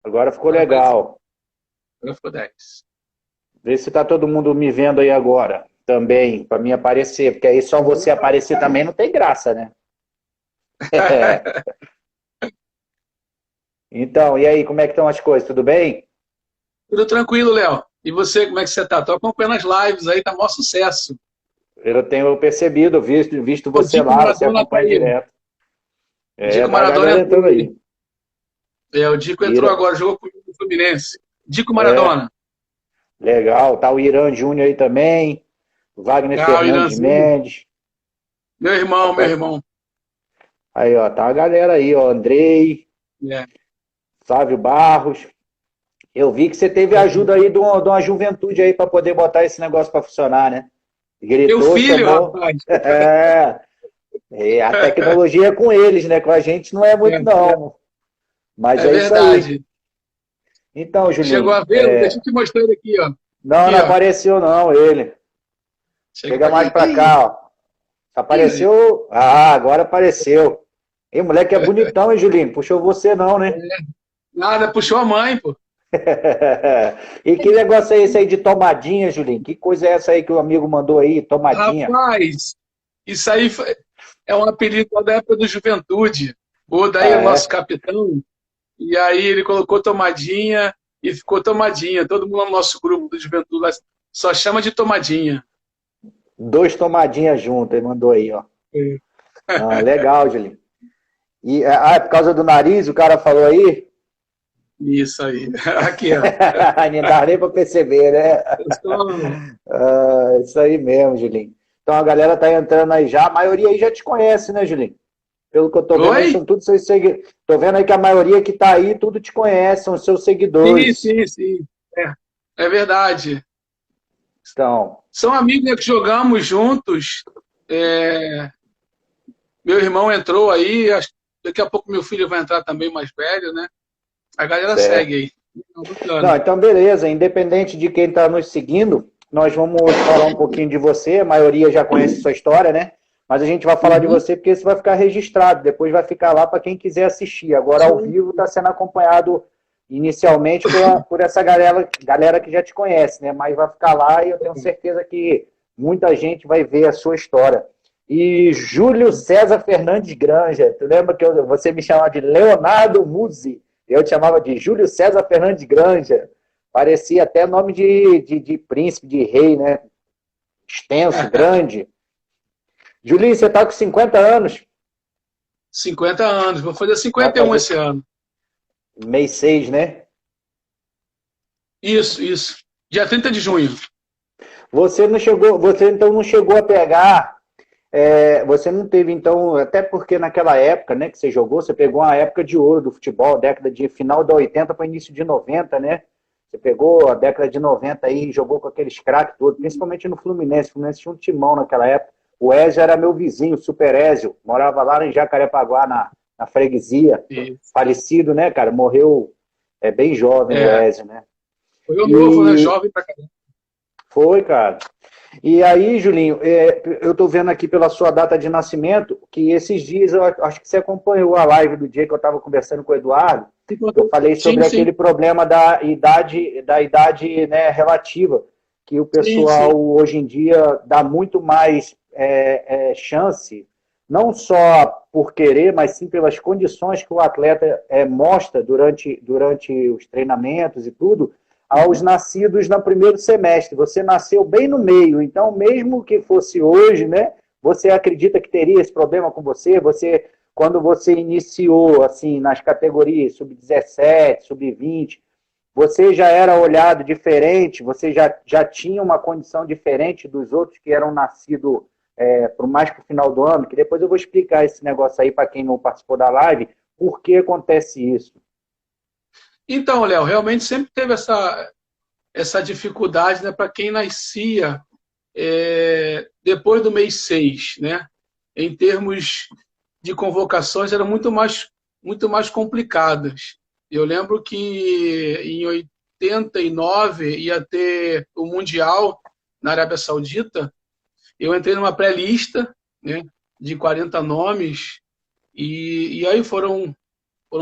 Agora ficou Agora apareceu. legal. Agora ficou 10. Vê se tá todo mundo me vendo aí agora também, para mim aparecer, porque aí só você aparecer também não tem graça, né? Então, e aí, como é que estão as coisas? Tudo bem? Tudo tranquilo, Léo. E você, como é que você tá? Tô acompanhando as lives aí, tá maior sucesso. Eu tenho percebido, visto O você Dico lá, você Maradona tá acompanha aí. direto. É, Dico tá a Maradona galera entrou entrando aí. aí. O Dico entrou Ira, agora, jogou comigo no Fluminense. Dico é, Maradona. legal. Tá o Irã Júnior aí também, o Wagner Ah, o Fernandes Iranzinho. Mendes. Meu irmão, meu Rapaz, irmão. aí, ó, tá a galera aí, ó, Andrei, É. Flávio Barros. Eu vi que você teve a ajuda aí de uma juventude aí para poder botar esse negócio para funcionar, né? Meu Gritou, filho, chamou. rapaz. A tecnologia é com eles, né? Com a gente não é muito, É, não. Mas é é isso aí. verdade. Então, Chegou Julinho, a vê-lo? Deixa eu te mostrar ele aqui, ó. não, Aqui, não ó. apareceu, não, ele. Chega Chega pra mais cá. pra cá, ó. Ih, Apareceu. Ah, agora apareceu. E moleque é bonitão, hein, Julinho? Puxou você, não, né? nada, puxou a mãe, pô. E que negócio é esse aí de tomadinha, Julinho? Que coisa é essa aí que o amigo mandou aí? Tomadinha? Rapaz, isso aí é um apelido lá da época do Juventude. O Odair é Ah, o nosso é? capitão, e aí ele colocou Tomadinha e ficou Tomadinha. Todo mundo no nosso grupo do Juventude lá só chama de Tomadinha. Dois tomadinhas juntas, ele mandou aí, ó. É. Ah, legal, Julinho. E, é por causa do nariz, o cara falou aí? Isso aí. Aqui, ó. Não dá nem pra perceber, né? Eu sou- Ah, isso aí mesmo, Julinho. Então a galera tá entrando aí já. A maioria aí já te conhece, né, Julinho? Pelo que eu tô vendo aí, Oi? são todos seus seguidores. Tô vendo aí que a maioria que tá aí, tudo te conhece, são seus Sim, seguidores. sim, sim. É, é verdade. Então, São amigos, né, que jogamos juntos. É, meu irmão entrou aí, daqui a pouco meu filho vai entrar também, mais velho, né? A galera segue certo. aí. Não, Não, bacana. então beleza, independente de quem está nos seguindo, nós vamos falar um pouquinho de você, a maioria já conhece sua história, né? Mas a gente vai falar de Uhum. você porque isso vai ficar registrado, depois vai ficar lá para quem quiser assistir. Agora, ao Sim. vivo, está sendo acompanhado inicialmente por essa galera que já te conhece, né? Mas vai ficar lá e eu tenho certeza que muita gente vai ver a sua história. E Júlio César Fernandes Granja, tu lembra que você me chamava de Leonardo Musi? Eu te chamava de Júlio César Fernandes Granja. Parecia até nome de príncipe, de rei, né? Extenso, grande. Julinho, você está com 50 anos. 50 anos. Vou fazer Vai 51 fazer esse ano. mês 6, né? Isso, isso. Dia 30 de junho. Você então não chegou a pegar. Você não teve, então, até porque naquela época, né, que você jogou, você pegou uma época de ouro do futebol, década de final da 80 para início de 90, né? Você pegou a década de 90 aí e jogou com aqueles craques todos, principalmente no Fluminense. O Fluminense tinha um timão naquela época. O Ezio era meu vizinho, o Super Ezio. Morava lá em Jacarepaguá, na freguesia. Isso. Falecido, né, cara? Morreu bem jovem o É, Ezio, né? foi um novo, né? E Jovem pra caramba. foi, cara. E aí, Julinho, eu estou vendo aqui pela sua data de nascimento que esses dias, eu acho que você acompanhou a live do dia que eu estava conversando com o Eduardo, que eu falei Sim, sobre sim. aquele problema da idade, né, relativa, que o Sim, pessoal sim. hoje em dia dá muito mais chance, não só por querer, mas sim pelas condições que o atleta mostra durante os treinamentos e tudo, aos nascidos no primeiro semestre. Você nasceu bem no meio, então mesmo que fosse hoje, né? Você acredita que teria esse problema com você? Quando você iniciou assim nas categorias sub-17, sub-20, você já era olhado diferente? Você já tinha uma condição diferente dos outros que eram nascidos mais para o final do ano? Que depois eu vou explicar esse negócio aí para quem não participou da live, por que acontece isso. Então, Léo, realmente sempre teve essa dificuldade, né, para quem nascia depois do mês 6, né? Em termos de convocações, eram muito mais complicadas. Eu lembro que em 89 ia ter o Mundial na Arábia Saudita. Eu entrei numa pré-lista, né, de 40 nomes, e aí foram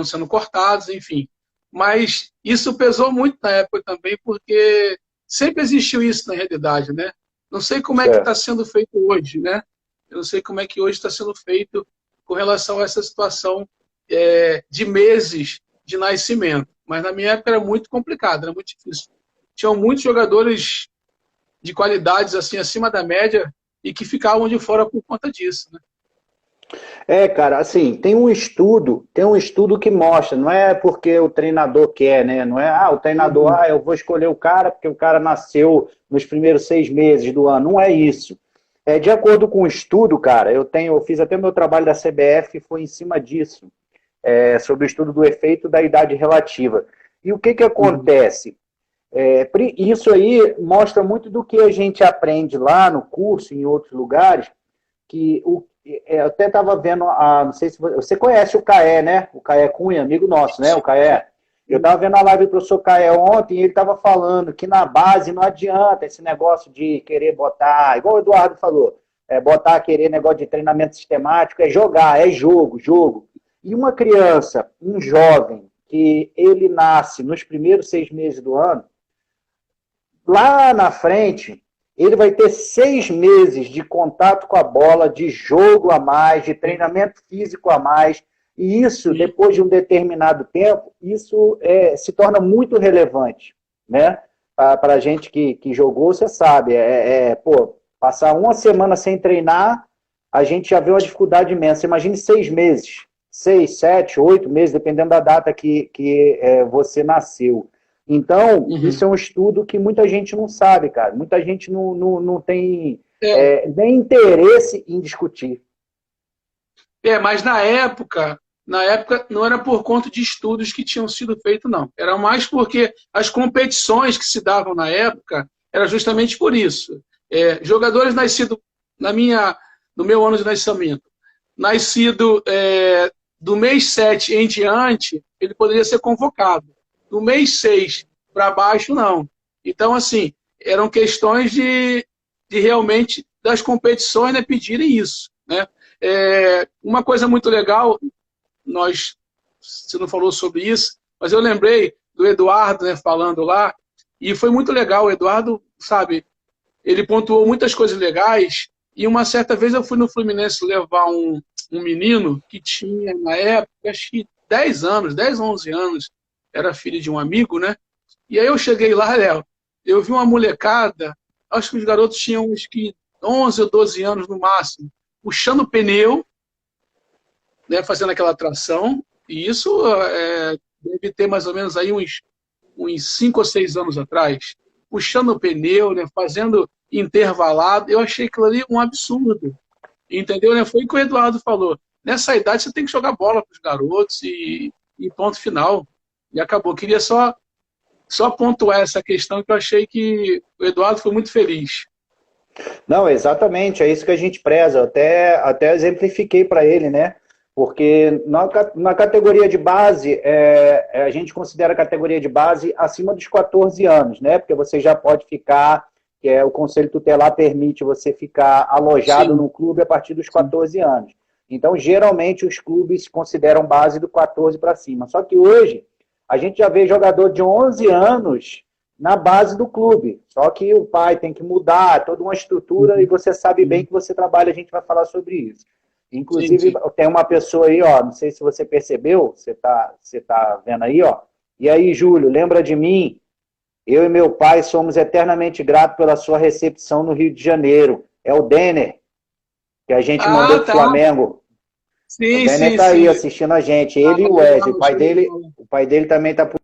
sendo cortados, enfim. Mas isso pesou muito na época também, porque sempre existiu isso na realidade, né? Não sei como é que está Certo. sendo feito hoje, né? Eu não sei como é que hoje está sendo feito com relação a essa situação de meses de nascimento. Mas na minha época era muito complicado, era muito difícil. Tinham muitos jogadores de qualidades assim acima da média e que ficavam de fora por conta disso, né? Cara, assim, tem um estudo que mostra, não é porque o treinador quer, né? Não é, o treinador, Uhum. eu vou escolher o cara porque o cara nasceu nos primeiros 6 meses do ano. Não é isso. De acordo com o estudo, cara, eu fiz até meu trabalho da CBF, foi em cima disso, sobre o estudo do efeito da idade relativa. E o que que Uhum. acontece? Isso aí mostra muito do que a gente aprende lá no curso, em outros lugares, que eu até estava vendo, não sei se você conhece o Caé, né? O Caé Cunha, amigo nosso, né? O Caé. Eu estava vendo a live do professor Caé ontem e ele estava falando que na base não adianta esse negócio de querer botar, igual o Eduardo falou, querer negócio de treinamento sistemático, é jogar, é jogo, jogo. E uma criança, um jovem, que ele nasce nos primeiros 6 meses do ano, lá na frente, ele vai ter 6 meses de contato com a bola, de jogo a mais, de treinamento físico a mais. E isso, depois de um determinado tempo, isso se torna muito relevante, né? Para a gente que jogou, você sabe, passar uma semana sem treinar, a gente já vê uma dificuldade imensa. Imagine 6 meses, 6, 7, 8 meses, dependendo da data que você nasceu. Então, Uhum. isso é um estudo que muita gente não sabe, cara. Muita gente não tem É, nem interesse em discutir. mas na época não era por conta de estudos que tinham sido feitos, não. Era mais porque as competições que se davam na época era justamente por isso. Jogadores nascidos na minha, no meu ano de nascimento, nascido do mês 7 em diante, ele poderia ser convocado. Do mês 6 para baixo, não. Então, assim, eram questões de realmente das competições, né, pedirem isso, né? Uma coisa muito legal, você não falou sobre isso, mas eu lembrei do Eduardo, né, falando lá, e foi muito legal. O Eduardo, sabe, ele pontuou muitas coisas legais, e uma certa vez eu fui no Fluminense levar um menino que tinha, na época, acho que 10 anos, 10, 11 anos, era filho de um amigo, né? E aí eu cheguei lá, Léo, eu vi uma molecada, acho que os garotos tinham uns que 11 ou 12 anos no máximo, puxando pneu, né, fazendo aquela tração, e isso deve ter mais ou menos aí uns 5 ou 6 anos atrás, puxando o pneu, né, fazendo intervalado. Eu achei aquilo ali um absurdo, entendeu? Né? Foi o que o Eduardo falou. Nessa idade você tem que jogar bola para os garotos e ponto final. E acabou. Queria só pontuar essa questão que eu achei que o Eduardo foi muito feliz. Não, exatamente, é isso que a gente preza. Até exemplifiquei para ele, né? Porque na categoria de base, a gente considera a categoria de base acima dos 14 anos, né? Porque você já pode ficar, o Conselho Tutelar permite você ficar alojado Sim, no clube a partir dos sim, 14 anos. Então, geralmente, os clubes consideram base do 14 para cima. Só que hoje, a gente já vê jogador de 11 anos na base do clube. Só que o pai tem que mudar toda uma estrutura e uhum, você sabe bem uhum, que você trabalha, a gente vai falar sobre isso. sim, Inclusive, sim. tem uma pessoa aí, ó, não sei se você percebeu, você tá vendo aí, ó. E aí, Júlio, lembra de mim? Eu e meu pai somos eternamente gratos pela sua recepção no Rio de Janeiro. É o Denner, que a gente mandou Ah, pro tá. Flamengo. O Sim, Denner sim, tá aí sim. assistindo a gente. Ah, Ele e o Wesley. legal, show de bola. O pai dele também tá por.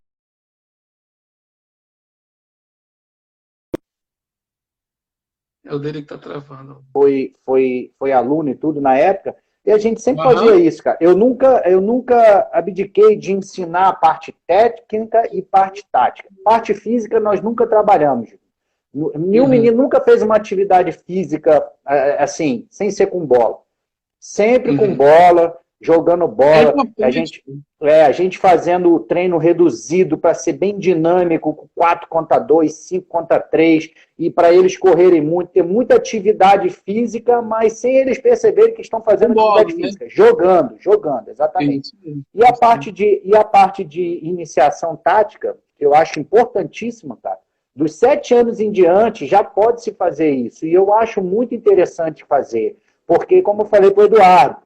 É o dele que tá travando. Foi aluno e tudo na época, e a gente sempre fazia Aham. isso, cara. Eu nunca abdiquei de ensinar a parte técnica e parte tática. Parte física nós nunca trabalhamos. Nenhum Uhum, menino nunca fez uma atividade física assim, sem ser com bola. Sempre com uhum. bola. jogando É bola, importante. a gente fazendo o treino reduzido para ser bem dinâmico, com 4 contra 2, 5 contra 3, e para eles correrem muito, ter muita atividade física, mas sem eles perceberem que estão fazendo Com bola, atividade né? física. Jogando, exatamente. Isso mesmo. E a parte de iniciação tática, que eu acho importantíssima, cara, dos 7 anos em diante já pode se fazer isso. E eu acho muito interessante fazer. Porque, como eu falei para o Eduardo,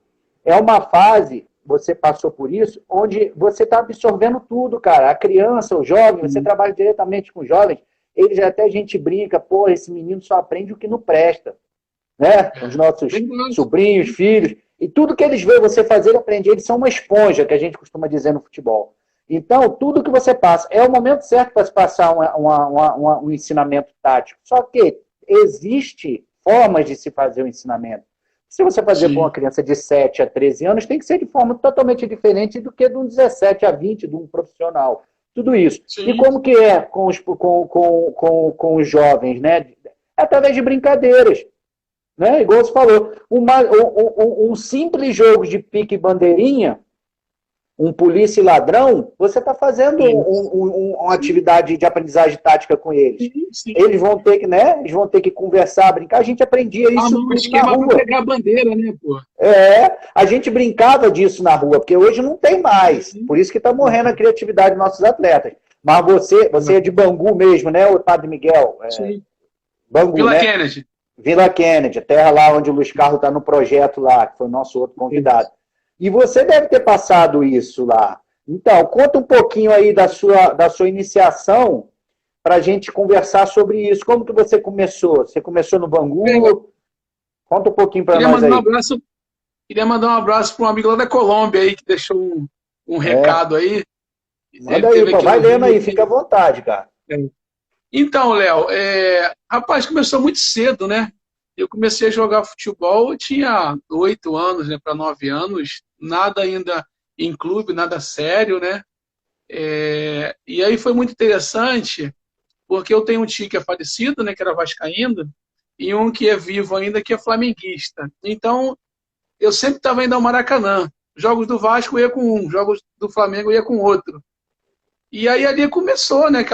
é uma fase, você passou por isso, onde você está absorvendo tudo, cara. A criança, o jovem, você trabalha diretamente com jovens, eles até a gente brinca, pô, esse menino só aprende o que não presta, né? Os nossos sobrinhos, filhos, e tudo que eles veem você fazer, ele aprende. Eles são uma esponja, que a gente costuma dizer no futebol. Então, tudo que você passa, é o momento certo para se passar um ensinamento tático. Só que existe formas de se fazer o ensinamento. Se você fazer com uma criança de 7 a 13 anos, tem que ser de forma totalmente diferente do que de um 17 a 20, de um profissional. Tudo isso. Sim. E como que é com os jovens, né? Através de brincadeiras. Né? Igual você falou, um simples jogo de pique e bandeirinha, um polícia e ladrão, você está fazendo uma atividade de aprendizagem tática com eles. Sim. Eles vão ter que, né? Eles vão ter que conversar, brincar. A gente aprendia isso Um esquema para pegar a bandeira, né, pô? A gente brincava disso na rua, porque hoje não tem mais. Por isso que está morrendo a criatividade dos nossos atletas. Mas você é de Bangu mesmo, né, o Padre Miguel? Sim. Bangu, Vila né? Kennedy. Vila Kennedy, a terra lá onde o Luiz Carlos está no projeto lá, que foi o nosso outro convidado. E você deve ter passado isso lá. Então, conta um pouquinho aí da sua iniciação para a gente conversar sobre isso. Como que você começou? Você começou no Bangu? Conta um pouquinho para nós aí. Queria mandar um abraço para um amigo lá da Colômbia aí, que deixou um recado aí. Manda aí, pô, vai lendo aí, fica à vontade, cara. Então, Léo, rapaz, começou muito cedo, né? Eu comecei a jogar futebol, eu tinha 8 anos, né, para 9 anos, nada ainda em clube, nada sério, né? E aí foi muito interessante, porque eu tenho um tio que é falecido, né, que era vascaíno, e um que é vivo ainda, que é flamenguista. Então, eu sempre estava indo ao Maracanã. Jogos do Vasco eu ia com um, jogos do Flamengo eu ia com outro. E aí ali começou, né,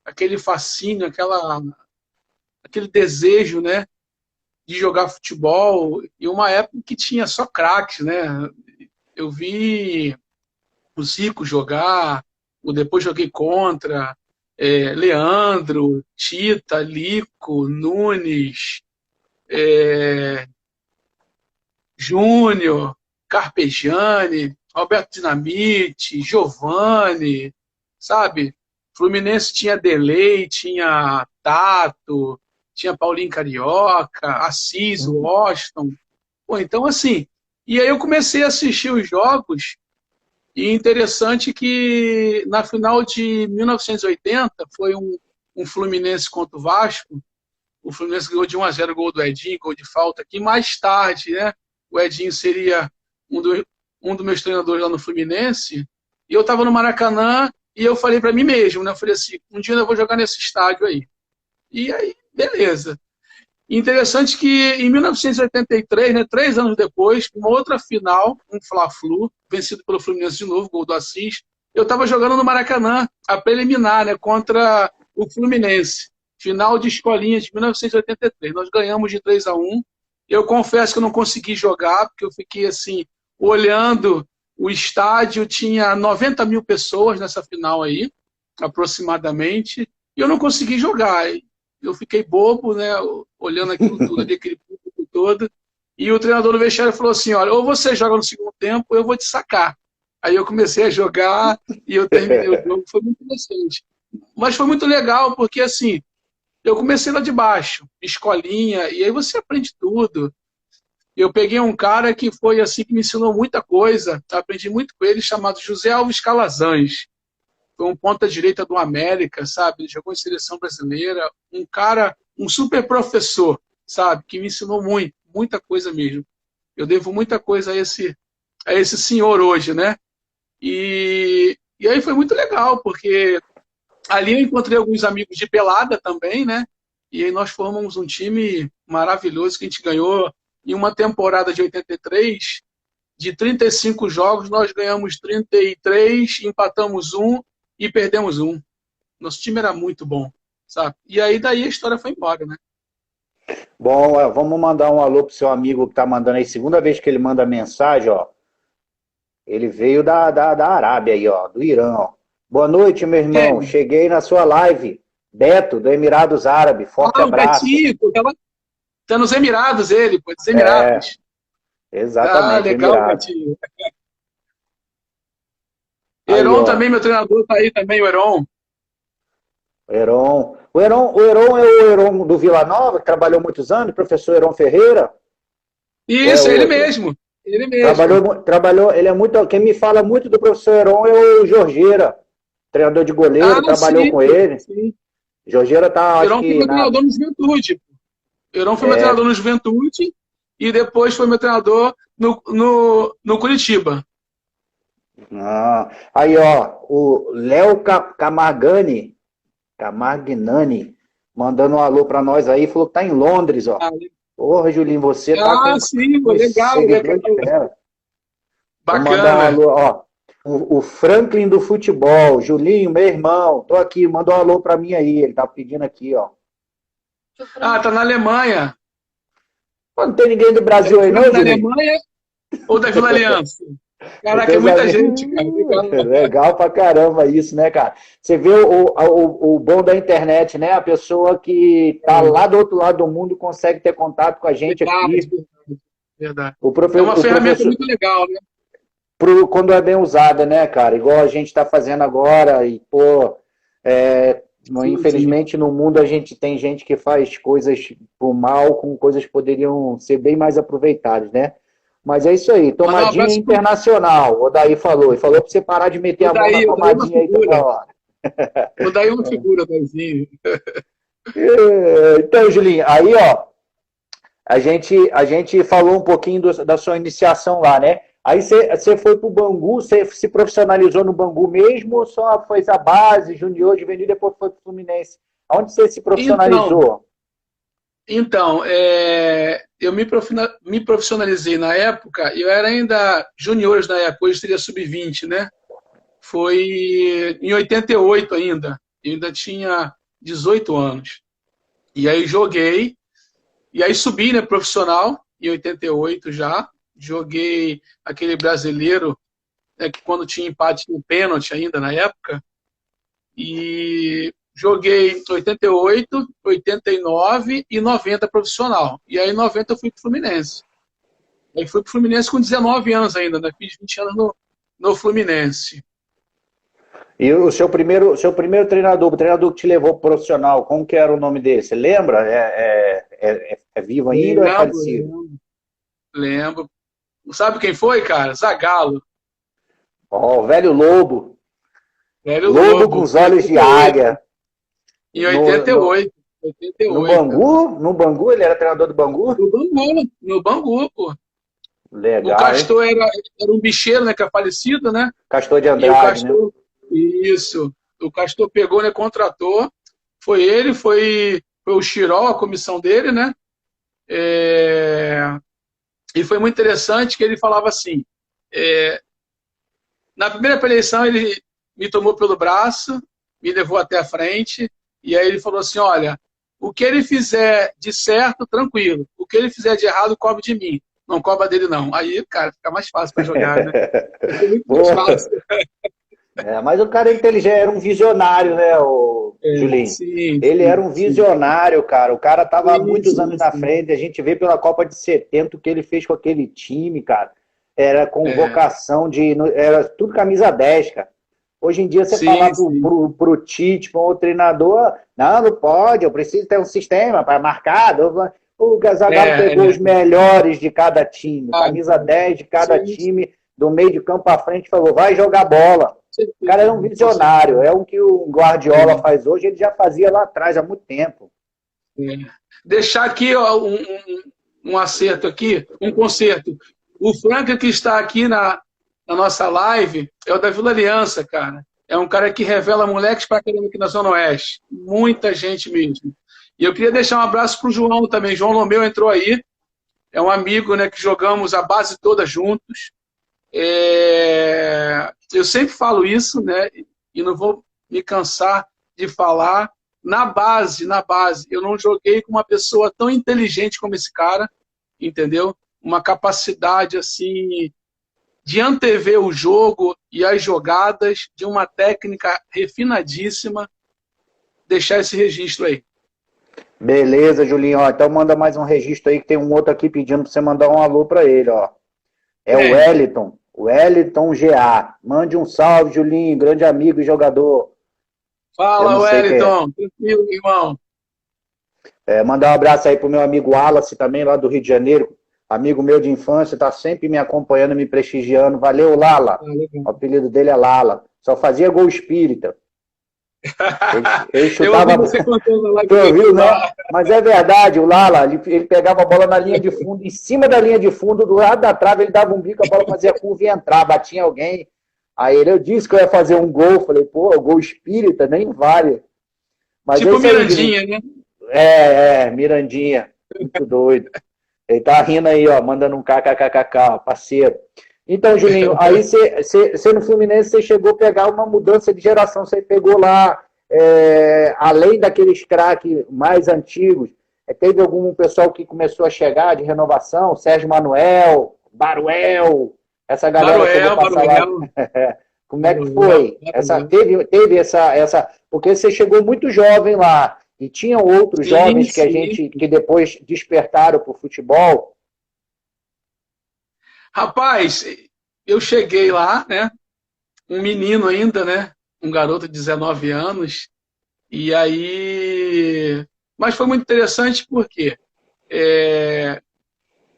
aquele fascínio, aquele desejo, né, de jogar futebol, e uma época que tinha só craques, né? Eu vi o Zico jogar, depois joguei contra, Leandro, Tita, Lico, Nunes, Júnior, Carpegiani, Roberto Dinamite, Giovani, sabe? Fluminense tinha Delay, tinha Tato, tinha Paulinho Carioca, Assis, Washington. Pô, então, assim, e aí eu comecei a assistir os jogos, e interessante que na final de 1980 foi um Fluminense contra o Vasco. O Fluminense ganhou de 1-0, gol do Edinho, gol de falta, que mais tarde, né, o Edinho seria um dos meus treinadores lá no Fluminense, e eu estava no Maracanã, e eu falei para mim mesmo, né, eu falei assim, um dia eu vou jogar nesse estádio aí. E aí, beleza. Interessante que em 1983, né, 3 anos depois, uma outra final, um Fla-Flu, vencido pelo Fluminense de novo, gol do Assis, eu estava jogando no Maracanã, a preliminar, né, contra o Fluminense. Final de escolinha de 1983. Nós ganhamos de 3-1. Eu confesso que eu não consegui jogar, porque eu fiquei assim, olhando o estádio, tinha 90 mil pessoas nessa final aí, aproximadamente, e eu não consegui jogar. Eu fiquei bobo, né, olhando aquilo tudo ali, aquele público todo, e o treinador do vestiário falou assim, olha, ou você joga no segundo tempo, ou eu vou te sacar. Aí eu comecei a jogar, e eu terminei o jogo, foi muito interessante. Mas foi muito legal, porque assim, eu comecei lá de baixo, escolinha, e aí você aprende tudo. Eu peguei um cara que foi assim, que me ensinou muita coisa, aprendi muito com ele, chamado José Alves Calazans. Foi um ponta-direita do América, sabe? Ele jogou em seleção brasileira. Um cara, um super professor, sabe? Que me ensinou muita coisa mesmo. Eu devo muita coisa a esse senhor hoje, né? E aí foi muito legal, porque ali eu encontrei alguns amigos de pelada também, né? E aí nós formamos um time maravilhoso que a gente ganhou em uma temporada de 83, de 35 jogos, nós ganhamos 33, empatamos um e perdemos um. Nosso time era muito bom, sabe? E aí daí a história foi embora, né? Bom, vamos mandar um alô pro seu amigo que tá mandando aí, segunda vez que ele manda mensagem, ó. Ele veio da Arábia aí, ó, do Irã, ó. Boa noite, meu irmão. Quem? Cheguei na sua live. Beto, do Emirados Árabes. Forte O abraço. Betinho, tá nos Emirados ele, pô, dos Emirados. Exatamente, Legal, Emirados. Betinho. Aí, Heron ó, também, meu treinador, tá aí também, o Heron. Heron. O Heron é o Heron do Vila Nova, que trabalhou muitos anos, professor Heron Ferreira? Ou é Isso, ele outro? mesmo. Ele mesmo. Trabalhou, ele é muito, quem me fala muito do professor Heron é o Jorgeira, treinador de goleiro, trabalhou Sim, com ele. sim. Jorgeira tá, acho Heron foi que meu treinador no Juventude. Heron foi meu treinador no Juventude e depois foi meu treinador no Curitiba. Aí, ó, o Léo Camargani, mandando um alô pra nós aí, falou que tá em Londres, ó. Porra, Julinho, você tá com Sim, um legal. seguidor de fera. Vou mandar um Bacana. alô, ó. O Franklin do futebol, Julinho, meu irmão, tô aqui, mandou um alô pra mim aí, ele tá pedindo aqui, ó. Tá na Alemanha. Pô, não tem ninguém do Brasil aí, não, Da Julinho? Alemanha ou da Vila Aliança? Caraca, é muita gente, cara. Legal pra caramba isso, né, cara? Você vê o bom da internet, né? A pessoa que tá lá do outro lado do mundo consegue ter contato com a gente aqui. Verdade. É uma ferramenta muito legal, né? Quando é bem usada, né, cara? Igual a gente tá fazendo agora e, pô, infelizmente no mundo a gente tem gente que faz coisas por mal com coisas que poderiam ser bem mais aproveitadas, né? Mas é isso aí, tomadinha internacional. O Daí falou. E falou pra você parar de meter a mão na tomadinha aí toda hora. O Daí é uma figura, Daizinho. Então, Julinho, aí, ó, a gente falou um pouquinho da sua iniciação lá, né? Aí você foi pro Bangu, você se profissionalizou no Bangu mesmo ou só foi a base, junior, juvenil, e depois foi pro Fluminense? Onde você se profissionalizou? Então, eu me profissionalizei na época, eu era ainda juniores na época, hoje seria sub-20, né? Foi em 88 ainda, eu ainda tinha 18 anos. E aí joguei, e aí subi, né, profissional, em 88 já, joguei aquele brasileiro, né, que quando tinha empate no pênalti ainda na época, e joguei 88, 89 e 90 profissional. E aí em 90 eu fui pro Fluminense. Aí fui pro Fluminense com 19 anos ainda, né? Fiz 20 anos no Fluminense. E o seu primeiro treinador, o treinador que te levou pro profissional, como que era o nome dele? Você lembra? É vivo ainda ou é falecido? Lembro. Sabe quem foi, cara? Zagallo. Ó, o velho Lobo. Lobo com os olhos de águia. Em 88. No Bangu? Ele era treinador do Bangu? No Bangu, pô. Legal, o Castor era um bicheiro, né, que é falecido, né? Castor de Andrade, né? Isso. O Castor pegou, né, contratou. Foi ele, foi o Chirol, a comissão dele, né? E foi muito interessante que ele falava assim, na primeira eleição ele me tomou pelo braço, me levou até a frente, e aí ele falou assim, olha, o que ele fizer de certo, tranquilo. O que ele fizer de errado, cobre de mim. Não cobra dele, não. Aí, cara, fica mais fácil para jogar, né? Muito mais fácil. Mas o cara inteligente, era um visionário, né, Julinho? Ele era um visionário, cara. O cara tava há muitos anos na frente. A gente vê pela Copa de 70 o que ele fez com aquele time, cara. Era convocação era tudo camisa 10, cara. Hoje em dia você falar pro Tite, para o treinador, não pode, eu preciso ter um sistema para marcar. O Zagallo pegou os melhores de cada time, camisa 10 de cada time, do meio de campo para frente, falou, vai jogar bola. O cara era um visionário, é o que o Guardiola faz hoje, ele já fazia lá atrás, há muito tempo. Deixar aqui ó, um acerto aqui, um concerto. O Frank que está aqui na nossa live é o da Vila Aliança, cara. É um cara que revela moleques pra caramba aqui na Zona Oeste. Muita gente mesmo. E eu queria deixar um abraço pro João também. João Lomeu entrou aí. É um amigo, né, que jogamos a base toda juntos. Eu sempre falo isso, né? E não vou me cansar de falar. Na base, eu não joguei com uma pessoa tão inteligente como esse cara, entendeu? Uma capacidade, assim, de antever o jogo e as jogadas, de uma técnica refinadíssima. Deixar esse registro aí. Beleza, Julinho. Ó, então manda mais um registro aí, que tem um outro aqui pedindo para você mandar um alô para ele, ó. É o Wellington. Wellington GA. Mande um salve, Julinho, grande amigo e jogador. Fala, Wellington. Tranquilo, irmão. Mandar um abraço aí pro meu amigo Wallace também, lá do Rio de Janeiro. Amigo meu de infância, tá sempre me acompanhando, me prestigiando. Valeu, Lala. O apelido dele é Lala. Só fazia gol espírita. Ele chutava. Eu ouvi você contando lá. Tu ouviu, né? Mas é verdade, o Lala, ele pegava a bola na linha de fundo, em cima da linha de fundo, do lado da trave, ele dava um bico, a bola fazia curva e entrar, batia alguém. Aí eu disse que eu ia fazer um gol, falei, pô, gol espírita, nem vale. Mas tipo Mirandinha, né? Mirandinha, muito doido. Ele tá rindo aí, ó, mandando um kkkk, parceiro. Então, Julinho, aí você no Fluminense, você chegou a pegar uma mudança de geração, você pegou lá, além daqueles craques mais antigos, teve algum pessoal que começou a chegar de renovação, Sérgio Manuel, Baruel, essa galera Baruel, passar lá. Como é que foi? Teve essa. Porque você chegou muito jovem lá, e tinha outros jovens que depois despertaram para o futebol. Rapaz, eu cheguei lá, né? Um menino ainda, né? Um garoto de 19 anos. E aí. Mas foi muito interessante porque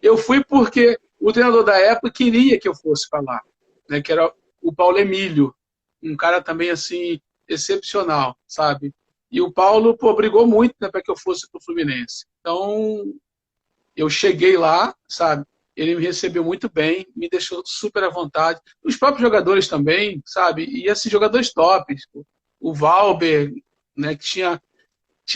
eu fui porque o treinador da época queria que eu fosse para lá, né? Que era o Paulo Emílio, um cara também assim excepcional, sabe? E o Paulo, pô, brigou muito, né, para que eu fosse para o Fluminense. Então, eu cheguei lá, sabe? Ele me recebeu muito bem, me deixou super à vontade. Os próprios jogadores também, sabe? E esses jogadores tops. O Valber, né, que tinha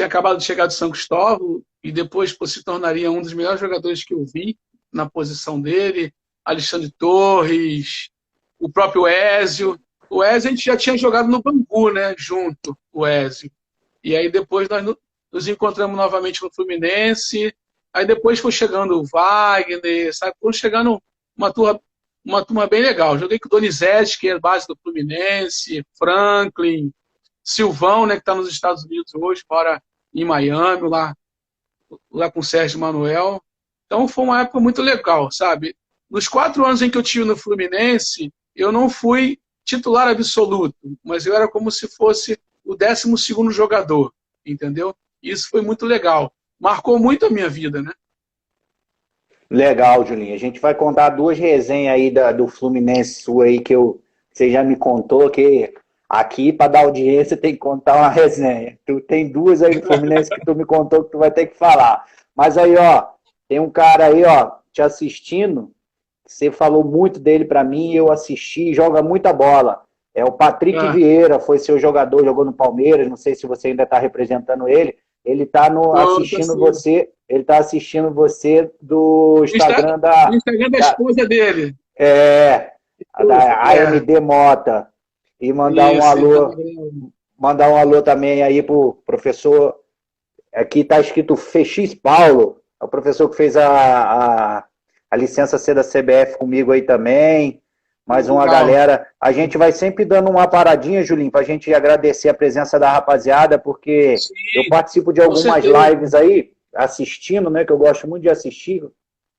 acabado de chegar do São Cristóvão e depois pô, se tornaria um dos melhores jogadores que eu vi na posição dele. Alexandre Torres, o próprio Ézio. O Ézio a gente já tinha jogado no Bangu, né? Junto, o Ézio. E aí depois nós nos encontramos novamente no Fluminense. Aí depois foi chegando o Wagner, sabe? Foi chegando uma turma bem legal. Joguei com o Donizete, que é base do Fluminense, Franklin, Silvão, né, que está nos Estados Unidos hoje, mora em Miami, lá com o Sérgio Manuel. Então foi uma época muito legal, sabe? Nos 4 anos em que eu tive no Fluminense, eu não fui titular absoluto, mas eu era como se fosse o 12º jogador, entendeu? Isso foi muito legal. Marcou muito a minha vida, né? Legal, Julinho. A gente vai contar 2 resenhas aí do Fluminense sua aí que você já me contou, que aqui, para dar audiência, tem que contar uma resenha. Tu tem 2 aí do Fluminense que tu me contou que tu vai ter que falar. Mas aí, ó, tem um cara aí, ó, te assistindo, você falou muito dele para mim, eu assisti, joga muita bola. É o Patrick Vieira, foi seu jogador, jogou no Palmeiras, não sei se você ainda está representando ele. Ele está assistindo você. Ele está assistindo você do Instagram do Instagram da esposa dele. Da AMD Mota. E mandar mandar um alô também aí pro professor. Aqui está escrito FX Paulo, é o professor que fez a licença C da CBF comigo aí também. Mais uma galera. A gente vai sempre dando uma paradinha, Julinho, para a gente agradecer a presença da rapaziada, porque eu participo de algumas lives aí, assistindo, né? Que eu gosto muito de assistir,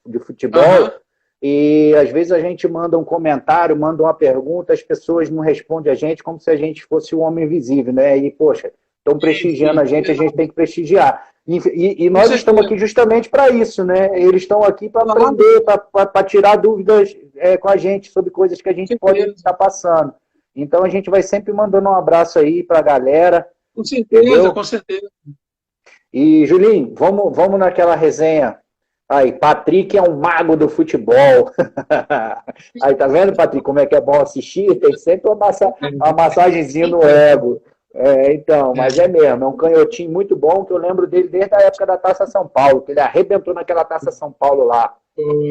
de futebol. E às vezes a gente manda um comentário, manda uma pergunta, as pessoas não respondem a gente como se a gente fosse o homem invisível, né? E, poxa, estão prestigiando a gente tem que prestigiar. E nós estamos aqui justamente para isso, né? Eles estão aqui para aprender, para tirar dúvidas com a gente sobre coisas que a gente pode estar passando. Então a gente vai sempre mandando um abraço aí para a galera. Com certeza, entendeu? Com certeza. E, Julinho, vamos naquela resenha. Aí, Patrick é um mago do futebol. Aí, tá vendo, Patrick, como é que é bom assistir? Tem sempre uma massagenzinha no ego. Mas é mesmo, é um canhotinho muito bom, que eu lembro dele desde a época da Taça São Paulo, que ele arrebentou naquela Taça São Paulo lá,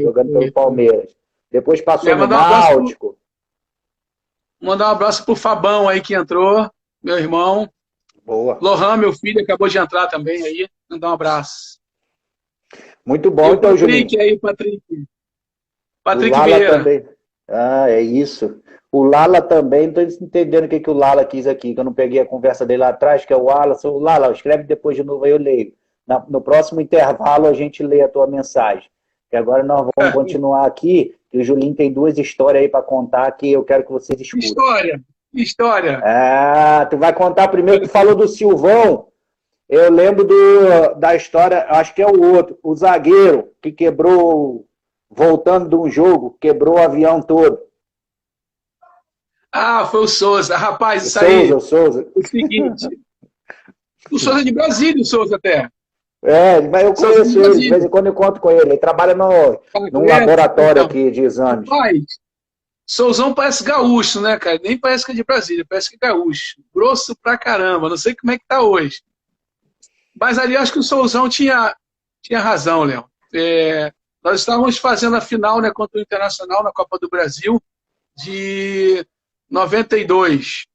jogando pelo Palmeiras. depois passou no Mandar Náutico. Mandar um abraço pro Fabão aí que entrou, meu irmão. Boa. Lohan, meu filho, acabou de entrar também aí. Mandar um abraço. Muito bom, E o então, Patrick Julinho. aí, Patrick. O Patrick Lala Vieira. também. Ah, é isso. O Lala também, não estou entendendo o que o Lala quis aqui, que eu não peguei a conversa dele lá atrás, que é o Wallace. O Lala, escreve depois de novo aí, eu leio. No próximo intervalo a gente lê a tua mensagem. Que agora nós vamos continuar aqui, que o Julinho tem duas histórias aí para contar que eu quero que vocês escutem. História. Ah, tu vai contar primeiro, tu falou do Silvão. Eu lembro da história, acho que é o outro, o zagueiro que quebrou, voltando de um jogo, quebrou o avião todo. Ah, foi o Souza. Rapaz, isso Souza, aí. o Souza. O seguinte. O Souza é de Brasília, o Souza até. Mas eu conheço ele, de vez em quando eu conto com ele. Ele trabalha num laboratório então, aqui de exames. Rapaz, Souzão parece gaúcho, né, cara? Nem parece que é de Brasília, parece que é gaúcho. Grosso pra caramba, não sei como é que tá hoje. Mas ali acho que o Souzão tinha razão, Léo. Nós estávamos fazendo a final, né, contra o Internacional na Copa do Brasil de 92,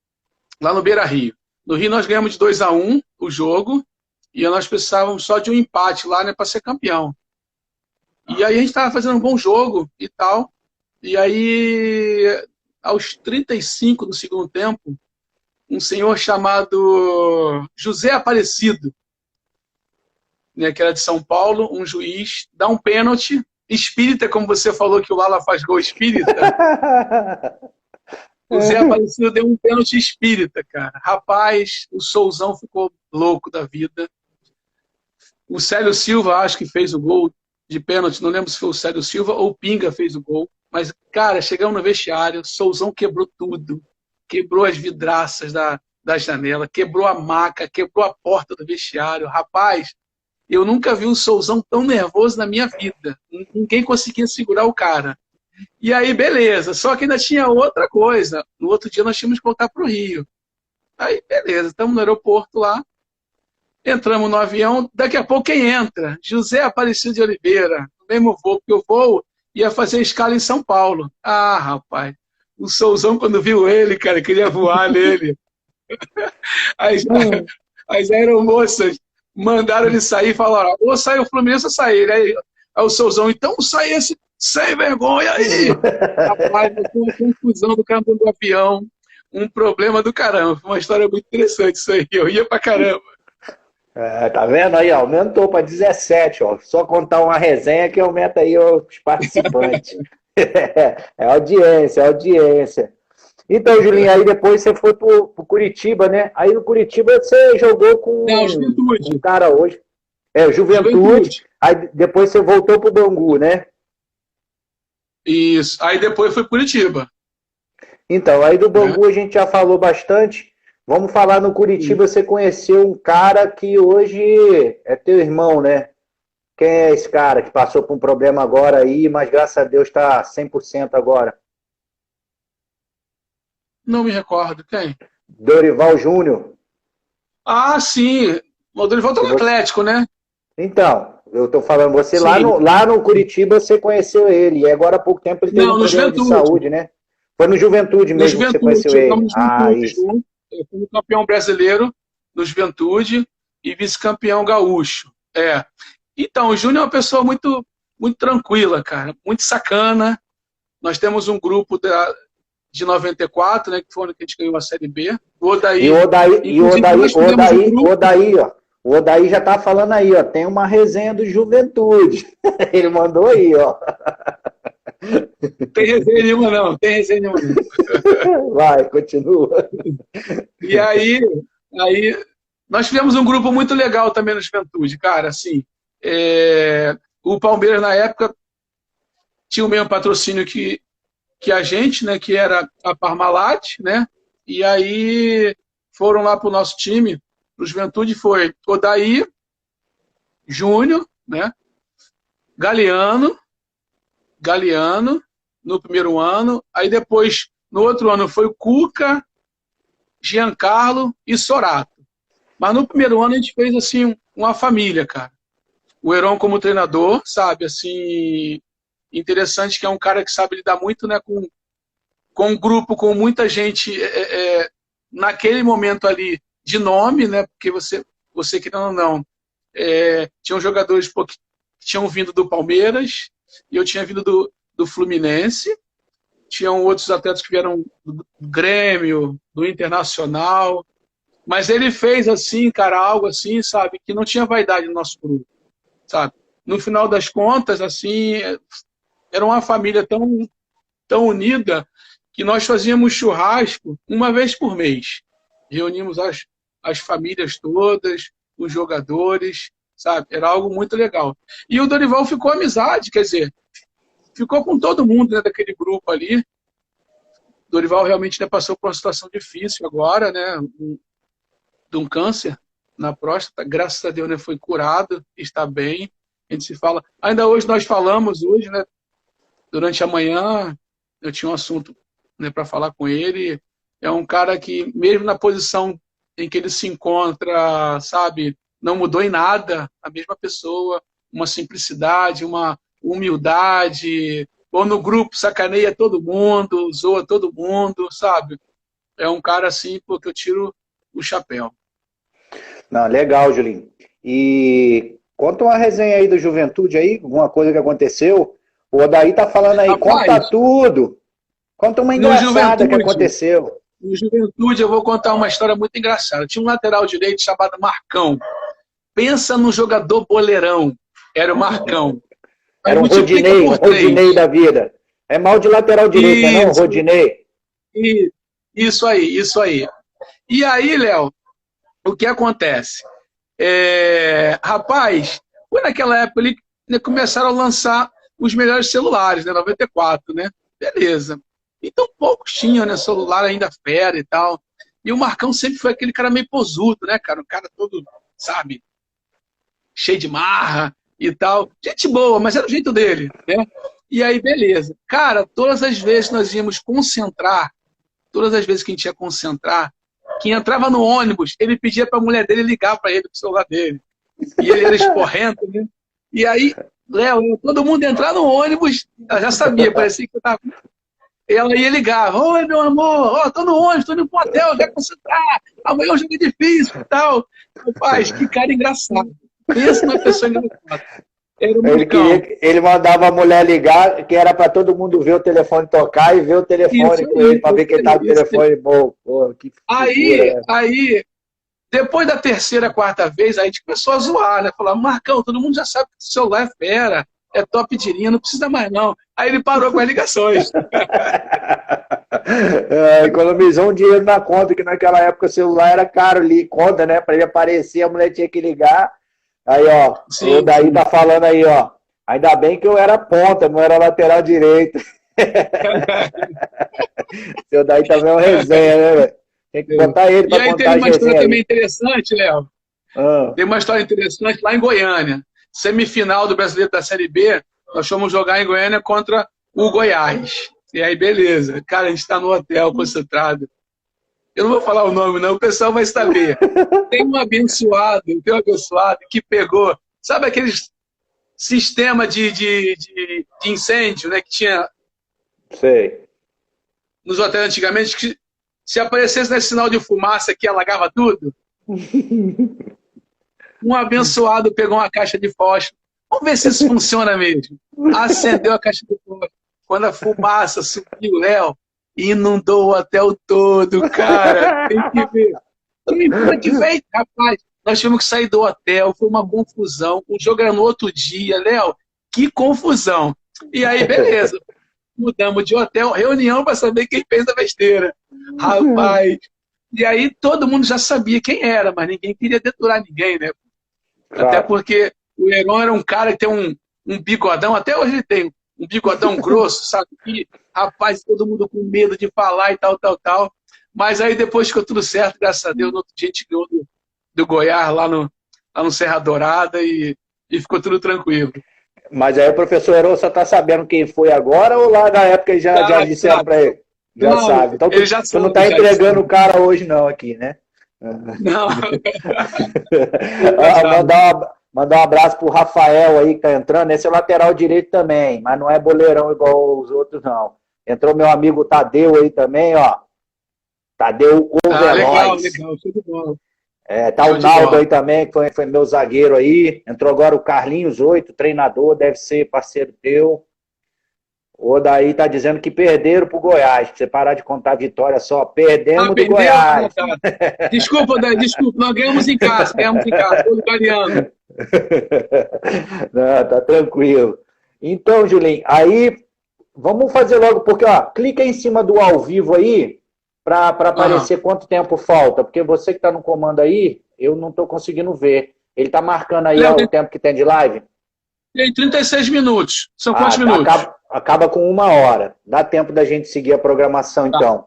lá no Beira-Rio. No Rio nós ganhamos de 2-1 o jogo e nós precisávamos só de um empate lá, né, para ser campeão. E aí a gente estava fazendo um bom jogo e tal. E aí, aos 35 do segundo tempo, um senhor chamado José Aparecido, né, que era de São Paulo, um juiz, dá um pênalti espírita, como você falou que o Lala faz gol espírita. O Zé Aparecido deu um pênalti espírita, cara. Rapaz, o Souzão ficou louco da vida. O Célio Silva, acho que fez o gol de pênalti, não lembro se foi o Célio Silva ou o Pinga fez o gol. Mas, cara, chegamos no vestiário, Souzão quebrou tudo. Quebrou as vidraças da janela, quebrou a maca, quebrou a porta do vestiário. Rapaz, eu nunca vi um Souzão tão nervoso na minha vida. Ninguém conseguia segurar o cara. E aí, beleza. Só que ainda tinha outra coisa. No outro dia nós tínhamos que voltar para o Rio. Aí, beleza. Estamos no aeroporto lá. Entramos no avião. Daqui a pouco quem entra? José Aparecido de Oliveira. No mesmo voo, porque o voo ia fazer escala em São Paulo. Ah, rapaz. O Souzão, quando viu ele, cara, queria voar nele. As aeromoças mandaram ele sair e falaram: ou sai o Fluminense ou sai ele. Aí o Souzão, então sai esse sem vergonha aí. Rapaz, foi uma confusão do cara do avião. Um problema do caramba. Foi uma história muito interessante isso aí. Eu ia pra caramba. Tá vendo aí? Aumentou para 17. Ó. Só contar uma resenha que aumenta aí os participantes. É audiência, é audiência. Então, Julinho, aí depois você foi pro Curitiba, né? Aí no Curitiba você jogou com um cara hoje. Juventude. Aí depois você voltou pro Bangu, né? Isso. Aí depois foi Curitiba. Então, aí do Bangu a gente já falou bastante. Vamos falar no Curitiba, você conheceu um cara que hoje é teu irmão, né? Quem é esse cara que passou por um problema agora aí, mas graças a Deus está 100% agora? Não me recordo. Quem? Dorival Júnior. Ah, sim. O Dorival tá no Atlético, né? Então, eu tô falando, você lá no Curitiba você conheceu ele, e agora há pouco tempo ele teve um problema de saúde, né? Foi no Juventude mesmo que você conheceu ele. Isso. Eu fui campeão brasileiro no Juventude e vice-campeão gaúcho. Então, o Júnior é uma pessoa muito, muito tranquila, cara, muito sacana. Nós temos um grupo de 94, né, que foi onde a gente ganhou a Série B. O Odaí, ó. O Odaí já tá falando aí, ó. Tem uma resenha do Juventude. Ele mandou aí, ó. Tem resenha nenhuma, não. Tem resenha nenhuma, não. Vai, continua. E aí nós tivemos um grupo muito legal também no Juventude, cara, assim. O Palmeiras, na época, tinha o mesmo patrocínio que a gente, né, que era a Parmalat, né? E aí foram lá pro nosso time, pro Juventude, foi Odaí, Júnior, né? Galeano, no primeiro ano. Aí depois, no outro ano, foi o Cuca, Giancarlo e Sorato. Mas no primeiro ano a gente fez, assim, uma família, cara. O Heron como treinador, sabe, assim, interessante, que é um cara que sabe lidar muito, né, com um grupo, com muita gente naquele momento ali de nome, né, porque você querendo ou não, tinham jogadores que tinham vindo do Palmeiras, e eu tinha vindo do Fluminense, tinham outros atletas que vieram do Grêmio, do Internacional, mas ele fez assim, cara, algo assim, sabe, que não tinha vaidade no nosso grupo, sabe? No final das contas, assim, era uma família tão unida que nós fazíamos churrasco uma vez por mês. Reuníamos as famílias todas, os jogadores, sabe? Era algo muito legal. E o Dorival ficou amizade, quer dizer, ficou com todo mundo, né, daquele grupo ali. O Dorival realmente, né, passou por uma situação difícil agora, né, de um câncer na próstata. Graças a Deus, né, foi curado, está bem. A gente se fala. Ainda hoje nós falamos, hoje, né, durante a manhã, eu tinha um assunto, né, para falar com ele. É um cara que, mesmo na posição em que ele se encontra, sabe, não mudou em nada, a mesma pessoa, uma simplicidade, uma humildade, ou no grupo sacaneia todo mundo, zoa todo mundo, sabe? É um cara assim, porque eu tiro o chapéu. Não, legal, Julinho. E conta uma resenha aí do Juventude aí, alguma coisa que aconteceu. O Odaí tá falando aí, Rapaz, conta tudo. Conta uma engraçada que aconteceu. No Juventude, eu vou contar uma história muito engraçada. Tinha um lateral direito chamado Marcão. Pensa no jogador boleirão. Era o Marcão. Era um Rodinei da vida. É mal de lateral direito, não, Rodinei? Isso aí. E aí, Léo, o que acontece? Rapaz, foi naquela época ali que começaram a lançar os melhores celulares, né? 94, né? Beleza. Então poucos tinham, né? Celular ainda fera e tal. E o Marcão sempre foi aquele cara meio posudo, né, cara? Um cara todo, sabe, cheio de marra e tal. Gente boa, mas era o jeito dele, né? E aí, beleza. Cara, todas as vezes que nós íamos concentrar, todas as vezes que a gente ia concentrar, que entrava no ônibus, ele pedia para a mulher dele ligar para ele, pro celular dele. E ele era esporrento, né? E aí, Léo, todo mundo entrar no ônibus, ela já sabia, parecia que eu tava... Ela ia ligar, oi, meu amor, tô no ônibus, tô indo pro hotel, já concentrar, amanhã o jogo é difícil e tal. Rapaz, que cara engraçado. Pensa numa pessoa engraçada. Ele mandava a mulher ligar, que era para todo mundo ver o telefone tocar e ver o telefone com ele, para ver quem tá com o telefone bom. Pô, que figura, aí, depois da terceira, quarta vez, aí a gente começou a zoar, né? Falar, Marcão, todo mundo já sabe que o celular é fera, é top de linha, não precisa mais não. Aí ele parou com as ligações. Economizou um dinheiro na conta, que naquela época o celular era caro ali, conta, né? Para ele aparecer, a mulher tinha que ligar. Aí, ó, o Daí tá falando aí, ó. Ainda bem que eu era ponta, não era lateral direito. Seu Daí também é uma resenha, né, velho? Tem que botar ele para contar a resenha. E aí tem uma história também interessante, Léo. Tem uma história interessante lá em Goiânia. Semifinal do Brasileiro da Série B, nós fomos jogar em Goiânia contra o Goiás. E aí, beleza. Cara, a gente tá no hotel concentrado. Eu não vou falar o nome, não, o pessoal vai saber. Tem um abençoado que pegou, sabe aqueles sistema de incêndio, né, que tinha nos hotéis antigamente, que se aparecesse nesse sinal de fumaça que alagava tudo? Um abençoado pegou uma caixa de fósforo. Vamos ver se isso funciona mesmo. Acendeu a caixa de fósforo. Quando a fumaça subiu, Léo, inundou o hotel todo, cara. Tem que ver. Quem foi que fez? Rapaz, nós tivemos que sair do hotel, foi uma confusão. O jogo era no outro dia, Léo. Que confusão. E aí, beleza. Mudamos de hotel, reunião para saber quem fez a besteira. Rapaz. E aí todo mundo já sabia quem era, mas ninguém queria deturar ninguém, né? Claro. Até porque o Heron era um cara que tem um bigodão, até hoje ele tem um bigodão grosso, sabe? E, rapaz, todo mundo com medo de falar e tal. Mas aí depois ficou tudo certo, graças a Deus. No outro dia a gente ganhou do Goiás lá no Serra Dourada e ficou tudo tranquilo. Mas aí o professor Heron só tá sabendo quem foi agora ou lá na época já disseram para ele? Já não, sabe. Então tu não tá entregando o cara hoje não aqui, né? Não. Mandar um abraço pro Rafael aí que tá entrando. Esse é o lateral direito também, mas não é boleirão igual os outros, não. Entrou meu amigo Tadeu aí também, ó. Tadeu o Legal, Veloz. legal, show de bola. Tá Show o de Naldo bola. aí também, que foi meu zagueiro aí. Entrou agora o Carlinhos 8, treinador, deve ser parceiro teu. O daí tá dizendo que perderam pro Goiás. Pra você parar de contar vitória só. Perdemos do Perdeu? Goiás. Tá. Desculpa, Dani, desculpa. Nós ganhamos em casa. Gol do Galeano. Não, tá tranquilo. Então, Julinho, aí vamos fazer logo, porque ó, clica em cima do ao vivo aí para aparecer quanto tempo falta, porque você que está no comando aí, eu não estou conseguindo ver. Ele está marcando aí o tempo que tem de live? Tem 36 minutos. São quantos minutos? Acaba com 1 hora. Dá tempo da gente seguir a programação, então.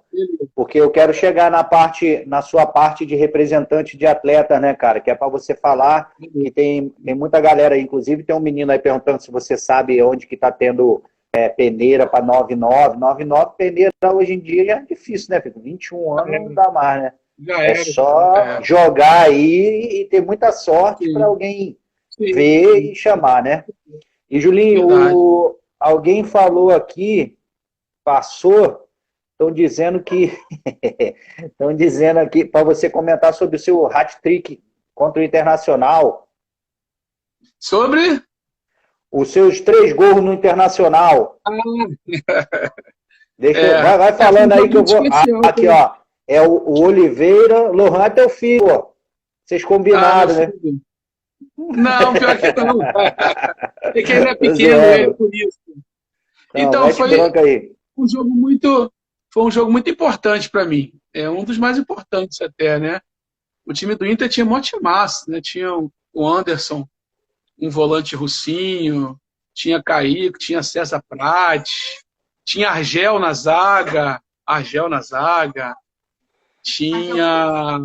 Porque eu quero chegar na sua parte de representante de atleta, né, cara? Que é para você falar. E tem muita galera aí, inclusive tem um menino aí perguntando se você sabe onde que tá tendo peneira para 99. 99 peneira hoje em dia já é difícil, né, Fico? 21 anos não dá mais, né? É só jogar aí e ter muita sorte para alguém ver e chamar, né? E, Julinho, alguém falou aqui, passou, estão dizendo aqui para você comentar sobre o seu hat-trick contra o Internacional. Sobre? Os seus 3 gols no Internacional. Vai falando aí que eu vou... aqui, ó. É o Oliveira, Lohan é teu filho, ó. Vocês combinaram, né? Não, pior que não. É que ele é pequeno, por isso. Não, então, foi um jogo muito importante para mim. É um dos mais importantes até, né? O time do Inter tinha mó timaço, né? Tinha o Anderson, um volante russinho, tinha Kaique, tinha César Prates, tinha Argel na zaga, tinha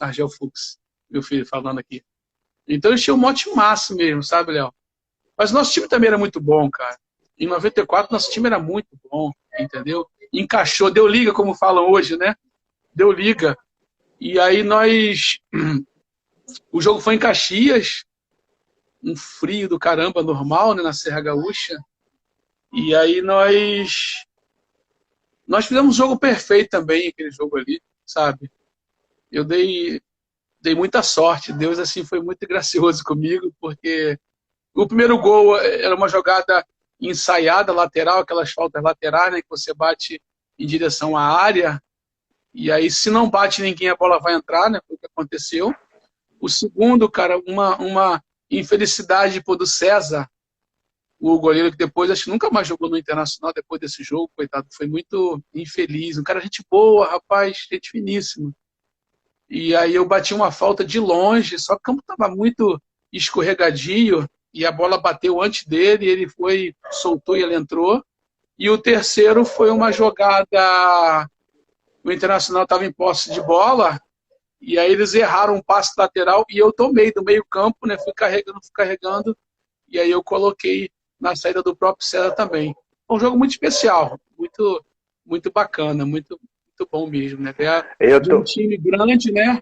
Argel Fux, meu filho falando aqui. Então eles tinham um mote massa mesmo, sabe, Léo? Mas nosso time também era muito bom, cara. Em 94, nosso time era muito bom, entendeu? Encaixou, deu liga, como falam hoje, né? Deu liga. E aí o jogo foi em Caxias, um frio do caramba normal, né, na Serra Gaúcha. E aí nós fizemos um jogo perfeito também, aquele jogo ali, sabe? Eu dei muita sorte. Deus, assim, foi muito gracioso comigo, porque o primeiro gol era uma jogada ensaiada, lateral, aquelas faltas laterais, né, que você bate em direção à área, e aí, se não bate ninguém, a bola vai entrar, né, foi o que aconteceu. O segundo, cara, uma infelicidade do César, o goleiro que depois, acho que nunca mais jogou no Internacional depois desse jogo, coitado, foi muito infeliz. Um cara, gente boa, rapaz, gente finíssima. E aí eu bati uma falta de longe, só que o campo estava muito escorregadio e a bola bateu antes dele, ele soltou e ele entrou. E o terceiro foi uma jogada, o Internacional estava em posse de bola, e aí eles erraram um passe lateral e eu tomei do meio campo, né? Fui carregando, e aí eu coloquei na saída do próprio César também. Foi um jogo muito especial, muito, muito bacana, muito bom mesmo, né? Ganhar de um time grande, né?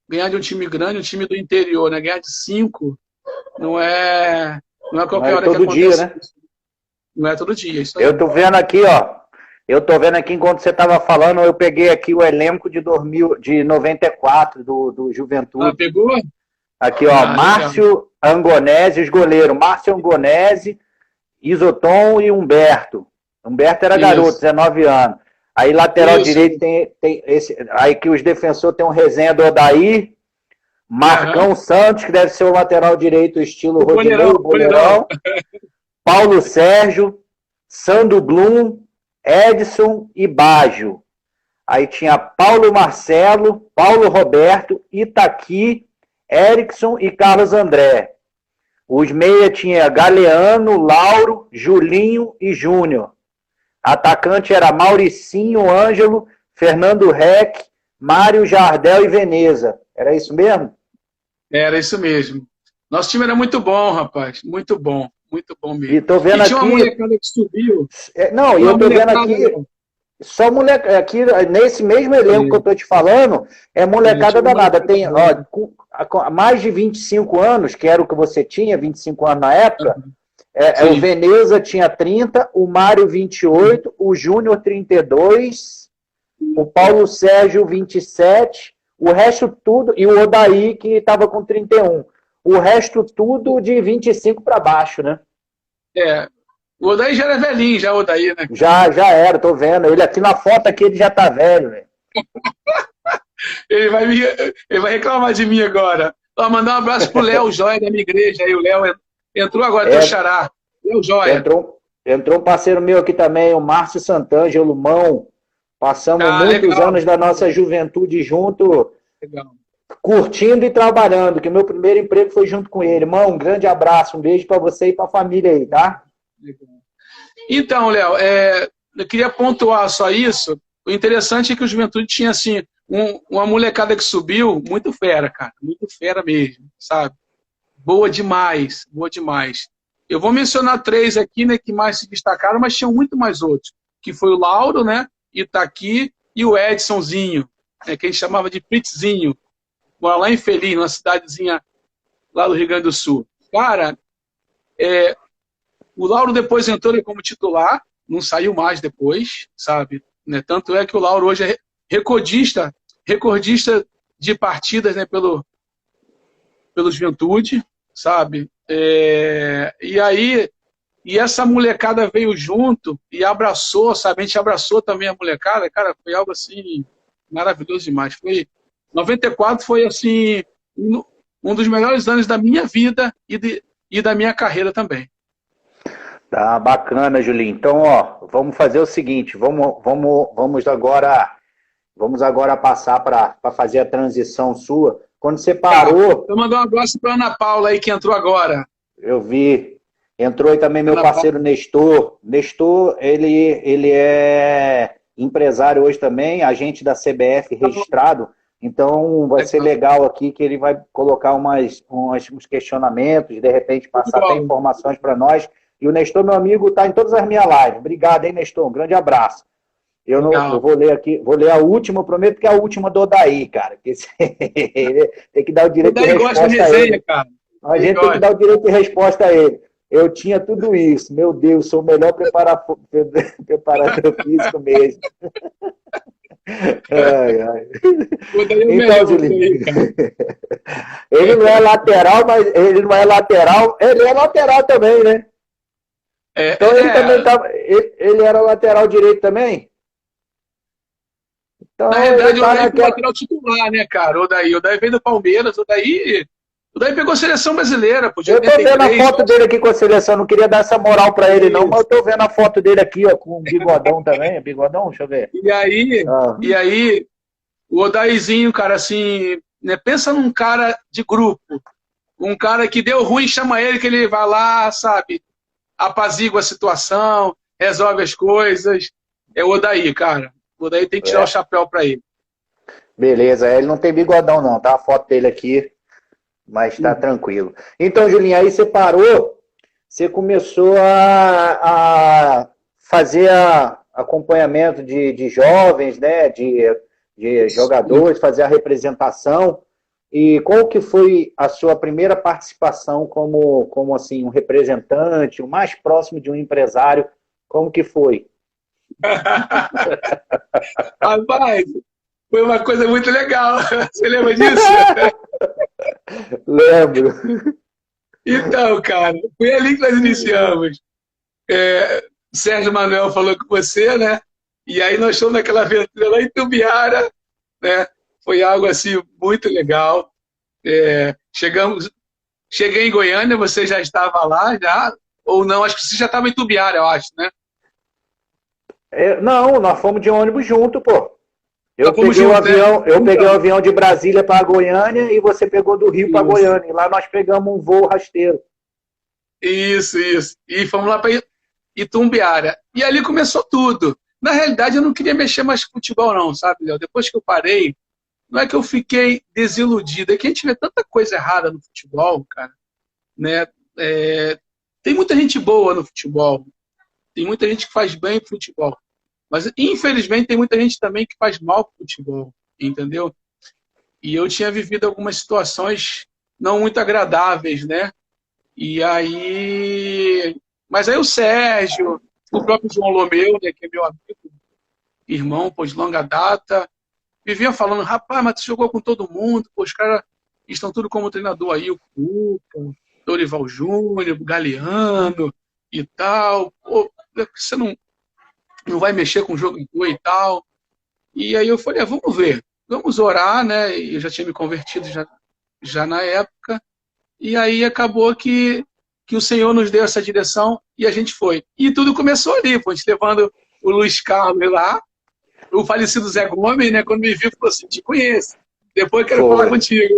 Ganhar de um time grande, um time do interior, né? Ganhar de 5 não é qualquer hora que acontece. Dia, né? Não é todo dia, isso aí. Eu tô vendo aqui, ó. Enquanto você estava falando, eu peguei aqui o elenco de 94 do Juventude. Pegou? Aqui, ó, Márcio Angonese, os goleiros. Márcio Angonese, Isoton e Humberto. Humberto era garoto, 19 anos. Aí lateral direito tem esse. Aí que os defensores tem um resenha do Odair, Marcão Santos, que deve ser o lateral direito, estilo Rodinei, goleirão. Paulo Sérgio, Sandro Blum, Edson e Baggio. Aí tinha Paulo Marcelo, Paulo Roberto, Itaqui, Erickson e Carlos André. Os meia tinha Galeano, Lauro, Julinho e Júnior. Atacante era Mauricinho, Ângelo, Fernando Reck, Mário Jardel e Veneza. Era isso mesmo? Era isso mesmo. Nosso time era muito bom, rapaz. Muito bom mesmo. E tô vendo tinha uma molecada que subiu. Eu tô vendo aqui. Só moleque, aqui nesse mesmo elenco que eu tô te falando, é molecada danada. Tem, ó, com mais de 25 anos, que era o que você tinha, 25 anos na época, o Veneza tinha 30, o Mário 28, o Júnior 32, o Paulo Sérgio 27, o resto tudo, e o Odaí que estava com 31. O resto tudo de 25 para baixo, né? O Odaí já era velhinho, já o Odaí, né? Já era, tô vendo. Ele aqui na foto aqui, ele já tá velho, velho. Ele vai reclamar de mim agora. Ó, mandar um abraço pro Léo Joia da minha igreja. Aí o Léo entrou agora, teu xará. Léo Joia. Entrou um parceiro meu aqui também, o Márcio Sant'Angelo Mão. Passamos muitos anos da nossa juventude junto, curtindo e trabalhando, que meu primeiro emprego foi junto com ele. Irmão, um grande abraço, um beijo para você e para a família aí, tá? Então, Léo, eu queria pontuar só isso. O interessante é que o Juventude tinha, assim, uma molecada que subiu muito fera, cara. Muito fera mesmo, sabe? Boa demais, boa demais. Eu vou mencionar 3 aqui, né, que mais se destacaram, mas tinham muito mais outros. Que foi o Lauro, né, Itaqui e o Edsonzinho, né, que a gente chamava de Pritzinho. Mora lá em Feliz, numa cidadezinha lá do Rio Grande do Sul. Cara, o Lauro depois entrou como titular, não saiu mais depois, sabe? Né? Tanto é que o Lauro hoje é recordista de partidas, né, pelo Juventude, sabe? E essa molecada veio junto e abraçou, sabe? A gente abraçou também a molecada, cara, foi algo assim maravilhoso demais. 94 foi assim um dos melhores anos da minha vida e da minha carreira também. Tá bacana, Julinho. Então, ó, vamos fazer o seguinte, vamos agora passar para fazer a transição sua. Quando você parou... Eu mandar um abraço para Ana Paula aí, que entrou agora. Eu vi. Entrou aí também meu parceiro Nestor. Nestor, ele é empresário hoje também, agente da CBF registrado. Então, vai ser legal aqui que ele vai colocar uns questionamentos, de repente passar até informações para nós. E o Nestor, meu amigo, está em todas as minhas lives. Obrigado, hein, Nestor? Um grande abraço. Eu vou ler aqui, vou ler a última, prometo que é a última do Odaí, cara. Que tem que dar o direito de resposta a ele. Cara. A gente tem que dar o direito de resposta a ele. Eu tinha tudo isso. Meu Deus, sou o melhor preparador físico mesmo. Ai. Então, Julinho, ele não é lateral, mas ele não é lateral. Ele é lateral também, né? Então ele também tava. Ele era lateral direito também? Então, na verdade, o Odaí foi lateral titular, né, cara? O Odaí veio do Palmeiras, o Odaí pegou a seleção brasileira. Pô, eu tô vendo a foto dele aqui com a seleção, não queria dar essa moral pra ele, não, mas eu tô vendo a foto dele aqui, ó, com o bigodão também. Bigodão, deixa eu ver. E aí, o Odaizinho, cara, assim, né, pensa num cara de grupo, um cara que deu ruim, chama ele, que ele vai lá, sabe, apazigua a situação, resolve as coisas. É o Odaí, cara. O Odaí tem que tirar o chapéu pra ele. Beleza, ele não tem bigodão não, tá a foto dele aqui, mas tá tranquilo. Então, Julinho, aí você parou, você começou a fazer acompanhamento de jovens, né, de jogadores, fazer a representação. E qual que foi a sua primeira participação como assim, um representante, o mais próximo de um empresário? Como que foi? Rapaz, foi uma coisa muito legal. Você lembra disso? Lembro. Então, cara, foi ali que nós iniciamos. Sérgio Manuel falou com você, né? E aí nós fomos naquela aventura lá em Tumbiara, né? Foi algo assim muito legal. Cheguei em Goiânia, você já estava lá, já? Ou não? Acho que você já estava em Tumbiara, eu acho, né? Não, nós fomos de ônibus junto, pô. Eu peguei o avião de Brasília para Goiânia e você pegou do Rio para Goiânia. E lá nós pegamos um voo rasteiro. Isso. E fomos lá para Itumbiara. E ali começou tudo. Na realidade, eu não queria mexer mais com futebol, não, sabe, Léo? Depois que eu parei, não é que eu fiquei desiludido, é que a gente vê tanta coisa errada no futebol, cara. Né? Tem muita gente boa no futebol. Tem muita gente que faz bem no futebol. Mas, infelizmente, tem muita gente também que faz mal para o futebol, entendeu? E eu tinha vivido algumas situações não muito agradáveis, né? E aí... Mas aí o Sérgio, o próprio João Lomeu, né, que é meu amigo, irmão, pô, de longa data, vivia falando, rapaz, mas tu jogou com todo mundo, pô, os caras estão tudo como treinador aí, o Cuca, Dorival Júnior, o Galeano e tal. Pô, você não vai mexer com o jogador e tal. E aí eu falei, vamos ver, vamos orar, né? E eu já tinha me convertido já na época. E aí acabou que o Senhor nos deu essa direção e a gente foi. E tudo começou ali, pô, a gente levando o Luiz Carlos lá, o falecido Zé Gomes, né? Quando me viu, falou assim, te conheço. Depois eu quero falar contigo.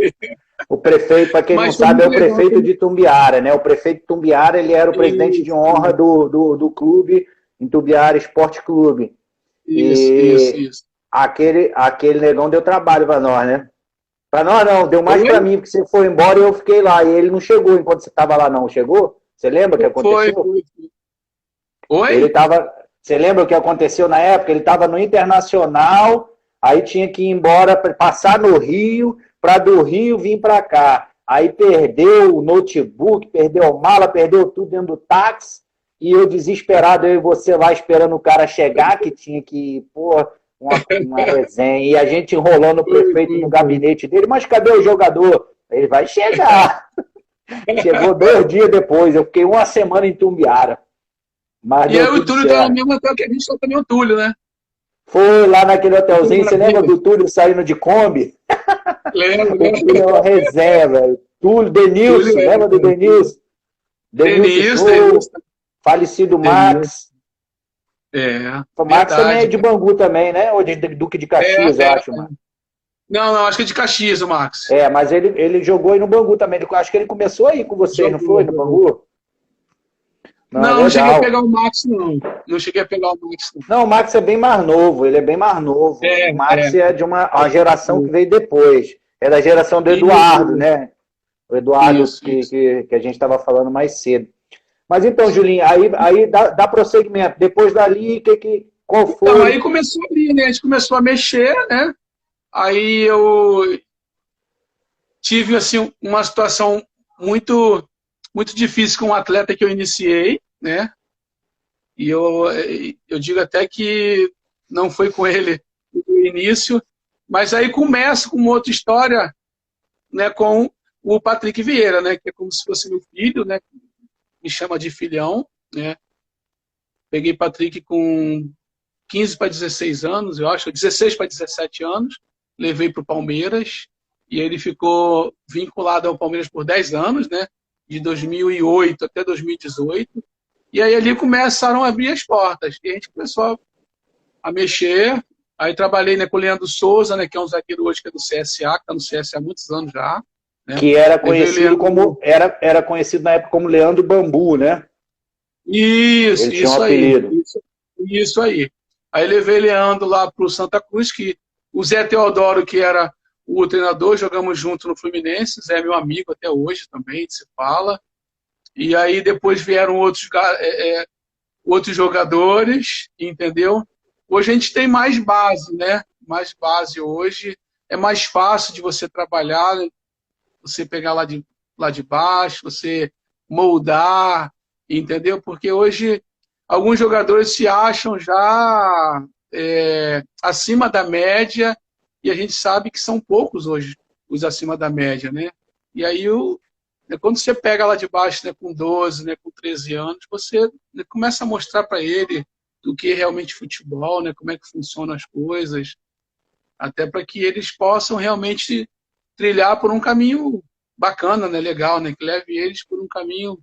O prefeito, para quem não sabe, é o prefeito de Tumbiara, né? O prefeito de Tumbiara, ele era o presidente de honra do clube, em Tumbiara Esporte Clube. Isso. Aquele negão deu trabalho para nós, né? Para nós não, deu mais para mim, porque você foi embora e eu fiquei lá. E ele não chegou enquanto você estava lá, não. Chegou? Você lembra o que aconteceu? Foi. Oi? Ele tava... Você lembra o que aconteceu na época? Ele estava no Internacional, aí tinha que ir embora, passar no Rio, para do Rio vir para cá. Aí perdeu o notebook, perdeu a mala, perdeu tudo dentro do táxi. E eu desesperado, eu e você lá esperando o cara chegar, que tinha que, pô, uma resenha. E a gente enrolando o prefeito no gabinete dele. Mas cadê o jogador? Ele vai chegar. Chegou 2 dias depois. Eu fiquei 1 semana em Tumbiara. Mas e aí o Túlio estava no mesmo hotel que a gente, só também o Túlio, né? Foi lá naquele hotelzinho. Você lembra do Túlio saindo de Kombi? Lembro. O Túlio é uma resenha, velho. Túlio, Denilson, lembra do Denilson? Denilson. Falecido Max. O Max também é de Bangu também, né? Ou de Duque de Caxias, eu acho, mano. Não, acho que é de Caxias o Max. Mas ele jogou aí no Bangu também. Acho que ele começou aí com vocês, não foi? No Bangu? Não cheguei a pegar o Max, não. Não cheguei a pegar o Max, não. Não, o Max é bem mais novo. Ele é bem mais novo. O Max é de uma geração que veio depois. É da geração do Eduardo, né? O Eduardo que a gente estava falando mais cedo. Mas então, Julinho, aí dá prosseguimento. Depois dali, qual foi? Então, aí começou ali, né? A gente começou a mexer, né? Aí eu tive, assim, uma situação muito difícil com um atleta que eu iniciei, né? E eu digo até que não foi com ele no início, mas aí começa com uma outra história, né? Com o Patrick Vieira, né? Que é como se fosse meu filho, né? Me chama de filhão, né? Peguei Patrick com 15 para 16 anos, eu acho, 16 para 17 anos, levei para o Palmeiras, e ele ficou vinculado ao Palmeiras por 10 anos, né? De 2008 até 2018, e aí ali começaram a abrir as portas, e a gente começou a mexer, aí trabalhei, né, com o Leandro Souza, né, que é um zagueiro hoje que é do CSA, que está no CSA há muitos anos já, né? Que era conhecido era conhecido na época como Leandro Bambu, né? Isso, ele tinha um apelido. Isso aí. Aí levei Leandro lá para o Santa Cruz, que o Zé Teodoro, que era o treinador, jogamos junto no Fluminense, Zé é meu amigo até hoje também, se fala. E aí depois vieram outros jogadores, entendeu? Hoje a gente tem mais base, né? Mais base hoje. É mais fácil de você trabalhar, você pegar lá de baixo, você moldar, entendeu? Porque hoje alguns jogadores se acham já acima da média, e a gente sabe que são poucos hoje os acima da média, né? E aí, quando você pega lá de baixo, né, com 12, né, com 13 anos, você começa a mostrar para ele o que é realmente futebol, né, como é que funcionam as coisas, até para que eles possam realmente trilhar por um caminho bacana, né, legal, né, que leve eles por um caminho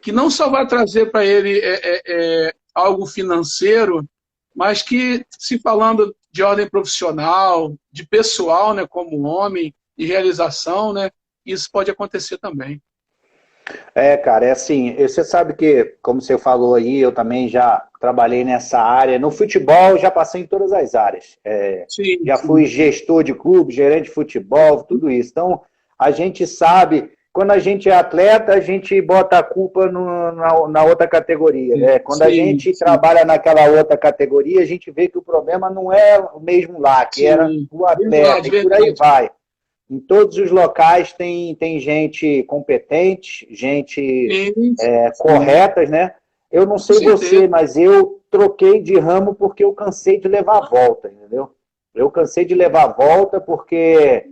que não só vai trazer para ele algo financeiro, mas que, se falando de ordem profissional, de pessoal, né, como homem, de realização, né, isso pode acontecer também. Cara, é assim, você sabe que, como você falou aí, eu também já trabalhei nessa área. No futebol, já passei em todas as áreas. Já fui gestor de clube, gerente de futebol, tudo isso. Então, a gente sabe quando a gente é atleta, a gente bota a culpa na outra categoria, né? Quando a gente trabalha naquela outra categoria, a gente vê que o problema não é o mesmo lá, que era o atleta, e por aí vai. Em todos os locais tem gente competente, gente corretas, né? Eu não sei você, mas eu troquei de ramo porque eu cansei de levar a volta, entendeu? Eu cansei de levar a volta porque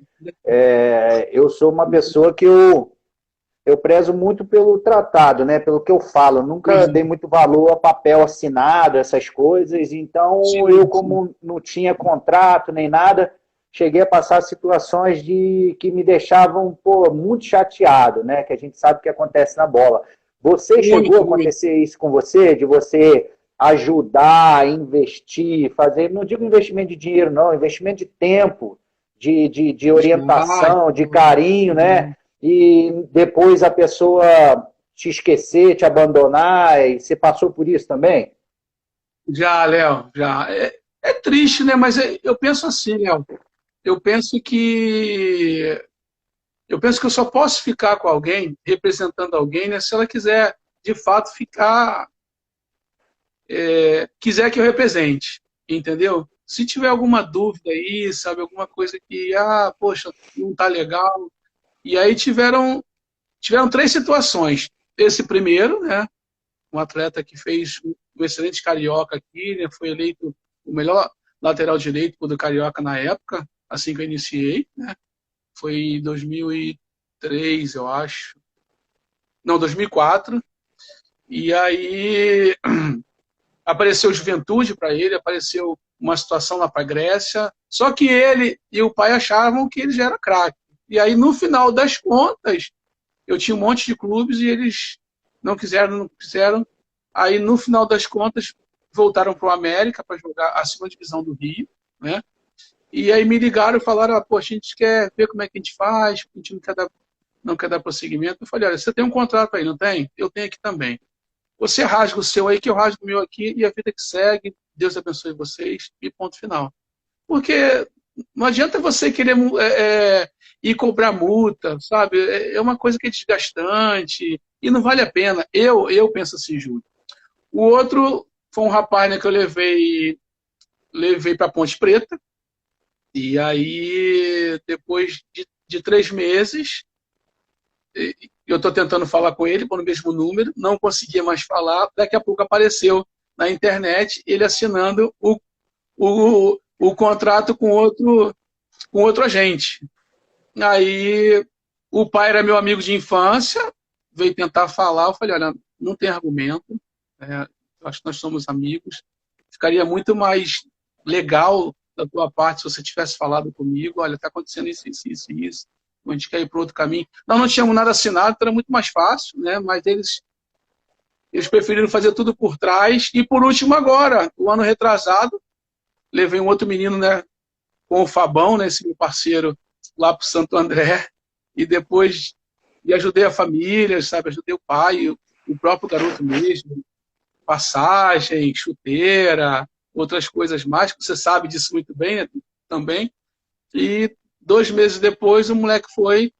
eu sou uma pessoa que eu prezo muito pelo tratado, né? Pelo que eu falo. Eu nunca dei muito valor a papel assinado, essas coisas. Então, como não tinha contrato nem nada, cheguei a passar situações que me deixavam muito chateado, né? Que a gente sabe o que acontece na bola. Você chegou a acontecer isso com você? De você ajudar, investir, fazer, não digo investimento de dinheiro, não, investimento de tempo, de orientação, de carinho, né? E depois a pessoa te esquecer, te abandonar, e você passou por isso também? Já, Léo, já. É triste, né? Mas eu penso assim, Léo. Eu penso que eu só posso ficar com alguém, representando alguém, né, se ela quiser, de fato, ficar, quiser que eu represente, entendeu? Se tiver alguma dúvida aí, sabe, alguma coisa que, poxa, não tá legal. E aí tiveram 3 situações. Esse primeiro, né, um atleta que fez um excelente carioca aqui, né, foi eleito o melhor lateral direito do carioca na época, assim que eu iniciei, né? Foi em 2003, eu acho. Não, 2004. E aí apareceu Juventude para ele, apareceu uma situação lá para a Grécia. Só que ele e o pai achavam que ele já era craque. E aí, no final das contas, eu tinha um monte de clubes e eles não quiseram. Aí, no final das contas, voltaram para o América para jogar a segunda divisão do Rio, né? E aí me ligaram e falaram, a gente quer ver como é que a gente faz, a gente não quer dar prosseguimento. Eu falei, olha, você tem um contrato aí, não tem? Eu tenho aqui também. Você rasga o seu aí, que eu rasgo o meu aqui, e a vida que segue, Deus abençoe vocês, e ponto final. Porque não adianta você querer ir cobrar multa, sabe? É uma coisa que é desgastante, e não vale a pena. Eu penso assim, Júlio. O outro foi um rapaz, né, que eu levei para Ponte Preta. E aí, depois de 3 meses, eu estou tentando falar com ele por o mesmo número, não conseguia mais falar. Daqui a pouco apareceu na internet ele assinando o contrato com outro agente. Aí, o pai era meu amigo de infância, veio tentar falar. Eu falei, olha, não tem argumento, acho que nós somos amigos. Ficaria muito mais legal da tua parte se você tivesse falado comigo, olha, está acontecendo isso, a gente quer ir para outro caminho. Nós não tínhamos nada assinado, então era muito mais fácil, né? Mas eles preferiram fazer tudo por trás. E por último agora, o ano retrasado, levei um outro menino, né, com o Fabão, né, esse meu parceiro, lá para o Santo André, e depois ajudei a família, sabe, ajudei o pai, o próprio garoto mesmo, passagem, chuteira, outras coisas mais, que você sabe disso muito bem, né, também. E 2 meses depois, o moleque foi,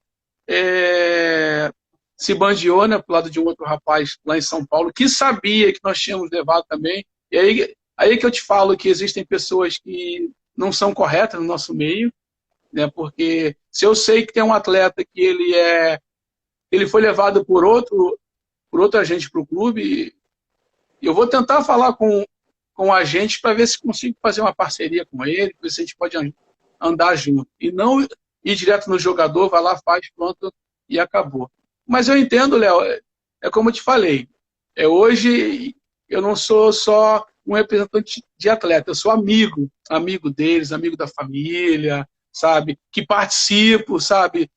se bandiou, né, pro lado de um outro rapaz lá em São Paulo, que sabia que nós tínhamos levado também. E aí que eu te falo que existem pessoas que não são corretas no nosso meio, né, porque se eu sei que tem um atleta que ele foi levado por outro agente para o clube, eu vou tentar falar com o agente para ver se consigo fazer uma parceria com ele, ver se a gente pode andar junto. E não ir direto no jogador, vai lá, faz, pronto, e acabou. Mas eu entendo, Léo, como eu te falei, hoje eu não sou só um representante de atleta, eu sou amigo deles, amigo da família, sabe, que participo, sabe,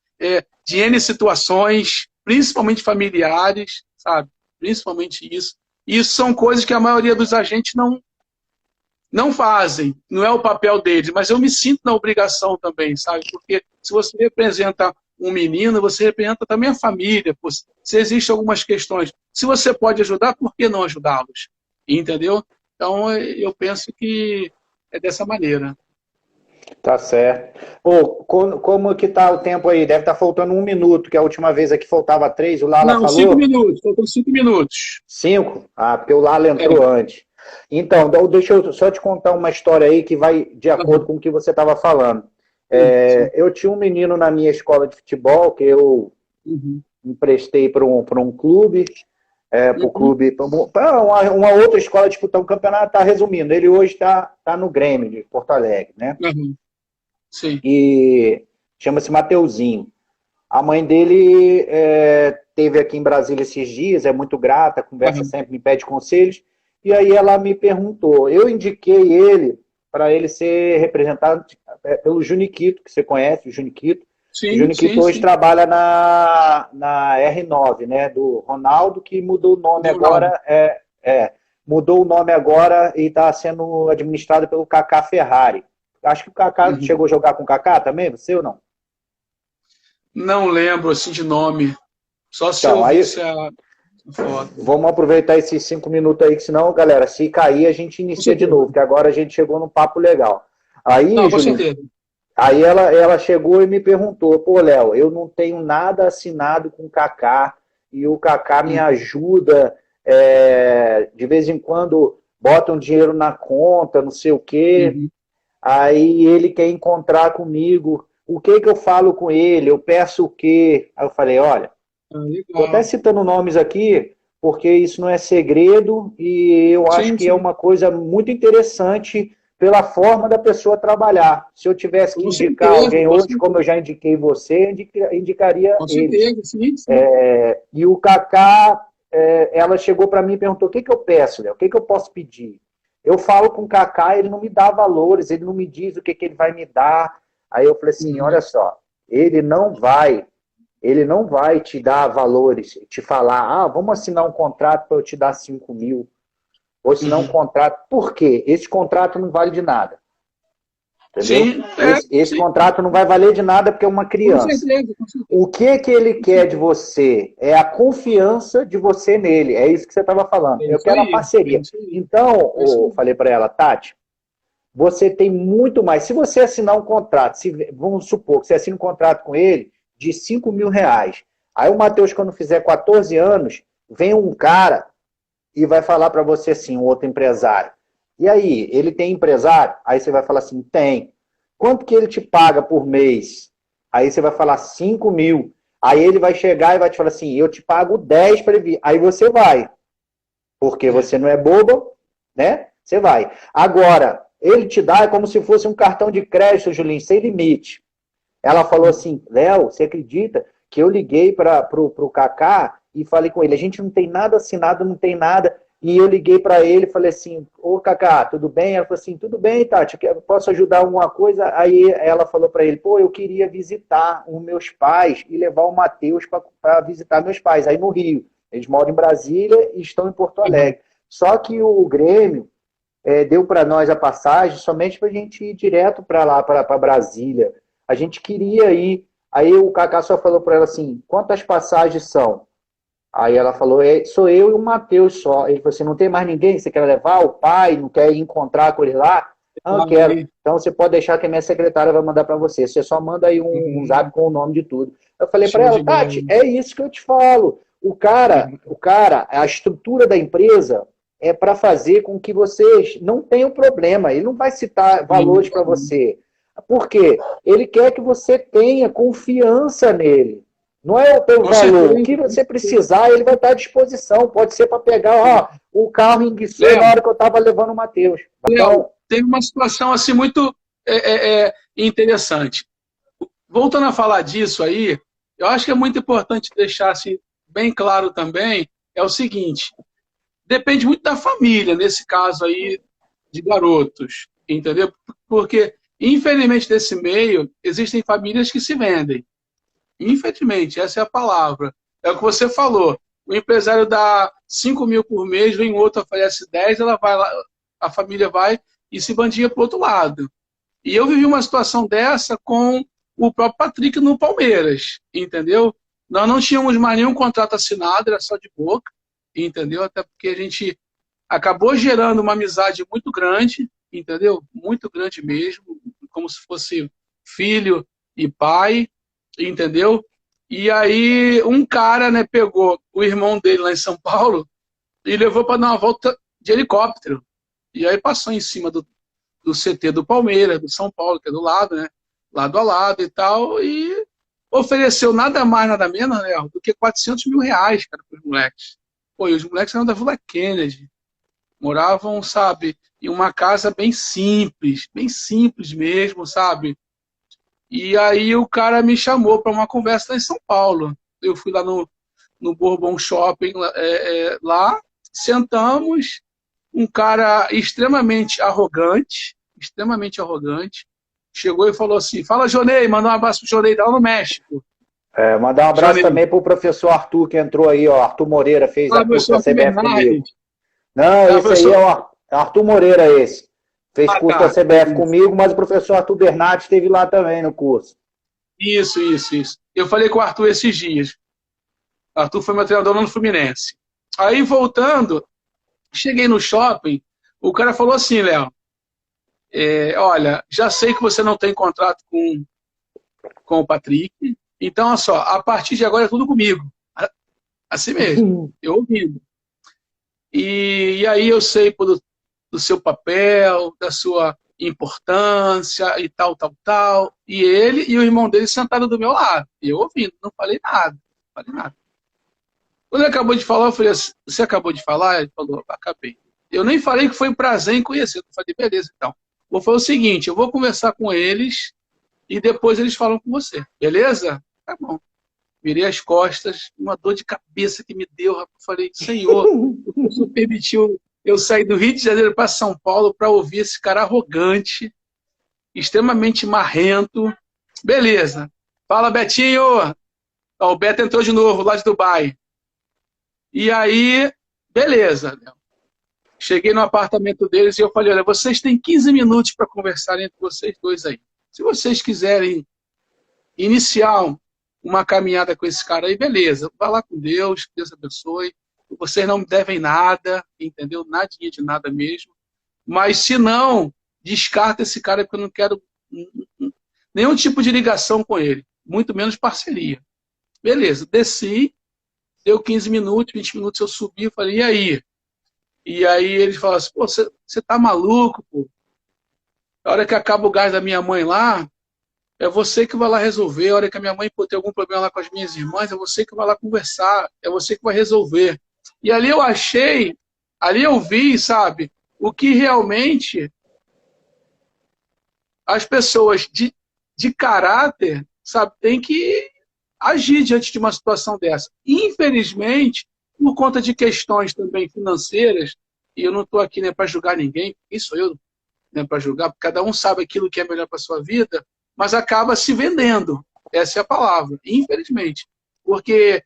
de N situações, principalmente familiares, sabe, principalmente isso. E isso são coisas que a maioria dos agentes não fazem, não é o papel deles, mas eu me sinto na obrigação também, sabe? Porque se você representa um menino, você representa também a família, se existem algumas questões. Se você pode ajudar, por que não ajudá-los? Entendeu? Então, eu penso que é dessa maneira. Tá certo. Ô, como que tá o tempo aí? Deve estar faltando 1 minuto, que a última vez aqui faltava 3, o Lala Não, cinco falou. minutos, faltam 5 minutos. 5? Ah, porque o Lala É. entrou antes. Então, deixa eu só te contar uma história aí que vai de acordo Uhum. com o que você estava falando. Sim, sim. Eu tinha um menino na minha escola de futebol que eu Uhum. emprestei para um clube, para o Uhum. clube, para uma outra escola disputar um campeonato, tá resumindo. Ele hoje está no Grêmio de Porto Alegre, né? Uhum. Sim. E chama-se Mateuzinho. A mãe dele teve aqui em Brasília esses dias, é muito grata, conversa Uhum. sempre, me pede conselhos. E aí ela me perguntou, eu indiquei ele para ele ser representado pelo Juniquito, que você conhece, o Juniquito. O Sim, Juniquito sim, hoje sim. trabalha na R9, né, do Ronaldo, que mudou o nome Do Ronaldo. agora, mudou o nome agora e está sendo administrado pelo Kaká Ferrari. Acho que o Kaká Uhum. chegou a jogar com o Kaká também, você ou não? Não lembro assim de nome. Só se Então, eu aí visse a foto. vamos aproveitar esses 5 minutos aí, que senão, galera, se cair, a gente Com inicia de certeza. novo, que agora a gente chegou num papo legal. Aí, Não, com Julinho, certeza. aí ela chegou e me perguntou, pô, Léo, eu não tenho nada assinado com o Kaká, e o Kaká me Uhum. ajuda, de vez em quando bota um dinheiro na conta, não sei o quê, Uhum. aí ele quer encontrar comigo, o que que eu falo com ele, eu peço o quê? Aí eu falei, olha, Ah, estou até legal. citando nomes aqui, porque isso não é segredo e eu acho Sim, que é sim. uma coisa muito interessante pela forma da pessoa trabalhar. Se eu tivesse que Com indicar certeza, alguém com hoje, como eu certeza. já indiquei você, indicaria Com ele. certeza, sim, sim. E o Kaká, ela chegou para mim e perguntou: o que, que eu peço, Léo? O que, que eu posso pedir? Eu falo com o Kaká, ele não me dá valores, ele não me diz o que, que ele vai me dar. Aí eu falei assim: olha Uhum. só, ele não vai ele não vai te dar valores, te falar, vamos assinar um contrato para eu te dar 5 mil, ou assinar um Uhum. contrato. Por quê? Esse contrato não vale de nada, entendeu? Sim, Esse sim. contrato não vai valer de nada porque é uma Com criança. certeza, com certeza. O que ele Com quer de certeza. você é a confiança de você nele. É isso que você estava falando. É Eu isso quero a aí, é parceria. isso aí, Então, é isso eu aí. falei para ela, Tati, você tem muito mais. Se você assinar um contrato, vamos supor que você assina um contrato com ele de 5 mil reais. Aí o Matheus, quando fizer 14 anos, vem um cara e vai falar para você assim, um outro empresário. E aí, ele tem empresário? Aí você vai falar assim, tem. Quanto que ele te paga por mês? Aí você vai falar 5 mil. Aí ele vai chegar e vai te falar assim, eu te pago 10 para ele vir. Aí você vai, porque É. você não é bobo, né? Você vai. Agora, ele te dá é como se fosse um cartão de crédito, Julinho, sem limite. Ela falou Uhum. assim, Léo, você acredita que eu liguei para o Kaká e falei com ele, a gente não tem nada assinado, não tem nada. E eu liguei para ele e falei assim, ô Kaká, tudo bem? Ela falou assim, tudo bem, Tati, posso ajudar alguma coisa? Aí ela falou para ele, pô, eu queria visitar os meus pais e levar o Matheus para visitar meus pais, aí no Rio. Eles moram em Brasília e estão em Porto Uhum. Alegre. Só que o Grêmio deu para nós a passagem somente para a gente ir direto para lá, para Brasília. A gente queria ir. Aí o Kaká só falou para ela assim: quantas passagens são? Aí ela falou: sou eu e o Matheus só. Ele falou assim: não tem mais ninguém? Você quer levar o pai? Não quer ir encontrar com ele lá? Ah, eu quero. Aí, Então você pode deixar que a minha secretária vai mandar para você. Você só manda aí um zap uhum. com o nome de tudo. Eu falei para Show ela: de bola. Tati, é isso que eu te falo. Uhum. A estrutura da empresa é para fazer com que vocês não tenham problema. Ele não vai citar valores Sim, para sim. você. Por quê? Ele quer que você tenha confiança nele. Não é o teu Com valor. O certeza, que com você certeza. precisar, ele vai estar à disposição. Pode ser para pegar, o carro enguiçou na Léo, hora que eu estava levando o Matheus. Léo, Então, teve uma situação assim muito interessante. Voltando a falar disso aí, eu acho que é muito importante deixar assim, bem claro também, é o seguinte, depende muito da família, nesse caso aí, de garotos, entendeu? Porque, infelizmente, nesse meio, existem famílias que se vendem. Infelizmente, essa é a palavra. É o que você falou. O empresário dá 5 mil por mês, vem outro, oferece 10, ela vai lá, a família vai e se bandia para o outro lado. E eu vivi uma situação dessa com o próprio Patrick no Palmeiras, entendeu? Nós não tínhamos mais nenhum contrato assinado, era só de boca, entendeu? Até porque a gente acabou gerando uma amizade muito grande, entendeu? Muito grande mesmo. como se fosse filho e pai, entendeu? E aí um cara, né, pegou o irmão dele lá em São Paulo e levou para dar uma volta de helicóptero. E aí passou em cima do CT do Palmeiras, do São Paulo, que é do lado, né? Lado a lado e tal, e ofereceu nada mais, nada menos, né, do que 400 mil reais, cara, para os moleques. Pô, e os moleques eram da Vila Kennedy. Moravam, sabe, em uma casa bem simples mesmo, sabe? E aí o cara me chamou para uma conversa lá em São Paulo. Eu fui lá no Bourbon Shopping, lá, sentamos, um cara extremamente arrogante, chegou e falou assim, fala Jonei, mandou um abraço pro Jonei, lá no México. Mandar um abraço Jonei. também pro professor Arthur, que entrou aí, ó, Arthur Moreira, fez Fala, a curso da CBF Bernardes. comigo. Não, esse aí é o Arthur Moreira, esse. Fez curso da CBF comigo, mas o professor Arthur Bernardes esteve lá também no curso. Isso. Eu falei com o Arthur esses dias. O Arthur foi meu treinador lá no Fluminense. Aí, voltando, cheguei no shopping, o cara falou assim, Léo, olha, já sei que você não tem contrato com o Patrick, então, olha só, a partir de agora é tudo comigo. Assim mesmo, eu ouvindo. E aí eu sei do seu papel, da sua importância e tal. E ele e o irmão dele sentaram do meu lado. E eu ouvindo, não falei nada. Quando ele acabou de falar, eu falei, você acabou de falar? Ele falou, acabei. Eu nem falei que foi um prazer em conhecer. Eu falei, beleza, então. Vou fazer o seguinte, eu vou conversar com eles e depois eles falam com você. Beleza? Tá bom. Virei as costas, uma dor de cabeça que me deu. Eu falei, Senhor, o Senhor permitiu eu sair do Rio de Janeiro para São Paulo para ouvir esse cara arrogante, extremamente marrento. Beleza. Fala, Betinho. O Beto entrou de novo, lá de Dubai. E aí, beleza. Cheguei no apartamento deles e eu falei, olha, vocês têm 15 minutos para conversar entre vocês dois aí. Se vocês quiserem iniciar uma caminhada com esse cara aí, beleza. Vai lá com Deus, que Deus abençoe. Vocês não me devem nada, entendeu? Nadinha de nada mesmo. Mas se não, descarta esse cara porque eu não quero nenhum tipo de ligação com ele. Muito menos parceria. Beleza, desci, deu 15 minutos, 20 minutos eu subi, falei, e aí? E aí eles falaram assim, pô, você tá maluco, pô? A hora que acaba o gás da minha mãe lá, é você que vai lá resolver. A hora que a minha mãe tem algum problema lá com as minhas irmãs, é você que vai lá conversar, é você que vai resolver. E ali eu vi, sabe, o que realmente as pessoas de caráter, sabe, têm que agir diante de uma situação dessa. Infelizmente, por conta de questões também financeiras, e eu não estou aqui, né, para julgar ninguém, quem sou eu, né, para julgar, porque cada um sabe aquilo que é melhor para a sua vida, mas acaba se vendendo. Essa é a palavra, infelizmente. Porque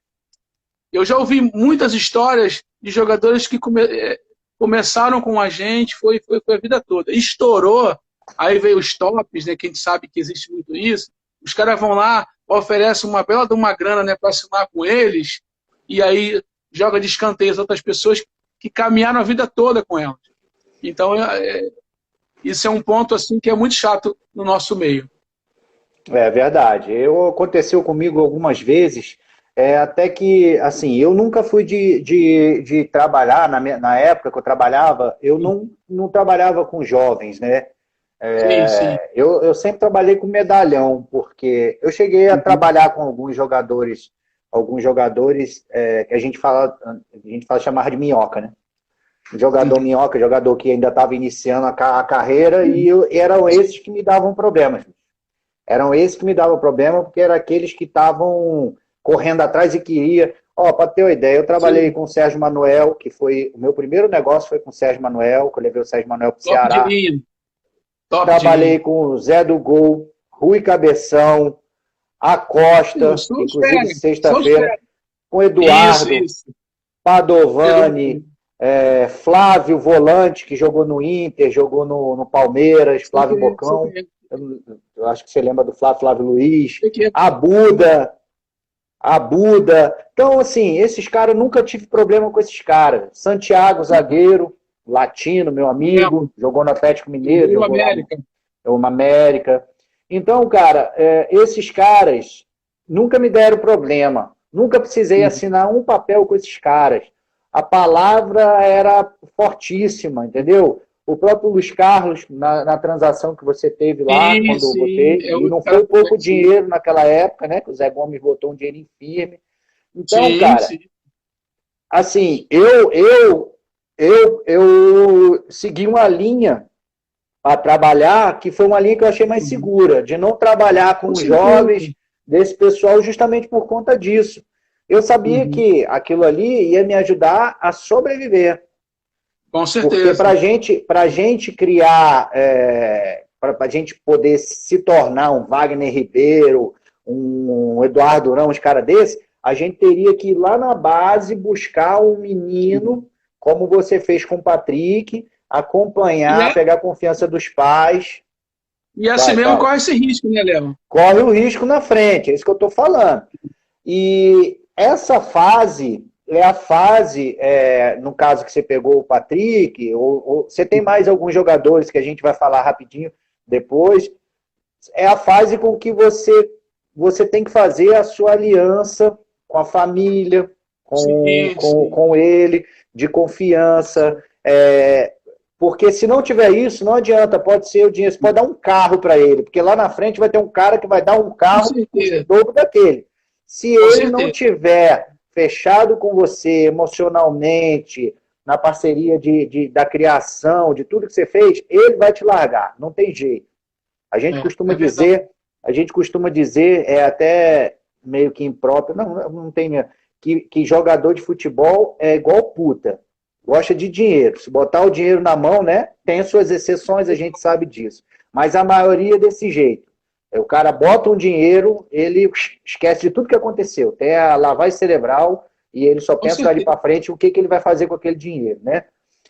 eu já ouvi muitas histórias de jogadores que começaram com a gente, foi a vida toda. Estourou, aí veio os tops, né, que a gente sabe que existe muito isso. Os caras vão lá, oferecem uma bela de uma grana, né, para assinar com eles, e aí joga de escanteio as outras pessoas que caminharam a vida toda com elas. Então, isso é um ponto assim que é muito chato no nosso meio. É verdade. Aconteceu comigo algumas vezes, até que, assim, eu nunca fui de trabalhar, na época que eu trabalhava, eu não trabalhava com jovens, né? Sim. Eu sempre trabalhei com medalhão, porque eu cheguei a trabalhar com alguns jogadores que a gente chamava de minhoca, né? Jogador minhoca, jogador que ainda estava iniciando a carreira, e eram esses que me davam problemas. Eram esses que me davam problema, porque eram aqueles que estavam correndo atrás e queria. Para ter uma ideia, eu trabalhei com o Sérgio Manuel, que foi o meu primeiro negócio, foi com o Sérgio Manuel, que eu levei o Sérgio Manuel para o Ceará. Trabalhei com o Zé do Gol, Rui Cabeção, Acosta, inclusive sexta-feira, com Eduardo, Padovani, Flávio Volante, que jogou no Inter, jogou no Palmeiras, Flávio Bocão. Eu acho que você lembra do Flávio Luiz, a Buda. Então, assim, esses caras, nunca tive problema com esses caras. Santiago, zagueiro, latino, meu amigo, jogou no Atlético Mineiro. uma América. Então, cara, esses caras nunca me deram problema. Nunca precisei assinar um papel com esses caras. A palavra era fortíssima, entendeu? O próprio Luiz Carlos, na transação que você teve lá, quando eu botei, e não foi pouco dinheiro naquela época, né? Que o Zé Gomes botou um dinheirinho firme. Então, cara, assim, eu segui uma linha para trabalhar, que foi uma linha que eu achei mais segura, de não trabalhar com os jovens desse pessoal justamente por conta disso. Eu sabia que aquilo ali ia me ajudar a sobreviver. Com certeza. Porque para a gente criar, para a gente poder se tornar um Wagner Ribeiro, um Eduardo Durão, uns caras desses, a gente teria que ir lá na base buscar um menino, como você fez com o Patrick, acompanhar, pegar a confiança dos pais. E assim mesmo corre esse risco, né, Léo? Corre o risco na frente, é isso que eu estou falando. E essa fase é a fase, no caso que você pegou o Patrick, ou você tem mais alguns jogadores que a gente vai falar rapidinho depois, é a fase com que você tem que fazer a sua aliança com a família, com ele, de confiança, porque se não tiver isso, não adianta, pode ser o dinheiro, você pode dar um carro para ele, porque lá na frente vai ter um cara que vai dar um carro o dobro daquele. Se ele não tiver fechado com você emocionalmente, na parceria da criação, de tudo que você fez, ele vai te largar, não tem jeito. A gente costuma dizer, é até meio que impróprio, não tem mesmo, que jogador de futebol é igual puta, gosta de dinheiro. Se botar o dinheiro na mão, né, tem as suas exceções, a gente sabe disso. Mas a maioria é desse jeito. O cara bota um dinheiro, ele esquece de tudo que aconteceu, tem a lavagem cerebral, e ele só pensa dali para frente o que ele vai fazer com aquele dinheiro, né?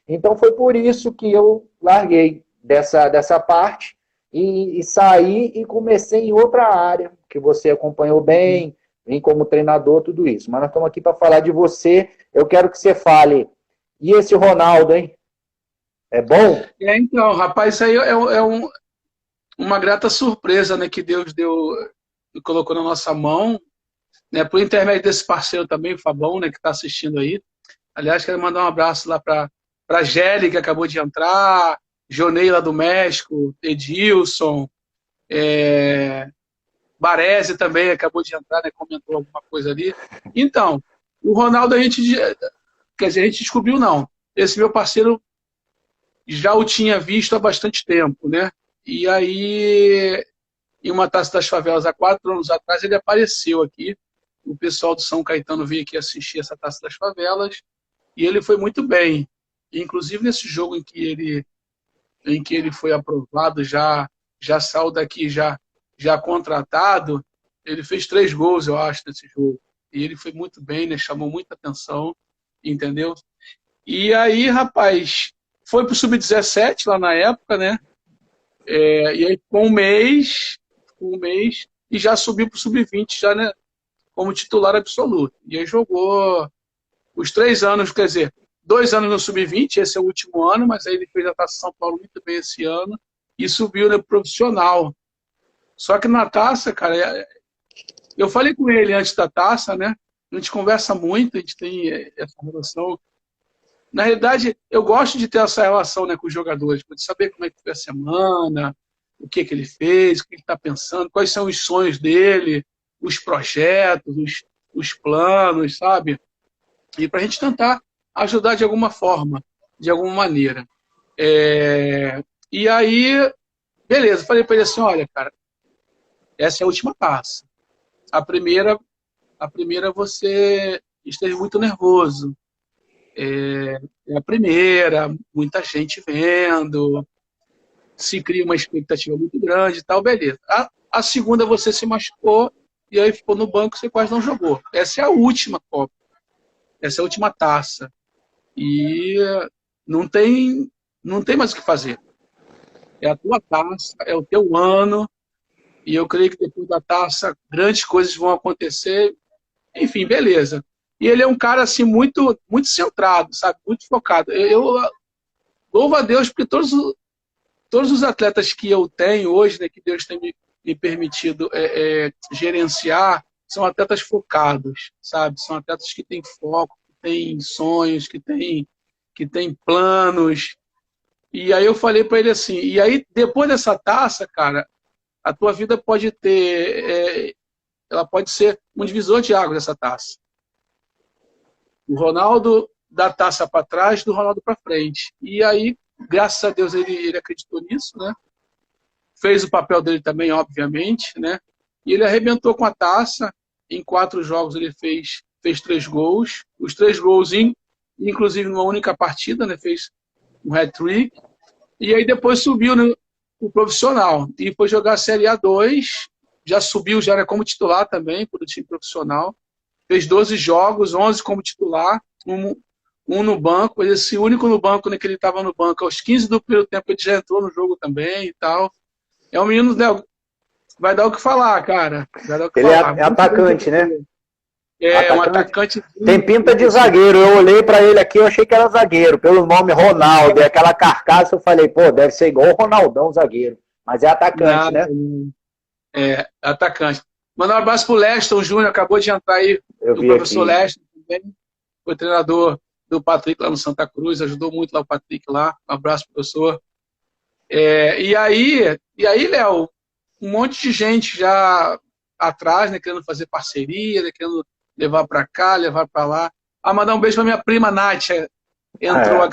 Então foi por isso que eu larguei dessa parte e saí e comecei em outra área, que você acompanhou bem, vim como treinador, tudo isso. Mas nós estamos aqui para falar de você, eu quero que você fale. E esse Ronaldo, hein? É bom? Então, rapaz, isso aí uma grata surpresa, né, que Deus colocou na nossa mão, né, por intermédio desse parceiro também, o Fabão, né, que está assistindo aí. Aliás, quero mandar um abraço lá para a Géli, que acabou de entrar, Jonei lá do México, Edilson, Baresi também acabou de entrar, né, comentou alguma coisa ali. Então, o Ronaldo a gente descobriu não. Esse meu parceiro já o tinha visto há bastante tempo, né? E aí, em uma Taça das Favelas, há 4 anos atrás, ele apareceu aqui. O pessoal do São Caetano veio aqui assistir essa Taça das Favelas e ele foi muito bem. Inclusive, nesse jogo em que ele foi aprovado, já saiu daqui já contratado, ele fez 3 gols, eu acho, nesse jogo. E ele foi muito bem, né? Chamou muita atenção, entendeu? E aí, rapaz, foi pro Sub-17 lá na época, né? E aí ficou um mês e já subiu pro Sub-20, já, né, como titular absoluto. E aí jogou os 3 anos, quer dizer, 2 anos no Sub-20, esse é o último ano, mas aí ele fez a Taça São Paulo muito bem esse ano e subiu, né, profissional. Só que na Taça, cara, eu falei com ele antes da Taça, né? A gente conversa muito, a gente tem essa relação. Na realidade, eu gosto de ter essa relação, né, com os jogadores, de saber como é que foi a semana, o que ele fez, o que ele está pensando, quais são os sonhos dele, os projetos, os planos, sabe? E para a gente tentar ajudar de alguma forma, de alguma maneira. E aí, beleza, falei para ele assim, olha, cara, essa é a última taça. A primeira você esteve muito nervoso. É a primeira, muita gente vendo, se cria uma expectativa muito grande e tal, beleza. A segunda você se machucou e aí ficou no banco, você quase não jogou. Essa é a última Copa. Essa é a última taça. E não tem mais o que fazer. É a tua taça, é o teu ano, e eu creio que depois da taça grandes coisas vão acontecer. Enfim, beleza. E ele é um cara assim muito, muito centrado, sabe? Muito focado. Eu louvo a Deus porque todos os atletas que eu tenho hoje, né, que Deus tem me permitido gerenciar, são atletas focados, sabe? São atletas que têm foco, que têm sonhos, que têm planos. E aí eu falei para ele assim, e aí depois dessa taça, cara, a tua vida pode ter, ela pode ser um divisor de águas dessa taça. O Ronaldo da taça para trás, do Ronaldo para frente. E aí, graças a Deus, ele acreditou nisso, né? Fez o papel dele também, obviamente, né? E ele arrebentou com a taça. Em 4 jogos ele fez 3 gols. Os 3 gols, inclusive numa única partida, né? Fez um hat-trick. E aí depois subiu o profissional. E foi jogar a Série A2. Já subiu, já era como titular também, para o time profissional. Fez 12 jogos, 11 como titular, um no banco. Esse único no banco, né, que ele estava no banco. Aos 15 do primeiro tempo ele já entrou no jogo também e tal. É um menino, né, vai dar o que falar, cara. Vai dar o que Ele falar. é atacante, né? Um atacante. Tem pinta de zagueiro. Eu olhei pra ele aqui, eu achei que era zagueiro. Pelo nome Ronaldo, e aquela carcaça, eu falei, pô, deve ser igual o Ronaldão, zagueiro. Mas é atacante, né? Atacante. Mandar um abraço pro Leston Júnior, acabou de entrar aí. O professor Leston também. Foi treinador do Patrick lá no Santa Cruz, ajudou muito lá o Patrick lá. Um abraço, professor. E aí, Léo, um monte de gente já atrás, né, querendo fazer parceria, né, querendo levar para cá, levar para lá. Mandar um beijo para minha prima Nátia. Entrou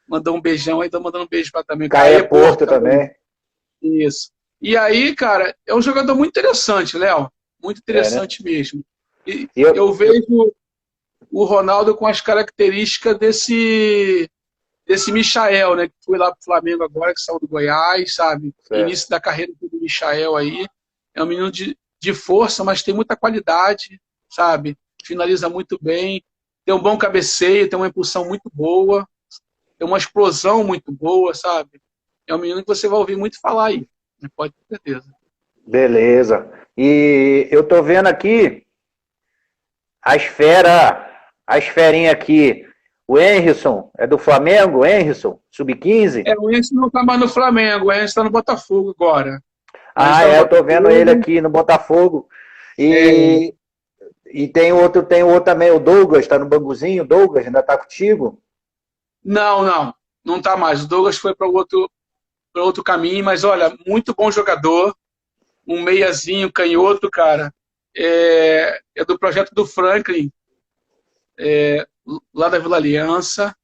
mandou um beijão aí, tô mandando um beijo para também. Caê Porto também. Isso. E aí, cara, é um jogador muito interessante, Léo. Muito interessante mesmo. E eu vejo o Ronaldo com as características desse Michael, né? Que foi lá pro Flamengo agora, que saiu do Goiás, sabe? Início da carreira do Michael aí. É um menino de força, mas tem muita qualidade, sabe? Finaliza muito bem. Tem um bom cabeceio, tem uma impulsão muito boa. Tem uma explosão muito boa, sabe? É um menino que você vai ouvir muito falar aí. Pode ter certeza. Beleza. E eu tô vendo aqui a esferinha aqui. O Henrison é do Flamengo, Henrison, sub-15? O Henrison não tá mais no Flamengo, o Henrison tá no Botafogo agora. Eu tô vendo ele aqui no Botafogo. E tem outro também, o Douglas, tá no Banguzinho. O Douglas ainda tá contigo? Não tá mais. O Douglas foi para outro caminho, mas olha, muito bom jogador, um meiazinho, canhoto, cara, é do projeto do Franklin, lá da Vila Aliança,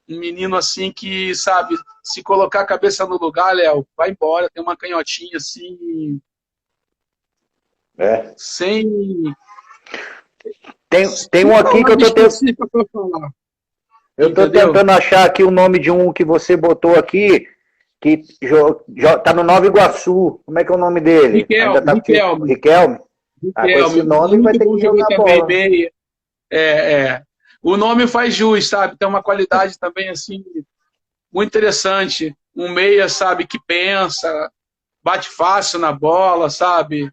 um menino assim que, sabe, se colocar a cabeça no lugar, Léo, vai embora, tem uma canhotinha assim, sem... Tem um aqui que eu tô tentando achar aqui o nome de um que você botou aqui, que tá no Nova Iguaçu. Como é que é o nome dele? Riquelme. Com esse nome vai ter que jogar bola. O nome faz jus, sabe? Tem uma qualidade também, assim, muito interessante. Um meia, sabe, que pensa, bate fácil na bola, sabe?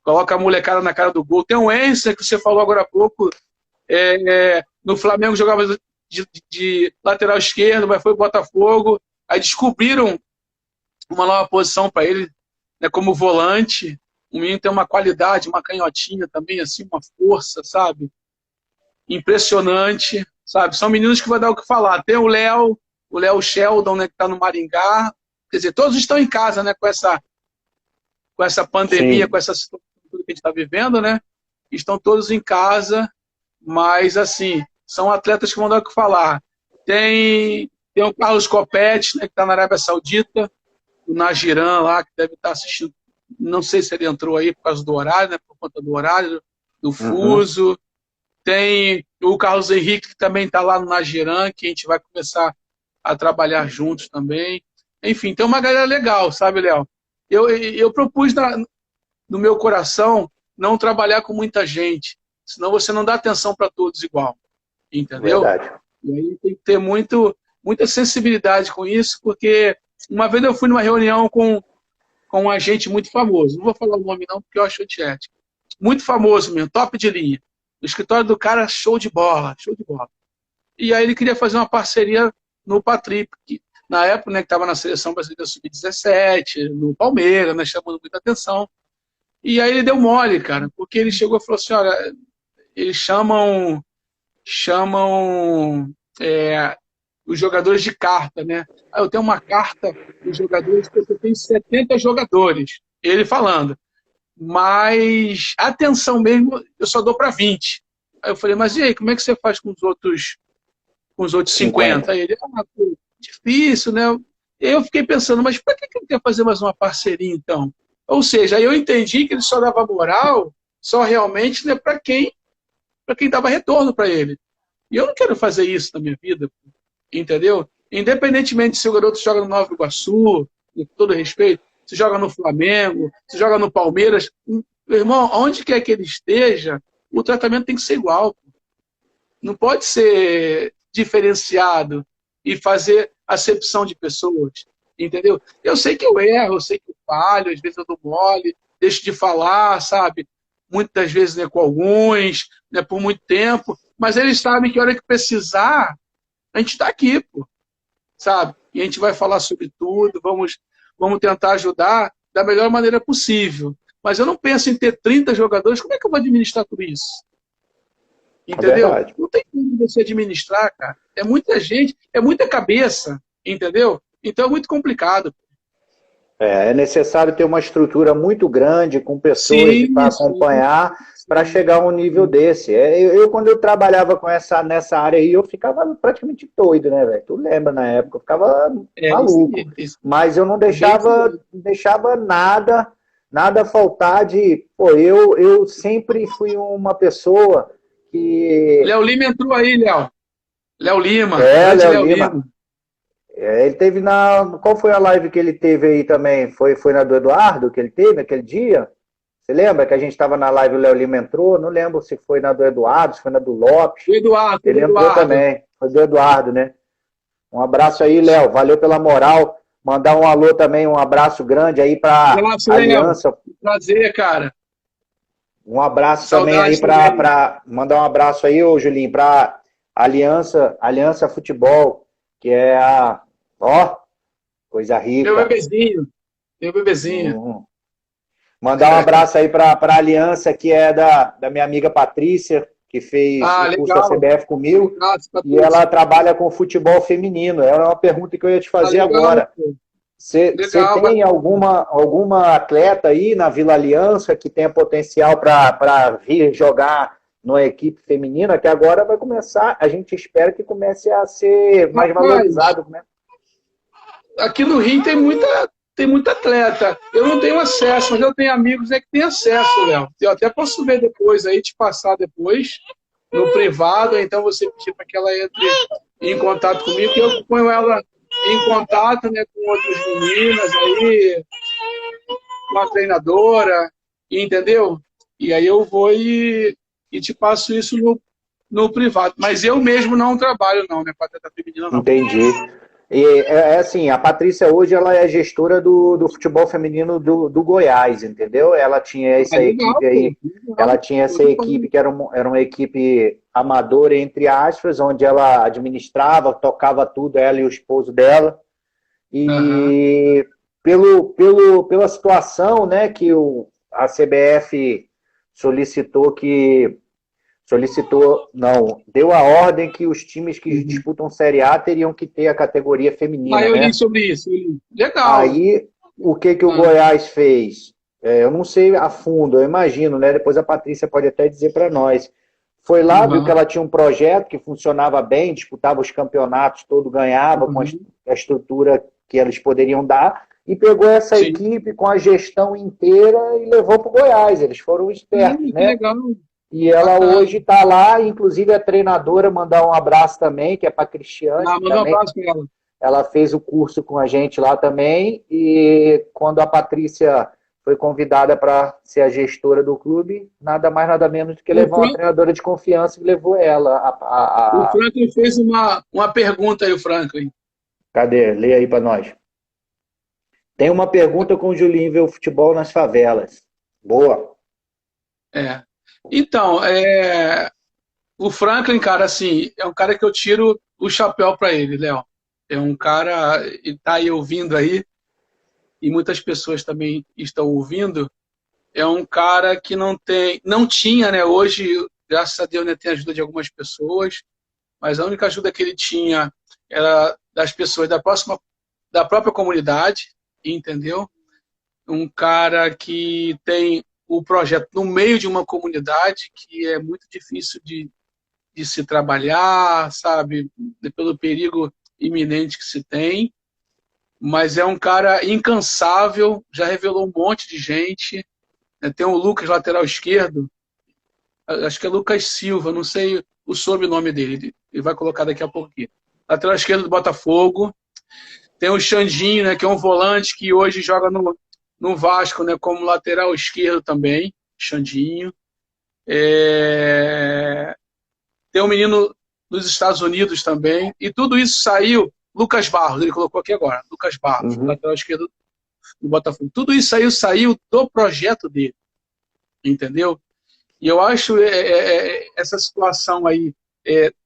Coloca a molecada na cara do gol. Tem um Enser, que você falou agora há pouco, no Flamengo jogava de lateral esquerdo, mas foi o Botafogo. Aí descobriram uma nova posição para ele, né, como volante. O menino tem uma qualidade, uma canhotinha também, assim, uma força, sabe? Impressionante, sabe? São meninos que vai dar o que falar. Tem o Léo Sheldon, né, que está no Maringá. Quer dizer, todos estão em casa, né, com essa pandemia, sim, com essa situação que a gente está vivendo, né? Estão todos em casa, mas, assim, são atletas que vão dar o que falar. Tem o Carlos Copete, né, que está na Arábia Saudita, o Nagiran lá, que deve estar assistindo. Não sei se ele entrou aí por causa do horário, né, por conta do horário, do fuso. Uhum. Tem o Carlos Henrique, que também está lá no Nagiran, que a gente vai começar a trabalhar juntos também. Enfim, tem uma galera legal, sabe, Léo? Eu propus no meu coração não trabalhar com muita gente, senão você não dá atenção para todos igual, entendeu? Verdade. E aí tem que ter muita sensibilidade com isso, porque uma vez eu fui numa reunião com um agente muito famoso, não vou falar o nome não, porque eu acho antiético, muito famoso mesmo, top de linha. O escritório do cara, show de bola, show de bola. E aí ele queria fazer uma parceria no Patrick, que na época, né, que estava na seleção brasileira sub-17, no Palmeiras, né, chamando muita atenção. E aí ele deu mole, cara, porque ele chegou e falou assim, olha, eles chamam os jogadores de carta, né? Ah, eu tenho uma carta dos jogadores, porque eu tenho 70 jogadores. Ele falando. Mas a atenção mesmo eu só dou para 20. Aí eu falei, mas e aí, como é que você faz com os outros 50? Aí ele, pô, difícil, né? E aí eu fiquei pensando, mas para que ele quer fazer mais uma parceria então? Ou seja, aí eu entendi que ele só dava moral só realmente, né, para quem dava retorno para ele. E eu não quero fazer isso na minha vida, entendeu? Independentemente se o garoto joga no Nova Iguaçu, com todo respeito, se joga no Flamengo, se joga no Palmeiras, meu irmão, onde quer que ele esteja, o tratamento tem que ser igual. Não pode ser diferenciado e fazer acepção de pessoas, entendeu? Eu sei que eu erro, eu sei que eu falho, às vezes eu dou mole, deixo de falar, sabe? Muitas vezes, né, com alguns, né, por muito tempo, mas eles sabem que a hora que precisar, a gente está aqui, pô, sabe? E a gente vai falar sobre tudo, vamos tentar ajudar da melhor maneira possível. Mas eu não penso em ter 30 jogadores, como é que eu vou administrar tudo isso? Entendeu? Não tem como você administrar, cara. É muita gente, é muita cabeça, entendeu? Então é muito complicado. É necessário ter uma estrutura muito grande, com pessoas para acompanhar, para chegar a um nível desse. Quando eu trabalhava nessa área aí, eu ficava praticamente doido, né, velho? Tu lembra na época, eu ficava maluco. Mas eu não deixava nada faltar de... Pô, eu sempre fui uma pessoa que... Léo Lima entrou aí, Léo. Léo Lima. Léo Lima. Ele teve Qual foi a live que ele teve aí também? Foi na do Eduardo que ele teve aquele dia? Você lembra que a gente estava na live e o Léo Lima entrou? Não lembro se foi na do Eduardo, se foi na do Lopes. Eduardo. Ele entrou também. Foi do Eduardo, né? Um abraço aí, Léo. Valeu pela moral. Mandar um alô também, um abraço grande aí para Aliança. Léo. Prazer, cara. Um abraço também aí para mandar um abraço aí, ô Julinho, para Aliança Futebol, que é coisa rica. Meu bebezinho. Mandar um abraço aí para a Aliança, que é da minha amiga Patrícia, que fez o curso da CBF comigo. E ela trabalha com futebol feminino. Era uma pergunta que eu ia te fazer agora. Você tem alguma atleta aí na Vila Aliança que tenha potencial para vir jogar numa equipe feminina, que agora vai começar, a gente espera que comece a ser mais valorizado, né? Aqui no Rio tem muita atleta. Eu não tenho acesso, mas eu tenho amigos que têm acesso, Léo. Eu até posso ver depois aí, te passar depois, no privado, então você pedir para que ela entre em contato comigo, que eu ponho ela em contato, né, com outras meninas aí, com a treinadora, entendeu? E aí eu vou e te passo isso no privado. Mas eu mesmo não trabalho, não, né, com atleta feminina, não. Entendi. E assim, a Patrícia hoje ela é gestora do futebol feminino do Goiás, entendeu? Ela tinha essa equipe aí, ela tinha essa equipe que era uma equipe amadora, entre aspas, onde ela administrava, tocava tudo, ela e o esposo dela. E pela situação, né, que a CBF deu a ordem que os times que disputam Série A teriam que ter a categoria feminina. Eu li sobre isso. Legal. Aí, o que o Goiás fez? Eu não sei a fundo, eu imagino, né? Depois a Patrícia pode até dizer para nós. Foi lá, viu que ela tinha um projeto que funcionava bem, disputava os campeonatos, todo ganhava com a estrutura que eles poderiam dar, e pegou essa equipe com a gestão inteira e levou para o Goiás. Eles foram espertos, né? Legal. E ela hoje está lá, inclusive a treinadora, mandar um abraço também, que é para a Cristiane. Manda um abraço para ela. Ela fez o curso com a gente lá também, e quando a Patrícia foi convidada para ser a gestora do clube, nada mais, nada menos do que levou uma treinadora de confiança e levou ela. O Franklin fez uma pergunta aí, o Franklin. Cadê? Lê aí para nós. Tem uma pergunta com o Julinho, ver o futebol nas favelas. Boa. Então, o Franklin, cara, assim, é um cara que eu tiro o chapéu para ele, Léo. É um cara, está aí ouvindo aí, e muitas pessoas também estão ouvindo. É um cara que não tinha, né? Hoje, graças a Deus, né, tem a ajuda de algumas pessoas, mas a única ajuda que ele tinha era das pessoas da própria comunidade, entendeu? Um cara que tem o projeto no meio de uma comunidade que é muito difícil de se trabalhar, sabe? Pelo perigo iminente que se tem, mas é um cara incansável, já revelou um monte de gente. Tem o Lucas, lateral esquerdo, acho que é Lucas Silva, não sei o sobrenome dele, ele vai colocar daqui a pouco aqui. Lateral esquerdo do Botafogo. Tem o Xandinho, né, que é um volante que hoje joga no Vasco, né, como lateral esquerdo também, Xandinho. Tem um menino dos Estados Unidos também. E tudo isso saiu, Lucas Barros, ele colocou aqui agora, Lucas Barros, lateral esquerdo do Botafogo. Tudo isso saiu do projeto dele, entendeu? E eu acho essa situação aí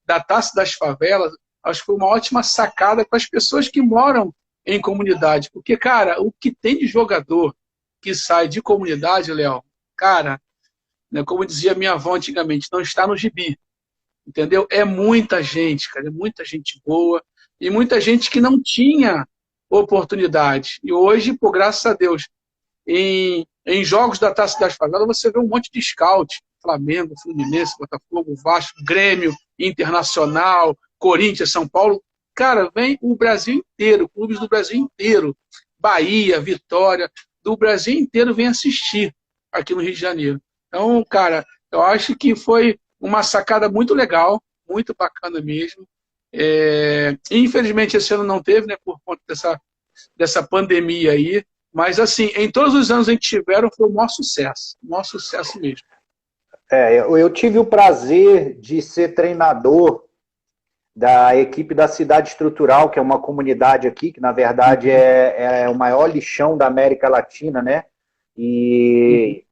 da Taça das Favelas, acho que foi uma ótima sacada para as pessoas que moram em comunidade. Porque, cara, o que tem de jogador que sai de comunidade, Léo, cara, né, como dizia minha avó antigamente, não está no gibi. Entendeu? É muita gente, cara, é muita gente boa e muita gente que não tinha oportunidade. E hoje, por graças a Deus, em jogos da Taça das Favelas, você vê um monte de scout. Flamengo, Fluminense, Botafogo, Vasco, Grêmio, Internacional, Corinthians, São Paulo. Cara, vem o Brasil inteiro, clubes do Brasil inteiro. Bahia, Vitória, do Brasil inteiro vem assistir aqui no Rio de Janeiro. Então, cara, eu acho que foi uma sacada muito legal, muito bacana mesmo. Infelizmente, esse ano não teve, né, por conta dessa pandemia aí. Mas, assim, em todos os anos em que tiveram, foi o maior sucesso mesmo. Eu tive o prazer de ser treinador da equipe da Cidade Estrutural, que é uma comunidade aqui, que na verdade é o maior lixão da América Latina, né? E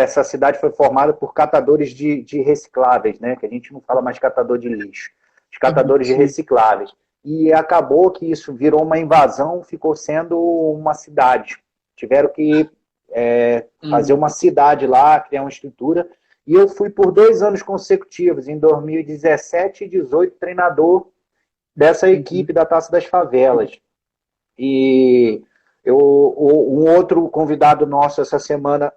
essa cidade foi formada por catadores de recicláveis, né? Que a gente não fala mais catador de lixo, os catadores de recicláveis. E acabou que isso virou uma invasão, ficou sendo uma cidade. Tiveram que fazer uma cidade lá, criar uma estrutura. E eu fui por 2 anos consecutivos, em 2017 e 2018, treinador dessa equipe da Taça das Favelas. E um outro convidado nosso essa semana,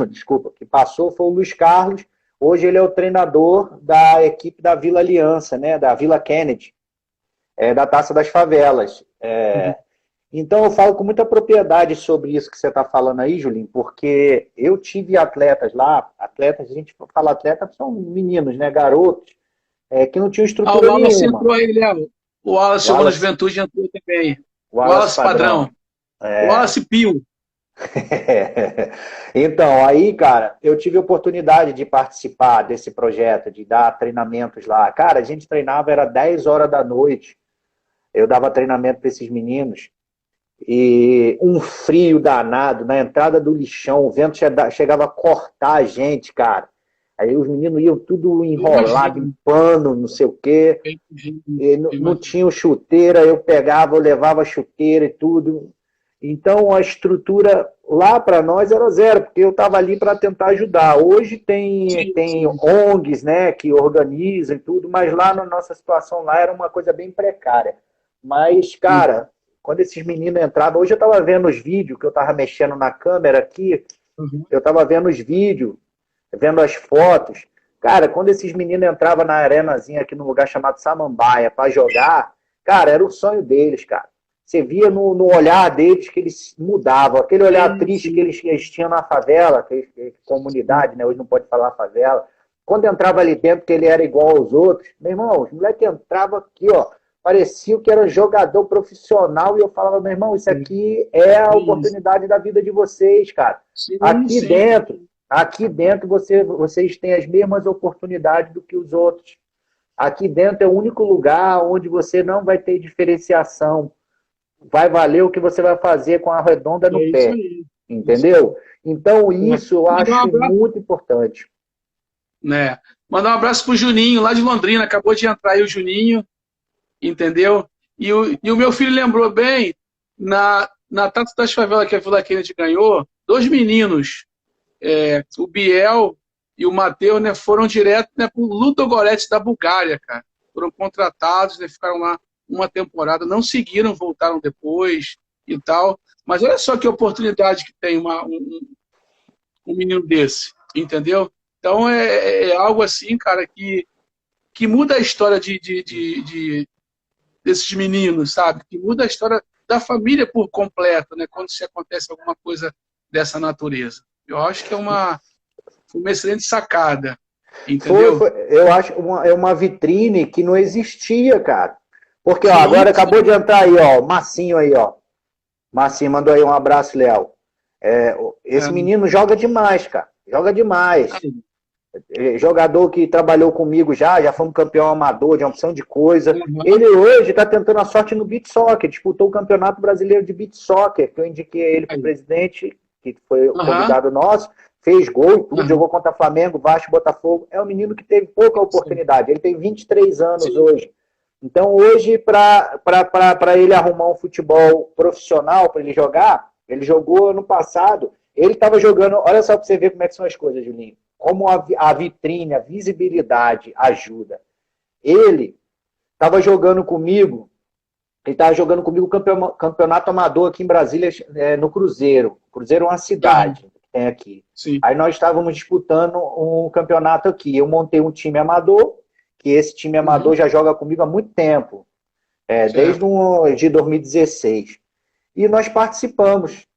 desculpa, que passou, foi o Luiz Carlos. Hoje ele é o treinador da equipe da Vila Aliança, né, da Vila Kennedy, da Taça das Favelas. Então eu falo com muita propriedade sobre isso que você está falando aí, Julinho, porque eu tive atletas lá, a gente fala atleta, são meninos, né, garotos, que não tinham estrutura o Wallace nenhuma. Entrou aí, Léo. O Wallace jogou na Juventude, entrou também. O Wallace Padrão. O Wallace Pio. Então, aí, cara, eu tive a oportunidade de participar desse projeto, de dar treinamentos lá. Cara, a gente treinava, era 10 horas da noite. Eu dava treinamento para esses meninos. E um frio danado na entrada do lixão, o vento chegava a cortar a gente, cara. Aí os meninos iam tudo enrolado em pano, não sei o quê. Não tinha chuteira, eu levava chuteira e tudo. Então a estrutura lá para nós era zero, porque eu estava ali para tentar ajudar. Hoje tem ONGs, né, que organizam e tudo, mas lá na nossa situação lá era uma coisa bem precária. Mas, cara, quando esses meninos entravam, hoje eu estava vendo os vídeos, que eu estava mexendo na câmera aqui, eu estava vendo os vídeos, vendo as fotos. Cara, quando esses meninos entravam na arenazinha aqui num lugar chamado Samambaia para jogar, cara, era o sonho deles, cara. Você via no olhar deles que eles mudavam, aquele olhar triste que eles tinham na favela, que comunidade, né? Hoje não pode falar favela. Quando entrava ali dentro, que ele era igual aos outros, meu irmão, os moleques entravam aqui, ó, parecia que era jogador profissional, e eu falava, meu irmão, isso aqui é a oportunidade da vida de vocês, cara. Aqui dentro vocês têm as mesmas oportunidades do que os outros. Aqui dentro é o único lugar onde você não vai ter diferenciação. Vai valer o que você vai fazer com a redonda no pé. Entendeu? Então isso eu acho muito importante. Mandar um abraço pro Juninho, lá de Londrina. Acabou de entrar aí o Juninho. Entendeu? E o meu filho lembrou bem, na Taça das Favelas que a Vila Kennedy ganhou, dois meninos, o Biel e o Matheus, né, foram direto, né, para o Ludogorets da Bulgária, cara. Foram contratados, né, ficaram lá uma temporada, não seguiram, voltaram depois e tal. Mas olha só que oportunidade que tem um menino desse, entendeu? Então é algo assim, cara, que muda a história desses meninos, sabe? Que muda a história da família por completo, né? Quando se acontece alguma coisa dessa natureza. Eu acho que é uma excelente sacada, entendeu? Eu acho é uma vitrine que não existia, cara. Porque, ó, Sim, agora sim. acabou de entrar aí, ó, o Massinho aí, ó. Massinho mandou aí um abraço, Léo. Esse menino joga demais, cara. Joga demais. Jogador que trabalhou comigo já fomos campeão amador de uma opção de coisa. Uhum. Ele hoje está tentando a sorte no beach soccer, disputou o Campeonato Brasileiro de Beach Soccer, que eu indiquei ele para o presidente, que foi o convidado nosso, fez gol e tudo, jogou contra Flamengo, Vasco, Botafogo. É um menino que teve pouca oportunidade. Ele tem 23 anos hoje. Então hoje, para ele arrumar um futebol profissional, para ele jogar, ele jogou ano passado, ele estava jogando, olha só para você ver como é que são as coisas, Julinho. Como a vitrine, a visibilidade ajuda. Ele estava jogando comigo, campeonato amador aqui em Brasília, no Cruzeiro. O Cruzeiro é uma cidade que tem aqui. Sim. Aí nós estávamos disputando um campeonato aqui. Eu montei um time amador, que esse time amador já joga comigo há muito tempo, desde de 2016. E nós participamos.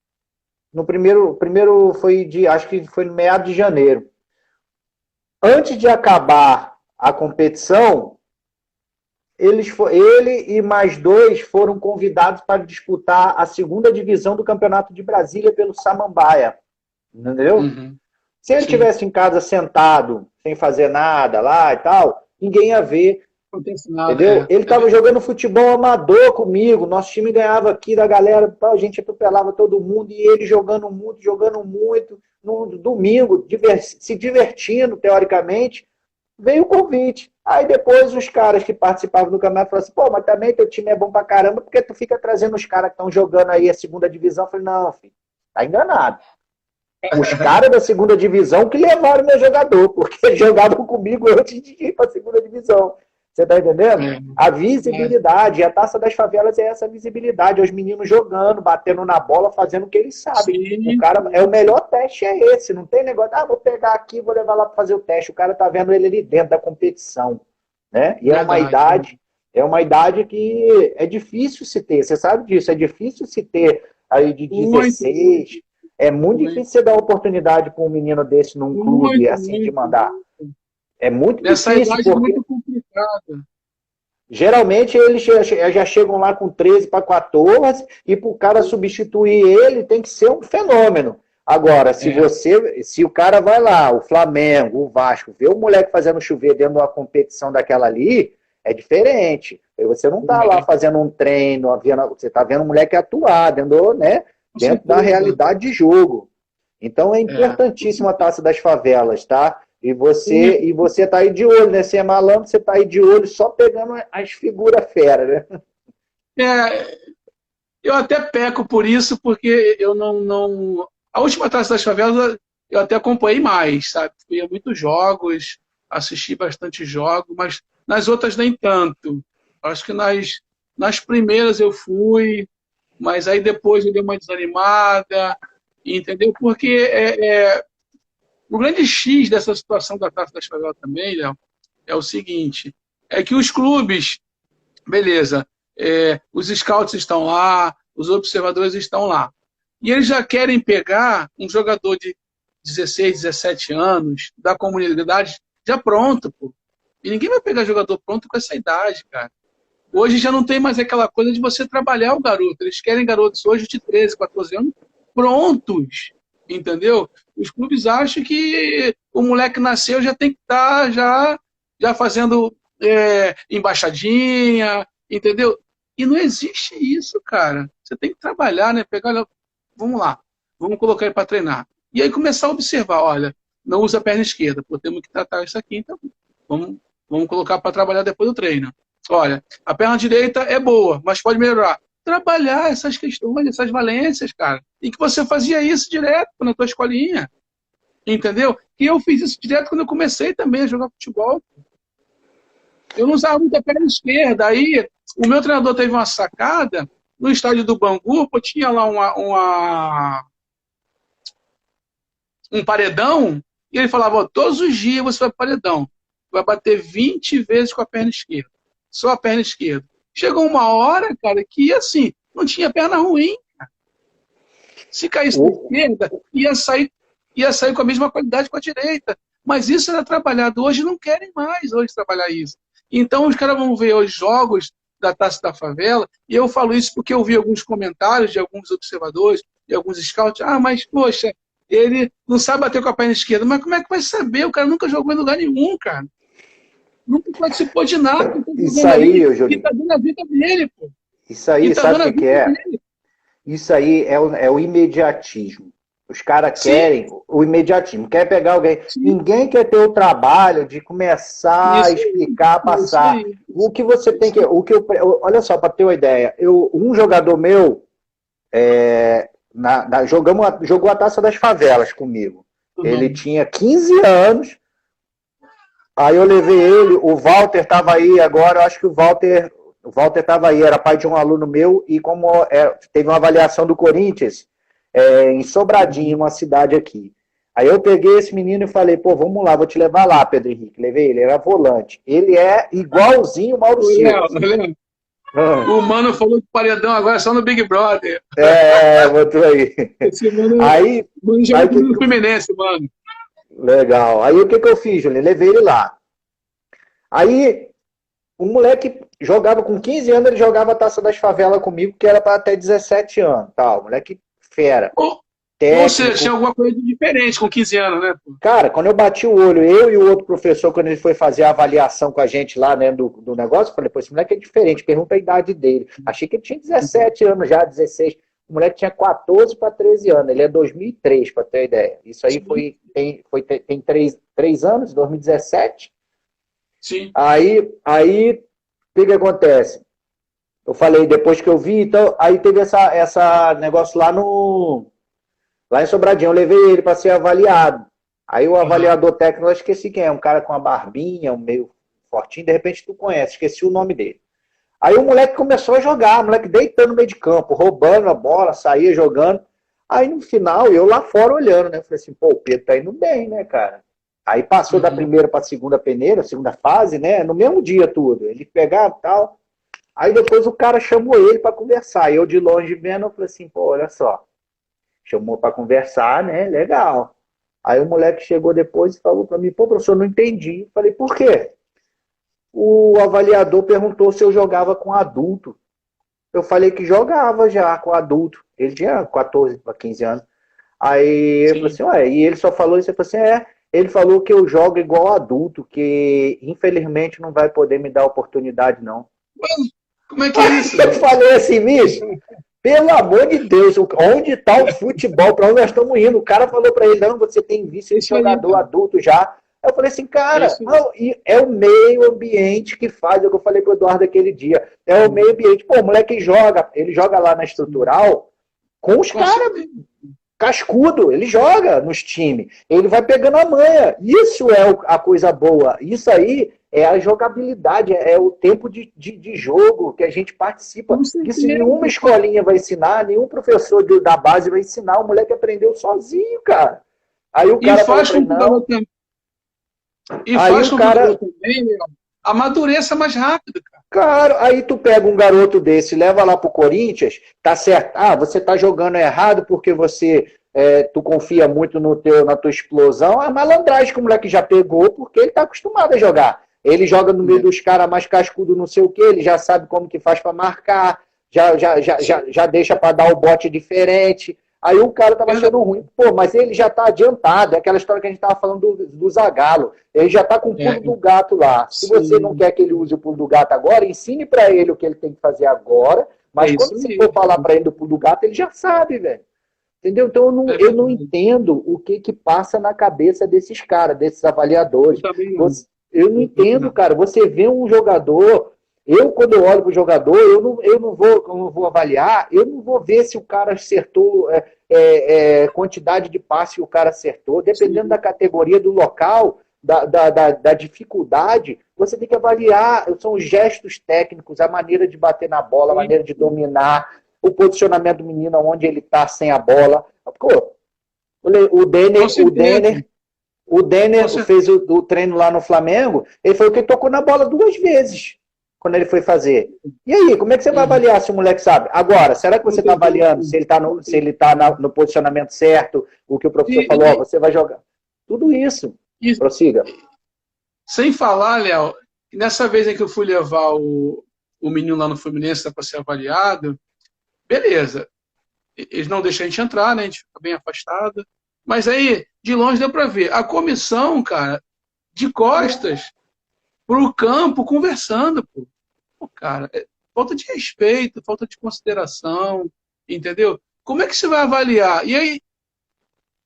No primeiro foi acho que foi no meado de janeiro. Antes de acabar a competição, ele e mais dois foram convidados para disputar a segunda divisão do Campeonato de Brasília pelo Samambaia. Entendeu? Se ele estivesse em casa sentado, sem fazer nada lá e tal, ninguém ia ver. Não acontece nada, entendeu? Ele estava jogando futebol amador comigo, nosso time ganhava aqui da galera, a gente atropelava todo mundo, e ele jogando muito, no domingo, se divertindo, teoricamente, veio o convite. Aí depois os caras que participavam do campeonato falaram assim, pô, mas também teu time é bom pra caramba, porque tu fica trazendo os caras que estão jogando aí a segunda divisão. Eu falei, não, filho, tá enganado. Os caras da segunda divisão que levaram meu jogador, porque jogavam comigo antes de ir pra segunda divisão. Você tá entendendo? A visibilidade, a Taça das Favelas é essa visibilidade, é os meninos jogando, batendo na bola, fazendo o que eles sabem. Sim. O cara, o melhor teste é esse, não tem negócio, vou pegar aqui, vou levar lá para fazer o teste. O cara tá vendo ele ali dentro da competição, né? E é uma idade que é difícil se ter, você sabe disso, é difícil se ter aí de 16, é muito difícil você dar oportunidade para um menino desse num clube assim de mandar. É muito Nessa difícil, idade porque é muito complicado. Geralmente eles já chegam lá com 13 para 14 e para o cara substituir ele tem que ser um fenômeno. Agora, se o cara vai lá, o Flamengo, o Vasco, vê o moleque fazendo chover dentro de uma competição daquela ali, é diferente. Você não está lá fazendo um treino, você está vendo o moleque atuar dentro da realidade de jogo. Então é importantíssima a Taça das Favelas, tá? E você tá aí de olho, né? Você é malandro, você tá aí de olho só pegando as figuras fera, né? Eu até peco por isso, porque eu não... A última Taça das Favelas eu até acompanhei mais, sabe? Fui a muitos jogos, assisti bastante jogos, mas nas outras nem tanto. Acho que nas primeiras eu fui, mas aí depois eu dei uma desanimada, entendeu? Porque o grande X dessa situação da Taça das Favelas também, Léo, é o seguinte, é que os clubes, beleza, os scouts estão lá, os observadores estão lá, e eles já querem pegar um jogador de 16, 17 anos, da comunidade, já pronto, pô. E ninguém vai pegar jogador pronto com essa idade, cara. Hoje já não tem mais aquela coisa de você trabalhar o garoto, eles querem garotos hoje de 13, 14 anos prontos, entendeu? Os clubes acham que o moleque nasceu já tem que estar já fazendo embaixadinha, entendeu? E não existe isso, cara. Você tem que trabalhar, né? Pegar, vamos lá, vamos colocar ele para treinar. E aí começar a observar, olha, não usa a perna esquerda, pô, temos que tratar isso aqui, então vamos colocar para trabalhar depois do treino. olha, a perna direita é boa, mas pode melhorar. Trabalhar essas questões, essas valências, cara. E que você fazia isso direto na tua escolinha. Entendeu? E eu fiz isso direto quando eu comecei também a jogar futebol. Eu não usava muito a perna esquerda. Aí, o meu treinador teve uma sacada no estádio do Bangu, pô, tinha lá um paredão, e ele falava, ó, todos os dias você vai pro paredão. Vai bater 20 vezes com a perna esquerda. Só a perna esquerda. Chegou uma hora, cara, que assim, não tinha perna ruim. Cara. Se caísse na esquerda, ia sair com a mesma qualidade com a direita. Mas isso era trabalhado. Hoje não querem mais hoje trabalhar isso. Então os caras vão ver os jogos da Taça da Favela, e eu falo isso porque eu vi alguns comentários de alguns observadores, de alguns scouts, mas, poxa, ele não sabe bater com a perna esquerda. Mas como é que vai saber? O cara nunca jogou em lugar nenhum, cara. Nunca participou de nada. Isso aí, Julinho. E tá dando a vida dele, pô. Isso aí, sabe o que é? Isso aí é o imediatismo. Os caras querem o imediatismo. Quer pegar alguém. Sim. Ninguém quer ter o trabalho de começar a explicar, passar. O que você tem que... olha só, para ter uma ideia. Um jogador meu jogou a Taça das Favelas comigo. Uhum. Ele tinha 15 anos. Aí eu levei ele. O Walter estava aí agora. Eu acho que o Walter estava aí. Era pai de um aluno meu. E como teve uma avaliação do Corinthians... em Sobradinho, uma cidade aqui. Aí eu peguei esse menino e falei, pô, vamos lá, vou te levar lá, Pedro Henrique. Levei ele, era volante. Ele é igualzinho o Mauro Silva. O Mano falou que o paredão agora é só no Big Brother. Botou aí. Esse Mano, mano já é no Fluminense, mano. Legal. Aí o que eu fiz, Julinho? Levei ele lá. Aí, o moleque jogava com 15 anos, ele jogava a Taça das Favelas comigo, que era para até 17 anos. Tal. O moleque fera. Ou seja, tinha alguma coisa diferente com 15 anos, né? Cara, quando eu bati o olho, eu e o outro professor, quando ele foi fazer a avaliação com a gente lá, né, do negócio, eu falei, pô, esse moleque é diferente, pergunta a idade dele. Achei que ele tinha 17 anos já, 16. O moleque tinha 14 para 13 anos. Ele é 2003, para ter ideia. Isso aí tem 3 anos, 2017. Sim. Aí, o que acontece? Eu falei, depois que eu vi, então, aí teve essa negócio lá em Sobradinho. Eu levei ele para ser avaliado. Aí o avaliador técnico, eu esqueci quem é, um cara com uma barbinha, um meio fortinho, de repente tu conhece, esqueci o nome dele. Aí o moleque começou a jogar, o moleque deitando no meio de campo, roubando a bola, saía jogando. Aí no final, eu lá fora olhando, né? Falei assim, pô, o Pedro tá indo bem, né, cara? Aí passou da primeira para a segunda peneira, segunda fase, né? No mesmo dia tudo. Ele pegava e tal. Aí depois o cara chamou ele para conversar. E eu de longe vendo, eu falei assim, pô, olha só. Chamou para conversar, né? Legal. Aí o moleque chegou depois e falou para mim, pô, professor, não entendi. Eu falei, por quê? O avaliador perguntou se eu jogava com adulto. Eu falei que jogava já com adulto. Ele tinha 14 para 15 anos. Aí eu falei assim, ué, e ele só falou isso, eu falei assim, ele falou que eu jogo igual adulto, que infelizmente não vai poder me dar oportunidade, não. Como é que é isso? Eu falei assim, bicho, pelo amor de Deus, onde está o futebol? Para onde nós estamos indo? O cara falou para ele, não, você tem visto esse jogador adulto já. Eu falei assim, cara, não, é o meio ambiente que faz, é o que eu falei pro Eduardo aquele dia, é o meio ambiente. Pô, o moleque joga, ele joga lá na estrutural com os caras cascudo, ele joga nos times, ele vai pegando a manha. Isso é a coisa boa, isso aí é a jogabilidade, é o tempo de jogo que a gente participa. Isso nenhuma escolinha vai ensinar, nenhum professor da base vai ensinar, o moleque aprendeu sozinho, cara. Aí o cara faz com também, amadureça mais rápido, cara. Claro, aí tu pega um garoto desse, leva lá pro Corinthians, tá certo. Você tá jogando errado porque tu confia muito na tua explosão. A malandragem que o moleque já pegou porque ele tá acostumado a jogar. Ele joga no meio dos caras mais cascudo, não sei o que, ele já sabe como que faz para marcar, já deixa para dar o bote diferente. Aí o cara tava achando ruim. Pô, mas ele já tá adiantado. É aquela história que a gente tava falando do Zagallo. Ele já tá com o pulo do gato lá. Se você não quer que ele use o pulo do gato agora, ensine para ele o que ele tem que fazer agora. Mas quando você for falar para ele do pulo do gato, ele já sabe, velho. Entendeu? Então eu não entendo o que passa na cabeça desses caras, desses avaliadores. Eu não entendo, cara. Você vê um jogador... Quando eu olho para o jogador, eu não vou avaliar, eu não vou ver se o cara acertou quantidade de passe que o cara acertou, dependendo Sim. da categoria, do local, da dificuldade, você tem que avaliar, são os gestos técnicos, a maneira de bater na bola, a maneira de dominar, o posicionamento do menino, onde ele está sem a bola. Pô, o Denner fez o treino lá no Flamengo, ele foi o que tocou na bola 2 vezes quando ele foi fazer. E aí, como é que você vai avaliar se o moleque sabe? Agora, será que você está avaliando se ele está no posicionamento certo, o que o professor falou, você vai jogar? Tudo isso. Prossiga. Sem falar, Léo, nessa vez em que eu fui levar o menino lá no Fluminense para ser avaliado, beleza. Eles não deixam a gente entrar, né? A gente fica bem afastado. Mas aí, de longe deu para ver. A comissão, cara, de costas pro campo, conversando, pô. Pô, cara, falta de respeito, falta de consideração, entendeu? Como é que você vai avaliar? E aí,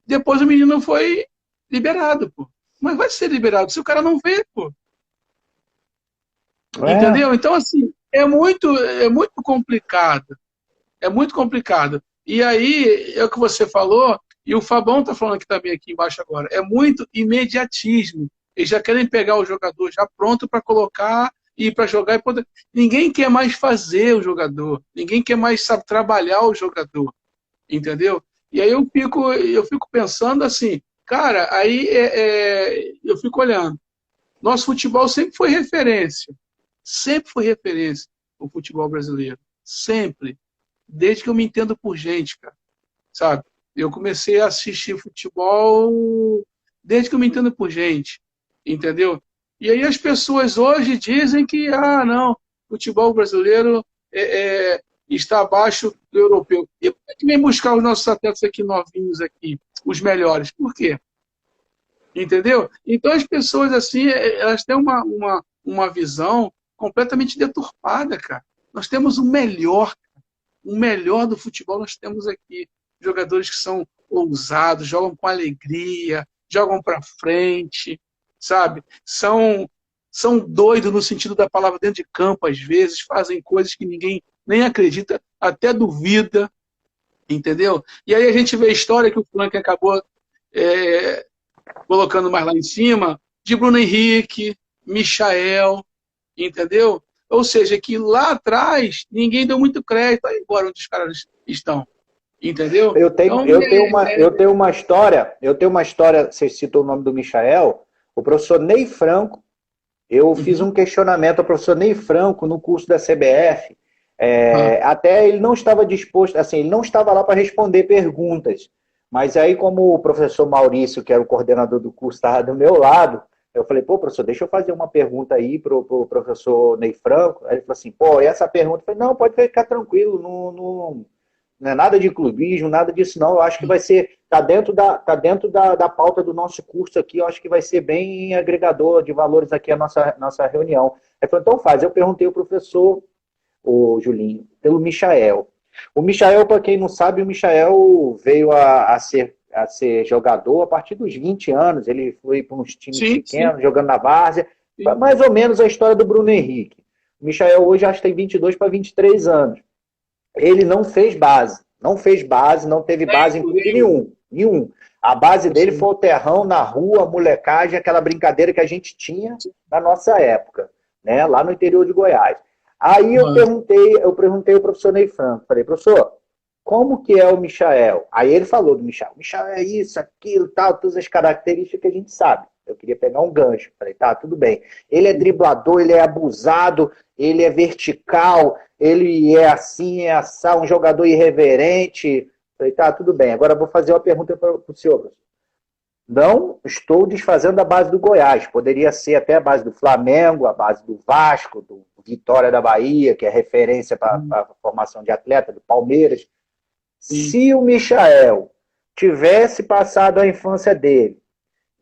depois o menino foi liberado, pô. Mas vai ser liberado se o cara não vê, pô. Entendeu? Então, assim, é muito complicado. É muito complicado. E aí, é o que você falou, e o Fabão está falando aqui também, aqui embaixo agora, é muito imediatismo. Eles já querem pegar o jogador já pronto para colocar e para jogar. E poder... Ninguém quer mais fazer o jogador. Ninguém quer mais, sabe, trabalhar o jogador. Entendeu? E aí eu fico pensando assim, cara, aí eu fico olhando. Nosso futebol sempre foi referência. Sempre foi referência o futebol brasileiro. Sempre. Desde que eu me entendo por gente, cara. Sabe? Eu comecei a assistir futebol desde que eu me entendo por gente. Entendeu? E aí as pessoas hoje dizem que, não, o futebol brasileiro está abaixo do europeu. E por que vem buscar os nossos atletas aqui novinhos aqui, os melhores? Por quê? Entendeu? Então as pessoas, assim, elas têm uma visão completamente deturpada, cara. Nós temos o melhor do futebol nós temos aqui. Jogadores que são ousados, jogam com alegria, jogam para frente, sabe? São doidos no sentido da palavra dentro de campo, às vezes, fazem coisas que ninguém nem acredita, até duvida, entendeu? E aí a gente vê a história que o Frank acabou colocando mais lá em cima, de Bruno Henrique, Michael, entendeu? Ou seja, que lá atrás ninguém deu muito crédito, aí agora onde os caras estão. Entendeu? Eu tenho uma história, você citou o nome do Michael, o professor Ney Franco, eu fiz um questionamento ao professor Ney Franco no curso da CBF, até ele não estava disposto, assim, ele não estava lá para responder perguntas, mas aí como o professor Maurício, que era o coordenador do curso, estava do meu lado, eu falei, pô, professor, deixa eu fazer uma pergunta aí pro professor Ney Franco. Aí ele falou assim, pô, essa pergunta? Eu falei, não, pode ficar tranquilo, não é nada de clubismo, nada disso não. Eu acho que vai ser, tá dentro da pauta do nosso curso aqui, eu acho que vai ser bem agregador de valores aqui a nossa reunião. Aí falou, então faz. Eu perguntei ao professor, o Julinho, pelo Michael. O Michael, para quem não sabe, o Michael veio a ser jogador a partir dos 20 anos. Ele foi para uns times pequenos, jogando na várzea. Mais ou menos a história do Bruno Henrique. O Michael hoje acho que tem 22 para 23 anos. Ele não fez base, não teve base em clube nenhum. A base dele foi o terrão, na rua, a molecagem, aquela brincadeira que a gente tinha na nossa época, né, lá no interior de Goiás. Aí eu perguntei ao professor Ney Franco, falei, professor, como que é o Michael? Aí ele falou do Michael. Michael é isso, aquilo, tal, todas as características que a gente sabe. Eu queria pegar um gancho. Falei, tá, tudo bem. Ele é driblador, ele é abusado, ele é vertical, ele é assim, é assado, um jogador irreverente. Falei, tá, tudo bem. Agora eu vou fazer uma pergunta para o senhor, professor. Não estou desfazendo a base do Goiás. Poderia ser até a base do Flamengo, a base do Vasco, do Vitória da Bahia, que é referência para a formação de atleta, do Palmeiras. Se o Michael tivesse passado a infância dele,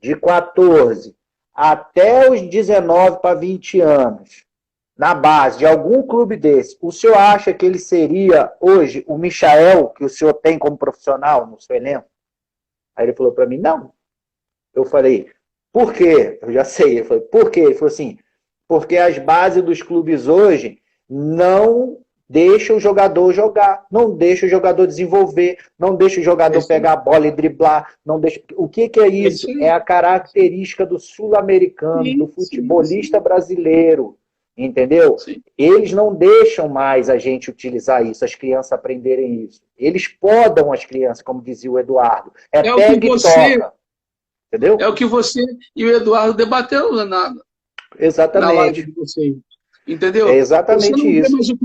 de 14 até os 19 para 20 anos, na base de algum clube desse, o senhor acha que ele seria hoje o Michael que o senhor tem como profissional no seu elenco? Aí ele falou para mim, não. Eu falei, por quê? Eu já sei. Ele falou, por quê? Ele falou assim, Porque as bases dos clubes hoje não deixam o jogador jogar, não deixam o jogador desenvolver, não deixam o jogador pegar a bola e driblar. Não deixa... O que é isso? É a característica do sul-americano, do futebolista brasileiro. Entendeu? Sim. Eles não deixam mais a gente utilizar isso, as crianças aprenderem isso. Eles podam as crianças, como dizia o Eduardo. É pega e toca. Entendeu? É o que você e o Eduardo debateram na live de vocês. Entendeu? É exatamente isso.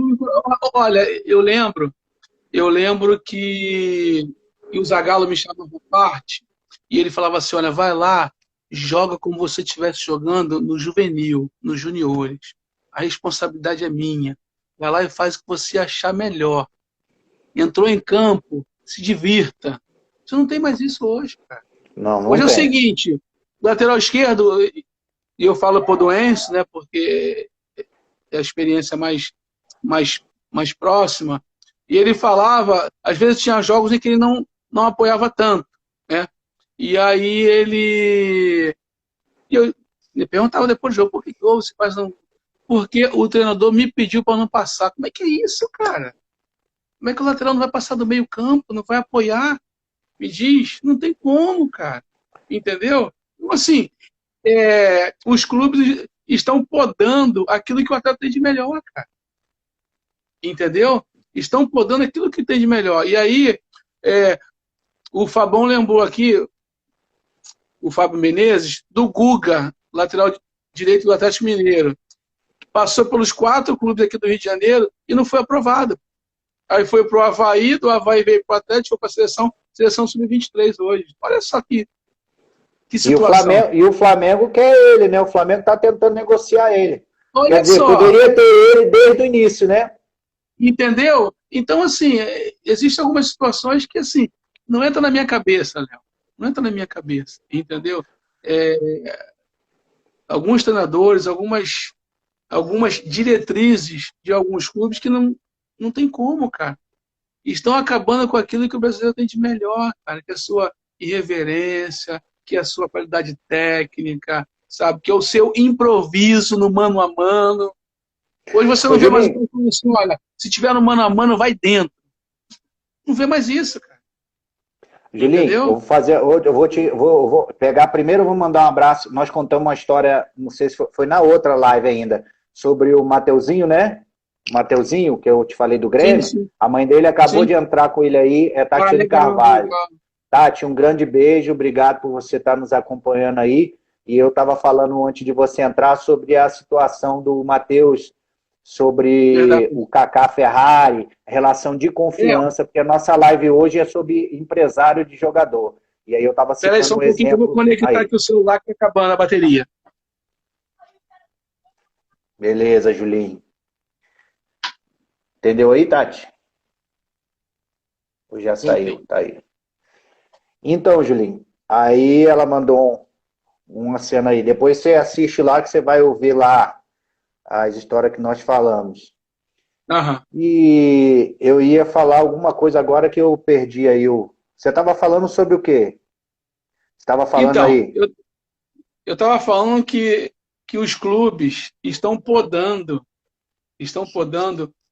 Olha, eu lembro que o Zagallo me chamava à parte e ele falava assim, olha, vai lá, joga como você estivesse jogando no juvenil, nos juniores. A responsabilidade é minha. Vai lá e faz o que você achar melhor. Entrou em campo, se divirta. Você não tem mais isso hoje, cara. Não hoje tem. É o seguinte, lateral esquerdo, e eu falo por Doenço, né, porque é a experiência mais próxima, e ele falava, às vezes tinha jogos em que ele não apoiava tanto, né? E aí eu perguntava depois do jogo, por que você faz não? Porque o treinador me pediu para não passar. Como é que é isso, cara? Como é que o lateral não vai passar do meio campo, não vai apoiar? Me diz, não tem como, cara. Entendeu? Então, assim, os clubes estão podando aquilo que o atleta tem de melhor, cara. Entendeu? Estão podando aquilo que tem de melhor. E aí, o Fabão lembrou aqui, o Fábio Menezes, do Guga, lateral direito do Atlético Mineiro. Passou pelos 4 clubes aqui do Rio de Janeiro e não foi aprovado. Aí foi para o Avaí, do Avaí veio para o Atlético, foi para a seleção sub-23 hoje. Olha só que situação. E o Flamengo quer ele, né? O Flamengo está tentando negociar ele. Olha Quer dizer, só. Poderia ter ele desde o início, né? Entendeu? Então, assim, existem algumas situações que, assim, não entra na minha cabeça, Léo. Não entra na minha cabeça, entendeu? Alguns treinadores, algumas diretrizes de alguns clubes que não tem como, cara. Estão acabando com aquilo que o brasileiro tem de melhor, cara, que é a sua irreverência, que é a sua qualidade técnica, sabe? Que é o seu improviso no mano a mano. Hoje você não vê mais assim, olha, se tiver no mano a mano, vai dentro. Não vê mais isso, cara. Julinho, eu vou pegar primeiro, eu vou mandar um abraço. Nós contamos uma história, não sei se foi na outra live ainda, sobre o Mateuzinho, né? Mateuzinho, que eu te falei do Grêmio. Sim. A mãe dele acabou de entrar com ele aí, é Tatiane Carvalho. Tati, um grande beijo, obrigado por você estar nos acompanhando aí. E eu estava falando antes de você entrar sobre a situação do Matheus, sobre o Kaká Ferrari, relação de confiança, porque a nossa live hoje é sobre empresário de jogador. E aí eu estava citando só um pouquinho que eu vou conectar aqui o celular que está acabando a bateria. Beleza, Julinho. Entendeu aí, Tati? Ou já saiu? Tá aí. Então, Julinho, aí ela mandou uma cena aí. Depois você assiste lá que você vai ouvir lá as histórias que nós falamos. Uhum. E eu ia falar alguma coisa agora que eu perdi aí. Você estava falando sobre o quê? Você estava falando então, aí? Eu estava falando que os clubes estão podando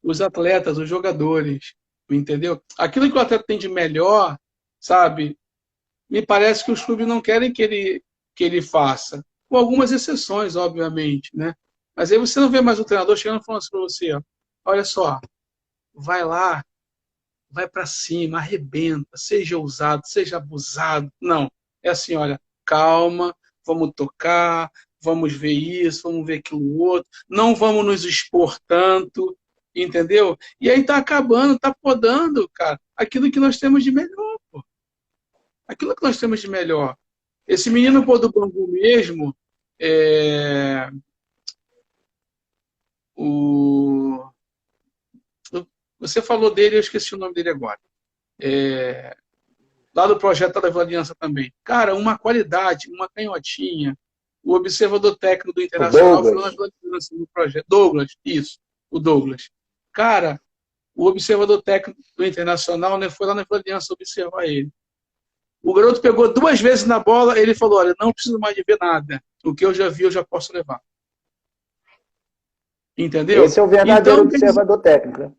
os atletas, os jogadores, entendeu? Aquilo que o atleta tem de melhor, sabe? Me parece que os clubes não querem que ele faça. Com algumas exceções, obviamente, né? Mas aí você não vê mais o treinador chegando e falando assim para você, ó, olha só, vai lá, vai para cima, arrebenta, seja ousado, seja abusado. Não, é assim, olha, calma, vamos tocar, vamos ver isso, vamos ver aquilo outro, não vamos nos expor tanto, entendeu? E aí tá acabando, tá podando, cara, aquilo que nós temos de melhor, pô. Aquilo que nós temos de melhor. Esse menino pô, do Bangu mesmo, você falou dele, eu esqueci o nome dele agora. Lá do projeto da Aliança também. Cara, uma qualidade, uma canhotinha. O observador técnico do Internacional foi lá no projeto. Douglas, isso, o Douglas. Cara, o observador técnico do Internacional, né, foi lá na Aliança observar ele. O garoto pegou 2 vezes na bola, ele falou, olha, não preciso mais de ver nada. O que eu já vi, eu já posso levar. Entendeu? Esse é o verdadeiro Então, observador técnico, né?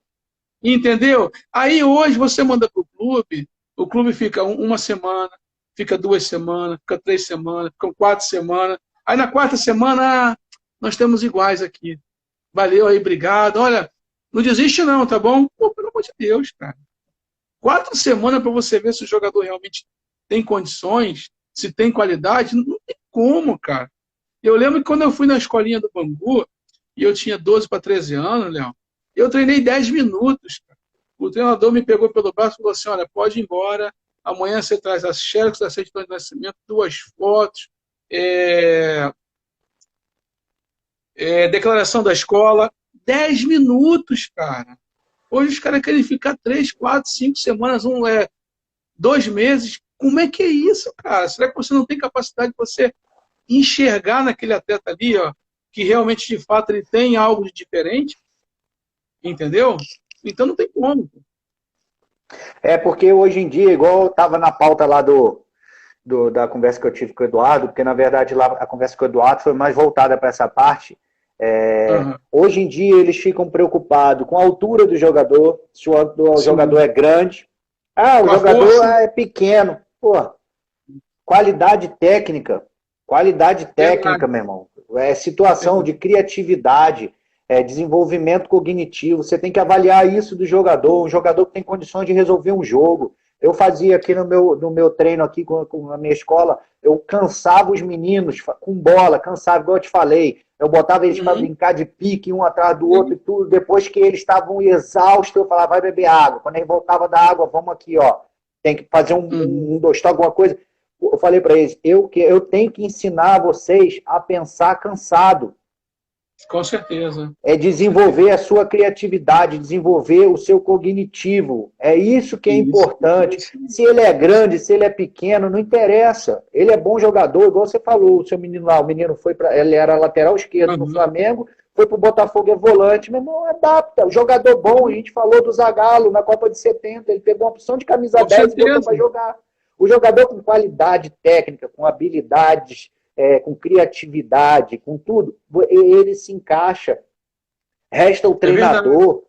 entendeu? Aí hoje você manda para o clube fica uma semana, fica 2 semanas, fica 3 semanas, fica 4 semanas. Aí na quarta semana, nós temos iguais aqui. Valeu aí, obrigado. Olha, não desiste não, tá bom? Pô, pelo amor de Deus, cara. 4 semanas para você ver se o jogador realmente tem condições, se tem qualidade, não tem como, cara. Eu lembro que quando eu fui na escolinha do Bangu, e eu tinha 12 para 13 anos, Léo, eu treinei 10 minutos. Cara. O treinador me pegou pelo braço e falou assim, olha, pode ir embora, amanhã você traz as xerox da certidão de nascimento, 2 fotos, declaração da escola, 10 minutos, cara. Hoje os caras querem ficar 3, 4, 5 semanas, 2 meses. Como é que é isso, cara? Será que você não tem capacidade de você enxergar naquele atleta ali, ó, que realmente, de fato, ele tem algo de diferente? Entendeu? Então não tem como. É porque hoje em dia, igual estava na pauta lá da conversa que eu tive com o Eduardo, porque na verdade lá a conversa com o Eduardo foi mais voltada para essa parte. Hoje em dia eles ficam preocupados com a altura do jogador, se o jogador é grande. O jogador é pequeno. Pô, qualidade técnica, meu irmão. É situação de criatividade, desenvolvimento cognitivo. Você tem que avaliar isso do jogador, um jogador que tem condições de resolver um jogo. Eu fazia aqui no meu treino aqui com a minha escola, eu cansava os meninos com bola, cansava, igual eu te falei. Eu botava eles para brincar de pique, um atrás do outro e tudo. Depois que eles estavam exaustos, eu falava, vai beber água. Quando eles voltavam da água, vamos aqui, ó. Tem que fazer um dostar, alguma coisa. Eu falei para eles, eu tenho que ensinar vocês a pensar cansado. Com certeza. É desenvolver a sua criatividade, desenvolver o seu cognitivo. É isso que é importante. Se ele é grande, se ele é pequeno, não interessa. Ele é bom jogador, igual você falou, o seu menino lá, o menino foi para, ele era lateral esquerdo no Flamengo, foi para o Botafogo, é volante, mas não adapta. O jogador bom, a gente falou do Zagallo na Copa de 70, ele pegou uma opção de camisa 10 e botou para jogar. O jogador com qualidade técnica, com habilidades, com criatividade, com tudo, ele se encaixa. Resta o treinador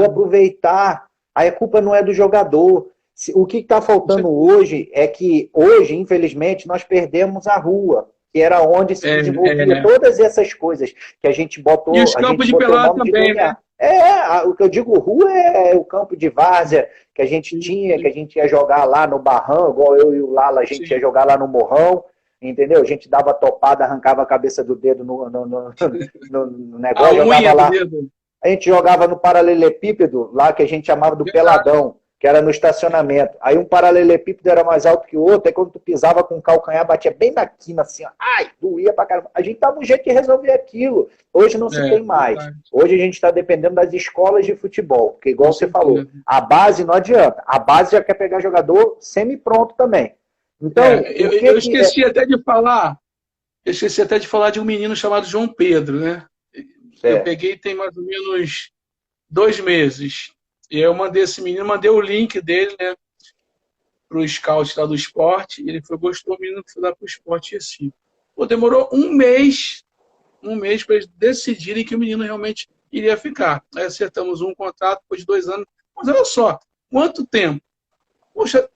aproveitar. Aí a culpa não é do jogador. O que está faltando hoje é que, hoje, infelizmente, nós perdemos a rua, que era onde se desenvolvia todas essas coisas que a gente botou. E os campos de pelada também, né? O que eu digo rua é o campo de várzea que a gente tinha, que a gente ia jogar lá no Barrão, igual eu e o Lala, a gente ia jogar lá no Morrão. Entendeu? A gente dava topada, arrancava a cabeça do dedo no negócio, jogava lá. A gente jogava no paralelepípedo, lá que a gente chamava do peladão, que era no estacionamento. Aí um paralelepípedo era mais alto que o outro, aí quando tu pisava com o calcanhar, batia bem na quina, assim, ó, ai, doía pra caramba. A gente dava um jeito de resolver aquilo. Hoje não se tem mais. Hoje a gente está dependendo das escolas de futebol, porque igual você falou, a base não adianta. A base já quer pegar jogador semi-pronto também. Então, eu esqueci até de falar. Eu esqueci até de falar de um menino chamado João Pedro, né? Eu peguei tem mais ou menos 2 meses. E eu mandei esse menino, mandei o link dele, né? Para o scout lá do esporte. E ele falou, gostou, o menino que foi lá para o esporte assim. Pô, demorou um mês para eles decidirem que o menino realmente iria ficar. Aí acertamos um contrato depois de 2 anos. Mas olha só, quanto tempo? Poxa,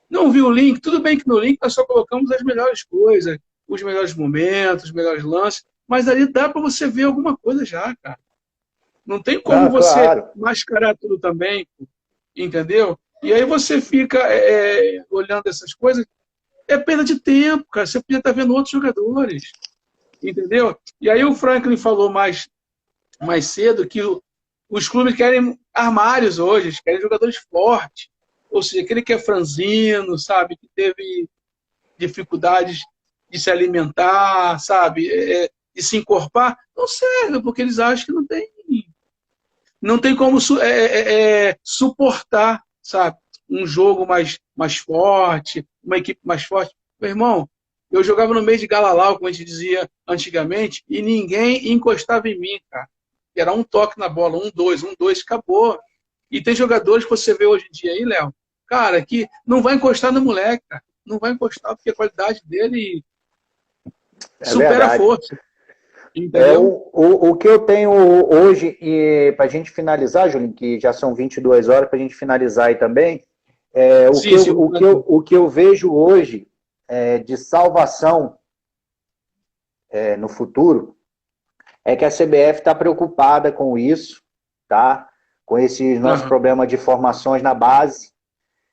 não viu o link? Tudo bem que no link nós só colocamos as melhores coisas, os melhores momentos, os melhores lances, mas ali dá para você ver alguma coisa já, cara. Não tem como você mascarar tudo também, entendeu? E aí você fica olhando essas coisas, é perda de tempo, cara. Você podia estar vendo outros jogadores, entendeu? E aí o Franklin falou mais cedo que os clubes querem armários hoje, querem jogadores fortes. Ou seja, aquele que é franzino, sabe? Que teve dificuldades de se alimentar, sabe? De se encorpar, não serve, porque eles acham que não tem como suportar, sabe? Um jogo mais forte, uma equipe mais forte. Meu irmão, eu jogava no meio de Galalau, como a gente dizia antigamente, e ninguém encostava em mim, cara. Era um toque na bola, 1-2, acabou. E tem jogadores que você vê hoje em dia aí, Léo, cara, que não vai encostar no moleque, cara. Não vai encostar porque a qualidade dele supera a força. Entendeu? O que eu tenho hoje, para a gente finalizar, Julinho, que já são 22 horas, para a gente finalizar aí também, Sim, sim. o que eu vejo hoje de salvação no futuro é que a CBF está preocupada com isso, tá? Com esse nosso Aham, problema de formações na base,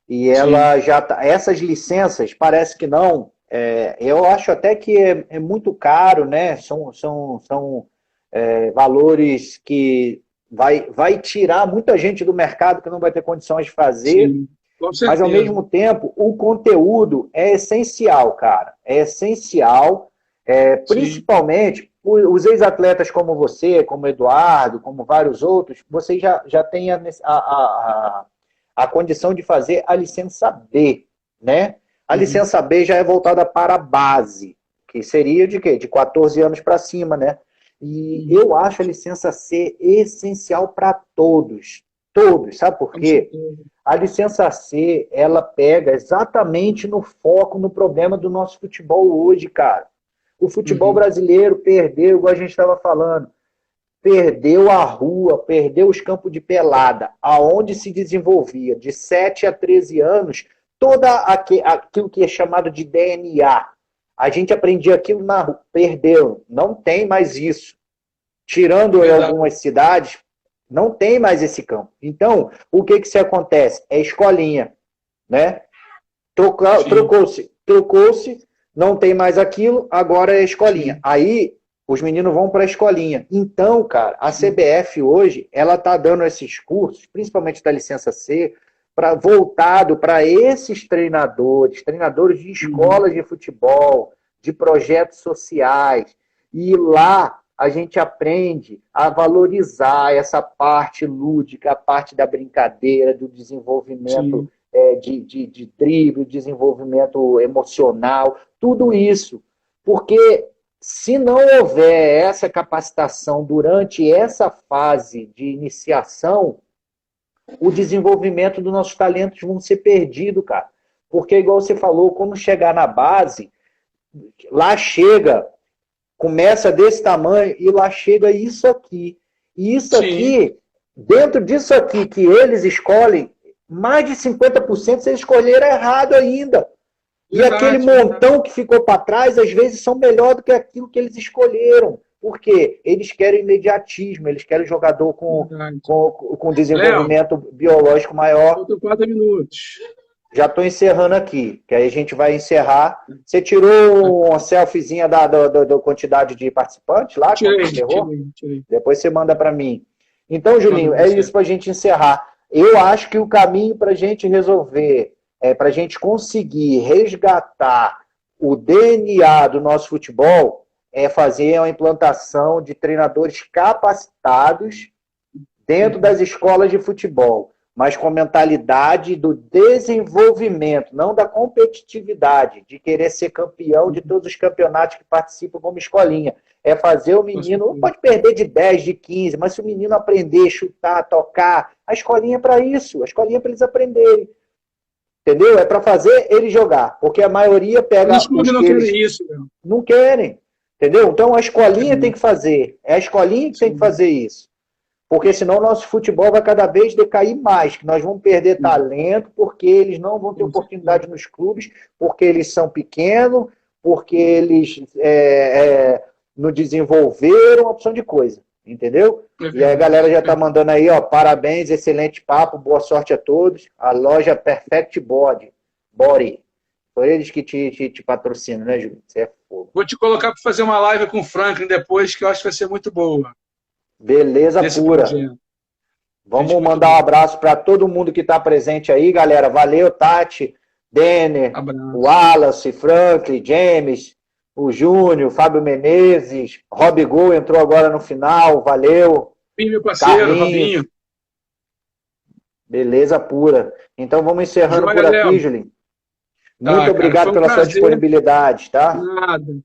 e sim, ela já tá, essas licenças, parece que não, eu acho até que é muito caro, né? São valores que vai tirar muita gente do mercado que não vai ter condições de fazer, sim. Com mas ao certeza. mesmo tempo o conteúdo é essencial, cara. É essencial, Sim, principalmente os ex-atletas como você, como Eduardo, como vários outros, vocês já têm a condição de fazer a licença B, né? A uhum, licença B já é voltada para a base, que seria de quê? De 14 anos para cima, né? E uhum, eu acho a licença C essencial para todos. Todos, sabe por com quê? certeza. A licença C, ela pega exatamente no foco, no problema do nosso futebol hoje, cara. O futebol Uhum, brasileiro perdeu, igual a gente estava falando, perdeu a rua, perdeu os campos de pelada, aonde se desenvolvia de 7 a 13 anos, aquilo que é chamado de DNA. A gente aprendia aquilo na rua, perdeu, não tem mais isso. Tirando em verdade. algumas cidades, não tem mais esse campo. Então, o que se acontece? É escolinha, né? Sim. Trocou-se, não tem mais aquilo, agora é escolinha. Sim, Aí os meninos vão para a escolinha. Então, cara, a sim. CBF hoje, ela tá dando esses cursos, principalmente da licença C, voltado para esses treinadores de Uhum. escolas de futebol, de projetos sociais. E lá a gente aprende a valorizar essa parte lúdica, a parte da brincadeira, do desenvolvimento Sim, de drible, desenvolvimento emocional, tudo isso. Porque se não houver essa capacitação durante essa fase de iniciação, o desenvolvimento dos nossos talentos vão ser perdidos, cara. Porque, igual você falou, quando chegar na base, lá chega, começa desse tamanho e lá chega isso aqui. E isso sim, aqui, dentro disso aqui que eles escolhem, mais de 50% vocês escolheram errado ainda. E aquele verdade, verdade, montão que ficou para trás, às vezes, são melhor do que aquilo que eles escolheram. Por quê? Eles querem imediatismo, eles querem jogador verdade. com Léo, desenvolvimento biológico maior. faltam 4 minutos. Já estou encerrando aqui, que aí a gente vai encerrar. Você tirou uma selfiezinha da quantidade de participantes lá, quando Tirei, encerrou? tirei, tirei. Depois você manda para mim. Então, Manda Julinho, pra é você. isso para a gente encerrar. Eu acho que o caminho para a gente resolver, para a gente conseguir resgatar o DNA do nosso futebol, é fazer uma implantação de treinadores capacitados dentro Uhum. das escolas de futebol, mas com a mentalidade do desenvolvimento, não da competitividade, de querer ser campeão de todos os campeonatos que participam como escolinha. É fazer o Com menino, não certeza. pode perder de 10, de 15, mas se o menino aprender, chutar, tocar, a escolinha é para isso, a escolinha é para eles aprenderem. Entendeu? É para fazer ele jogar, porque a maioria Mas os pega os clubes não que eles querem isso, Léo. não querem. Entendeu? Então a escolinha tem Querem. que fazer. É a escolinha que tem que Sim. fazer isso. Porque senão o nosso futebol vai cada vez decair mais, que nós vamos perder Uhum. talento, porque eles não vão ter Com certeza. oportunidade nos clubes, porque eles são pequenos, porque eles não desenvolveram, uma opção de coisa, entendeu? É E aí a galera verdade. já É está verdade. mandando aí, ó, parabéns, excelente papo, boa sorte a todos. A loja Perfect Body. Foi eles que te patrocinam, né, Júlio? Você é fogo. Vou te colocar para fazer uma live com o Franklin depois, que eu acho que vai ser muito boa Beleza nesse pura. projeto. Gente Vamos muito mandar um boa. abraço para todo mundo que está presente aí, galera. Valeu, Tati, Denner, o Abraço. Wallace, Franklin, James, o Júnior, Fábio Menezes, Rob Gol entrou agora no final, valeu. Robinho, meu parceiro, Carlinhos, Robinho. beleza pura. Então vamos encerrando Joia, por aqui, Léo. Julinho. Muito Tá, cara, obrigado foi um pela sua prazer. disponibilidade, tá? Nada.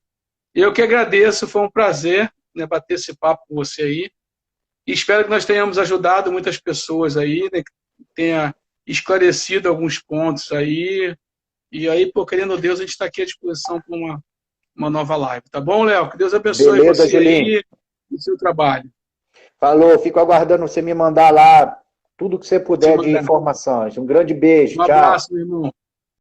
Eu que agradeço, foi um prazer, né, bater esse papo com você aí. E espero que nós tenhamos ajudado muitas pessoas aí, né, que tenha esclarecido alguns pontos aí. E aí, pô, querendo Deus, a gente está aqui à disposição para uma nova live. Tá bom, Léo? Que Deus abençoe Beleza, você Julinho. aí. no seu trabalho. Falou, fico aguardando você me mandar lá tudo que você puder de informações. Um grande beijo, Um tchau. abraço, meu irmão.